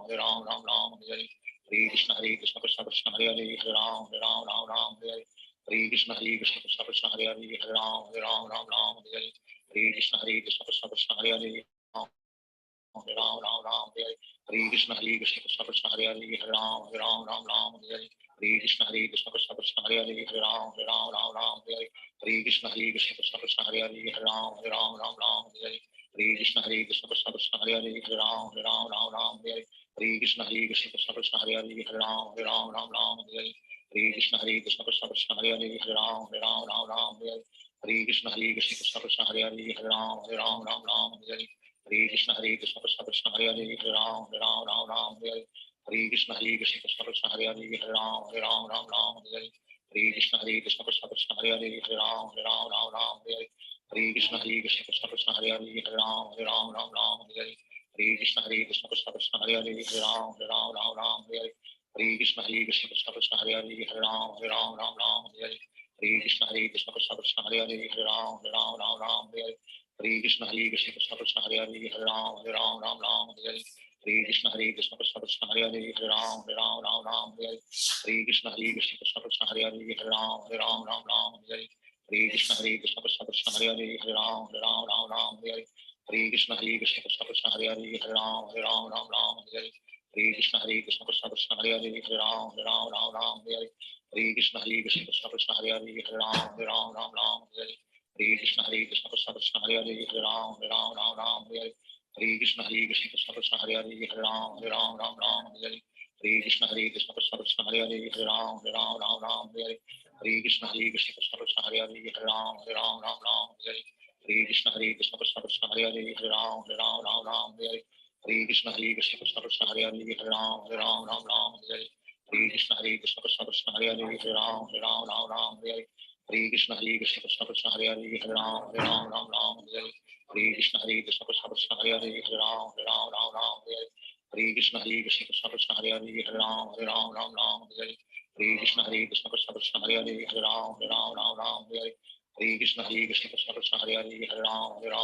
Ram Hare Hare Hare Krishna Krishna Krishna Hare Hare Hare Ram Hare Hare Hare Krishna Krishna Krishna Hare Hare Hare Ram Hare Hare Hare Krishna Krishna Krishna Hare Hare Hare Ram Hare Hare Hare Krishna Krishna Krishna Hare Hare Hare Ram Hare Hare Krishna Krishna Krishna Hare Hare Hare Ram Hare Hare Krishna Krishna Krishna Hare Hare Hare Ram Hare Hare Hare Krishna Krishna Krishna Hare Hare Hare Ram Hare Hare Krishna Krishna Krishna Hare Hare Hare Ram Hare Hare Krishna Krishna Krishna Hare Hare Hare Ram Hare Hare Hare Krishna Krishna Krishna Hare Hare Hare Ram Hare Hare Hare Krishna Krishna Krishna Hare Hare Hare Ram Hare Hare Hare Krishna Krishna Krishna Hare Hare Hare Ram Hare Hare Hare Krishna Krishna Krishna Hare Hare Hare Ram Hare Hare Krishna Krishna Krishna Hare Hare Hare Ram Hare Hare Krishna Krishna Krishna Hare Hare Hare Ram Hare Hare Krishna Krishna Krishna Hare Hare Hare Ram Hare Hare Krishna Krishna Krishna Hare Hare Hare Ram Hare Hare Krishna Krishna Krishna Hare Hare Hare Ram Hare Hare Krishna Krishna Krishna Hare Hare Hare Ram Hare Hare Krishna Krishna Krishna Hare Hare Hare Ram Hare Hare Krishna Krishna Krishna Hare Hare Hare Ram Hare Krishna Krishna Krishna Hare Hare Hare Ram Hare Krishna Krishna Krishna Hare Hare Hare Ram Hare Krishna Krishna Krishna Hare Hare Hare Ram Hare Krishna Krishna Krishna Hare Hare Hare Ram Hare Krishna Krishna Krishna Hare Hare Hare Ram Hare Krishna Krishna Krishna Hare Hare Hare Ram Hare Krishna Krishna Krishna Hare Hare Hare Ram Hare Krishna Krishna Krishna Hare Hare Hare Ram Hare Krishna Krishna Krishna Hare Hare Hare Ram Hare Krishna Krishna Krishna Hare Hare Hare Ram Hare Krishna Krishna Krishna Hare Hare Hare Ram Hare Krishna Krishna Krishna Hare Hare Hare Ram Hare Krishna Krishna Krishna Hare Hare Hare Ram Hare Krishna Krishna Krishna Hare Hare Hare Ram Hare Krishna Krishna Krishna Hare Hare Hare Ram Hare Krishna Krishna Krishna Hare Hare Hare Ram Hare Krishna Krishna Krishna Hare Hare Hare Ram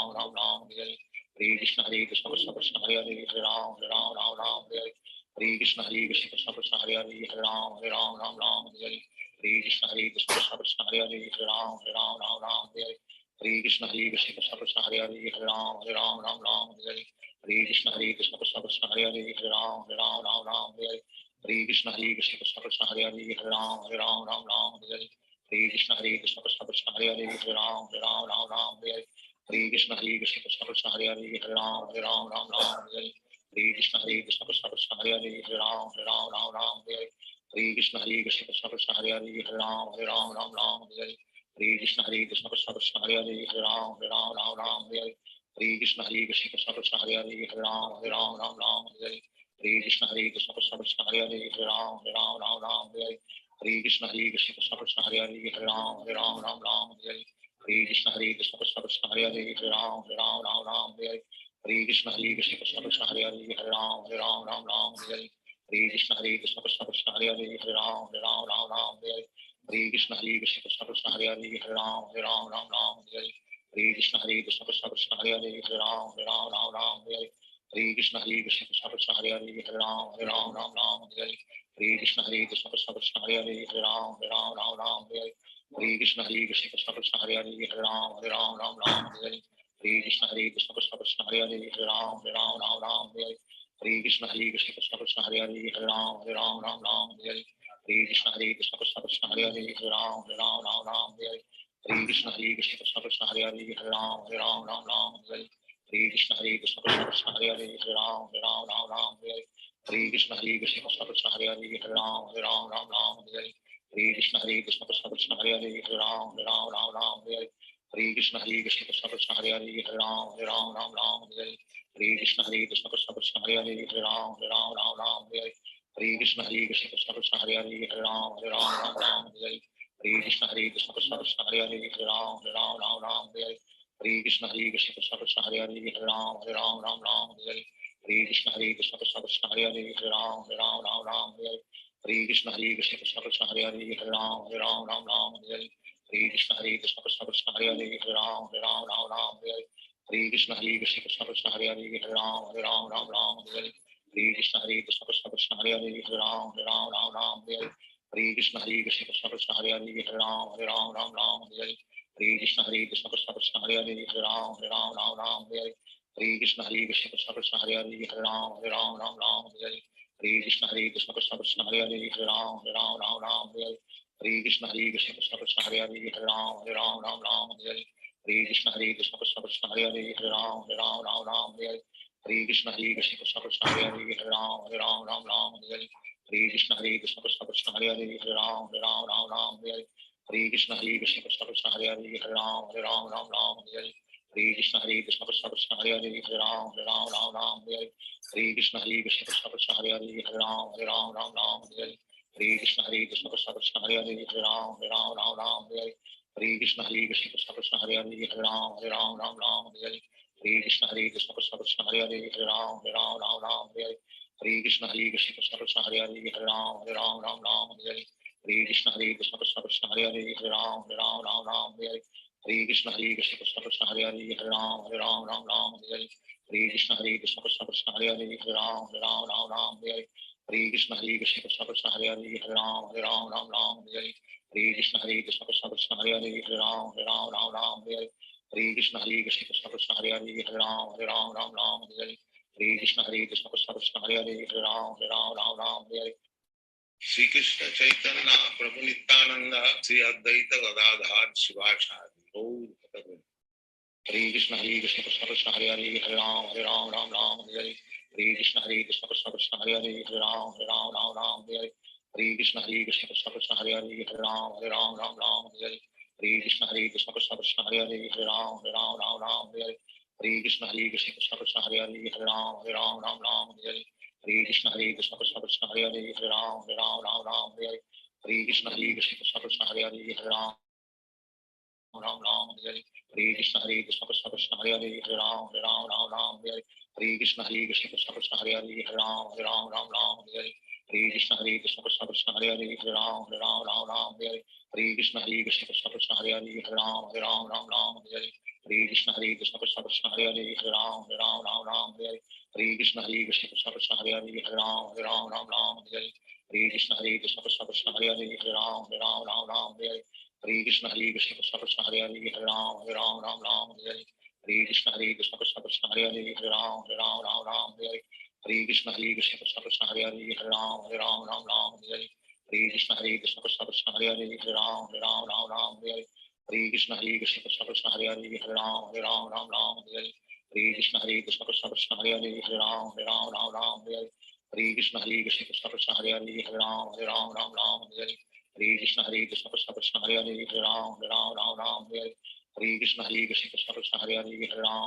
Hare Krishna Krishna Krishna Hare Hare Hare Ram Hare Krishna Krishna Krishna Hare Hare Hare Ram Hare Krishna Krishna Krishna Hare Hare Hare Ram Hare Krishna Krishna Krishna Hare Hare Hare Ram Hare Krishna Krishna Krishna Hare Hare Hare Ram Hare Krishna Krishna Krishna Hare Hare Hare Ram Hare Krishna Krishna Krishna Hare Hare Hare Ram Hare Krishna Krishna Krishna Hare Hare Hare Ram Hare Krishna Krishna Krishna Hare Hare Hare Ram Hare Krishna Krishna Krishna Hare Hare Hare Ram Hare Krishna Krishna Krishna Hare Hare Hare Ram Hare Krishna Krishna Krishna Hare Hare Hare Ram Hare Krishna Krishna Krishna Hare Hare Hare Ram Hare Krishna Krishna Krishna Hare Hare Hare Ram Hare Krishna Krishna Krishna Hare Hare Hare Ram Hare Krishna Krishna Krishna Hare Hare Hare Ram Hare Krishna Krishna Krishna Hare Hare Hare Ram Hare Krishna Krishna Krishna Hare Hare Hare Ram Hare Hare Krishna Krishna Krishna Hare Hare Hare Ram Ram Ram Hare Hare Hare Krishna Krishna Krishna Hare Hare Hare Ram Ram Hare Hare Hare Krishna Krishna Krishna Hare Hare Hare Ram Ram Hare Hare Hare Krishna Krishna Krishna Hare Hare Hare Ram Ram Hare Hare Hare Krishna Krishna Krishna Hare Hare Hare Ram Ram Hare Hare Hare Krishna Krishna Krishna Hare Hare Hare Ram Ram Hare Hare Hare Krishna Krishna Krishna Hare Hare Hare Ram Ram Hare Hare Hare Krishna Krishna Krishna Hare Hare Hare Ram Ram Hare Hare Hare Krishna Krishna Krishna Hare Hare Hare Ram Ram Hare Hare Hare Krishna Krishna Krishna Hare Hare Hare Ram Ram Hare Hare Hare Krishna Krishna Krishna Hare Hare Hare Ram Ram Hare Hare Hare Krishna Krishna Krishna Hare Hare Hare Ram Ram Hare Hare Hare Krishna Krishna Krishna Hare Hare Hare Ram Ram Hare Hare Hare Krishna Krishna Krishna Hare Hare Hare Ram Ram Hare Hare Hare Krishna Krishna Krishna Hare Hare Hare Ram Hare Hare Hare Krishna Krishna Krishna Hare Hare Hare Ram Hare Hare Hare Krishna Krishna Krishna Hare Hare Hare Ram Hare Hare Hare Krishna Krishna Krishna Hare Hare Hare Ram Hare Hare Hare Krishna Krishna Krishna Hare Hare Hare Ram Hare Hare Hare Krishna Krishna Krishna Hare Hare Hare Ram Hare Hare Hare Krishna Krishna Krishna Hare Hare Hare Ram Hare Hare Hare Krishna Krishna Krishna Hare Hare Hare Ram Hare Hare Hare Krishna Krishna Krishna Hare Hare Hare Ram Hare Hare Hare Krishna Krishna Krishna Hare Hare Hare Ram Hare Hare Hare Krishna Krishna Krishna Hare Hare Hare Ram Hare Hare Krishna Krishna Krishna Hare Hare Hare Ram Hare Hare Hare Krishna Krishna Krishna Hare Hare Hare Ram Hare Hare Hare Krishna Krishna Krishna Hare Hare Hare Ram Hare Hare Hare Krishna Krishna Krishna Hare Hare Hare Ram Hare Hare Hare Krishna Krishna Krishna Hare Hare Hare Ram Hare Hare Hare Krishna Krishna Krishna Hare Hare Hare Ram Hare Hare Hare Krishna Krishna Krishna Hare Hare Hare Ram Hare Hare Krishna Krishna Krishna Hare Hare Hare Ram Hare Hare Krishna Krishna Krishna Hare Hare Hare Ram Hare Hare Krishna Krishna Krishna Hare Hare Hare Ram Hare Hare Krishna Krishna Krishna Hare Hare Hare Ram Hare Hare Krishna Krishna Krishna Hare Hare Hare Ram Hare Hare Krishna Krishna Krishna Hare Hare Hare Ram Hare Hare Krishna Krishna Krishna Hare Hare Hare Ram Hare Krishna Krishna Krishna Hare Hare Hare Ram Hare Krishna Krishna Krishna Hare Hare Hare Ram Hare Krishna Krishna Krishna Hare Hare Hare Ram Hare Shri Krishna Chaitanya Prabhu Nityananda Sri Advaita Gadadhar Shivachari Gaur Bhakta Hare Krishna Krishna Krishna Hare Hare Hare Ram Hare Hare Krishna Krishna Krishna Hare Hare Hare Ram Hare Hare Krishna Krishna Krishna Hare Hare Hare Ram Hare Hare Krishna Krishna Krishna Hare Hare Hare Ram Hare Hare Krishna Krishna Krishna Hare Hare Hare Ram Hare Hare Krishna Krishna Krishna Hare Hare Hare Ram Hare Hare Krishna Krishna Krishna Hare Hare Hare Ram Hare Krishna Krishna Krishna Hare Hare Hare Ram Hare Krishna Krishna Krishna Hare Hare Hare Ram Hare Krishna Krishna Krishna Hare Hare Hare Ram Hare Krishna Krishna Krishna Hare Hare Hare Ram Hare Krishna Krishna Krishna Hare Hare Hare Ram Hare Krishna Krishna Krishna Hare Hare Hare Ram Hare Krishna Krishna Krishna Hare Hare Hare Ram Hare Krishna Krishna Krishna Hare Hare Hare Ram Hare Krishna Krishna Krishna Hare Hare Hare Ram Hare Krishna Krishna Krishna Hare Hare Hare Ram Hare Krishna Krishna Krishna Hare Hare Hare Ram Hare Krishna Krishna Krishna Hare Hare Hare Ram Hare Krishna Krishna Krishna Hare Hare Hare Ram Hare Krishna Krishna Krishna Hare Hare Hare Ram Hare Krishna Krishna Krishna Hare Hare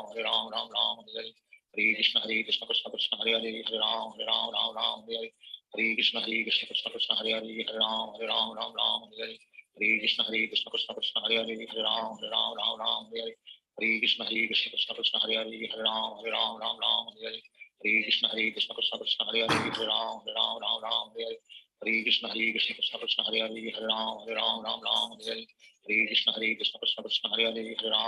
Hare Ram Hare Krishna Krishna Krishna Hare Hare Hare Ram Hare Krishna Krishna Krishna Hare Hare Hare Ram Hare Krishna Krishna Krishna Hare Hare Hare Ram Hare Krishna Krishna Krishna Hare Hare Hare Ram Hare Krishna Krishna Krishna Hare Hare Hare Ram Hare Krishna Krishna Krishna Hare Hare Hare Ram Hare Krishna Krishna Krishna Hare Hare Hare Ram Hare Krishna Krishna Krishna Hare Hare Hare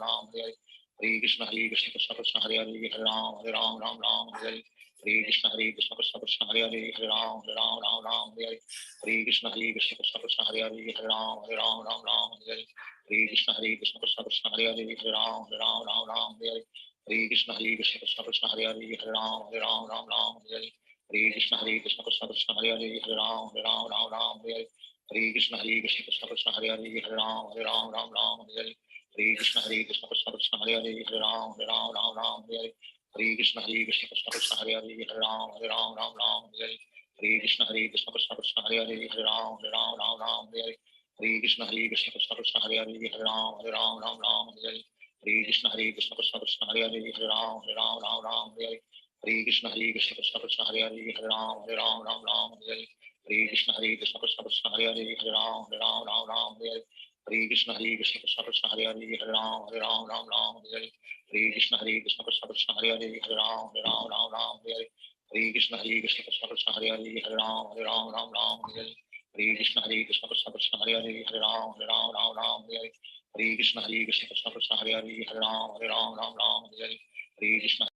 Ram Hare Hare Krishna Krishna Krishna Hare Hare Hare Ram Ram Ram Hare Hare Hare Krishna Krishna Krishna Hare Hare Hare Ram Ram Hare Hare Hare Krishna Krishna Krishna Hare Hare Hare Ram Ram Hare Hare Hare Krishna Krishna Krishna Hare Hare Hare Ram Ram Hare Hare Hare Krishna Krishna Krishna Hare Hare Hare Ram Ram Hare Hare Hare Krishna Krishna Krishna Hare Hare Hare Ram Ram Hare Hare Hare Krishna Krishna Krishna Hare Hare Hare Ram Ram Hare Hare Hare Krishna Krishna Krishna Hare Hare Hare Ram Ram Hare Hare Hare Krishna Krishna Krishna Hare Hare Hare Ram Ram Hare Hare Hare Krishna Krishna Krishna Hare Hare Hare Ram Ram Hare Hare Hare Krishna Krishna Krishna Hare Hare Hare Ram Ram Hare Hare Hare Krishna Krishna Krishna Hare Hare Hare Ram Ram Hare Hare Hare Krishna Krishna Krishna Hare Hare Hare Ram Ram Hare Hare Hare Krishna Krishna Krishna Hare Hare Hare Ram Ram Hare Hare Hare Krishna Krishna Krishna Hare Hare Hare Ram Hare Hare Hare Krishna Krishna Krishna Hare Hare Hare Ram Hare Hare Hare Krishna Krishna Krishna Hare Hare Hare Ram Hare Hare Hare Krishna Krishna Krishna Hare Hare Hare Ram Hare Hare Hare Krishna Krishna Krishna Hare Hare Hare Ram Hare Hare Hare Krishna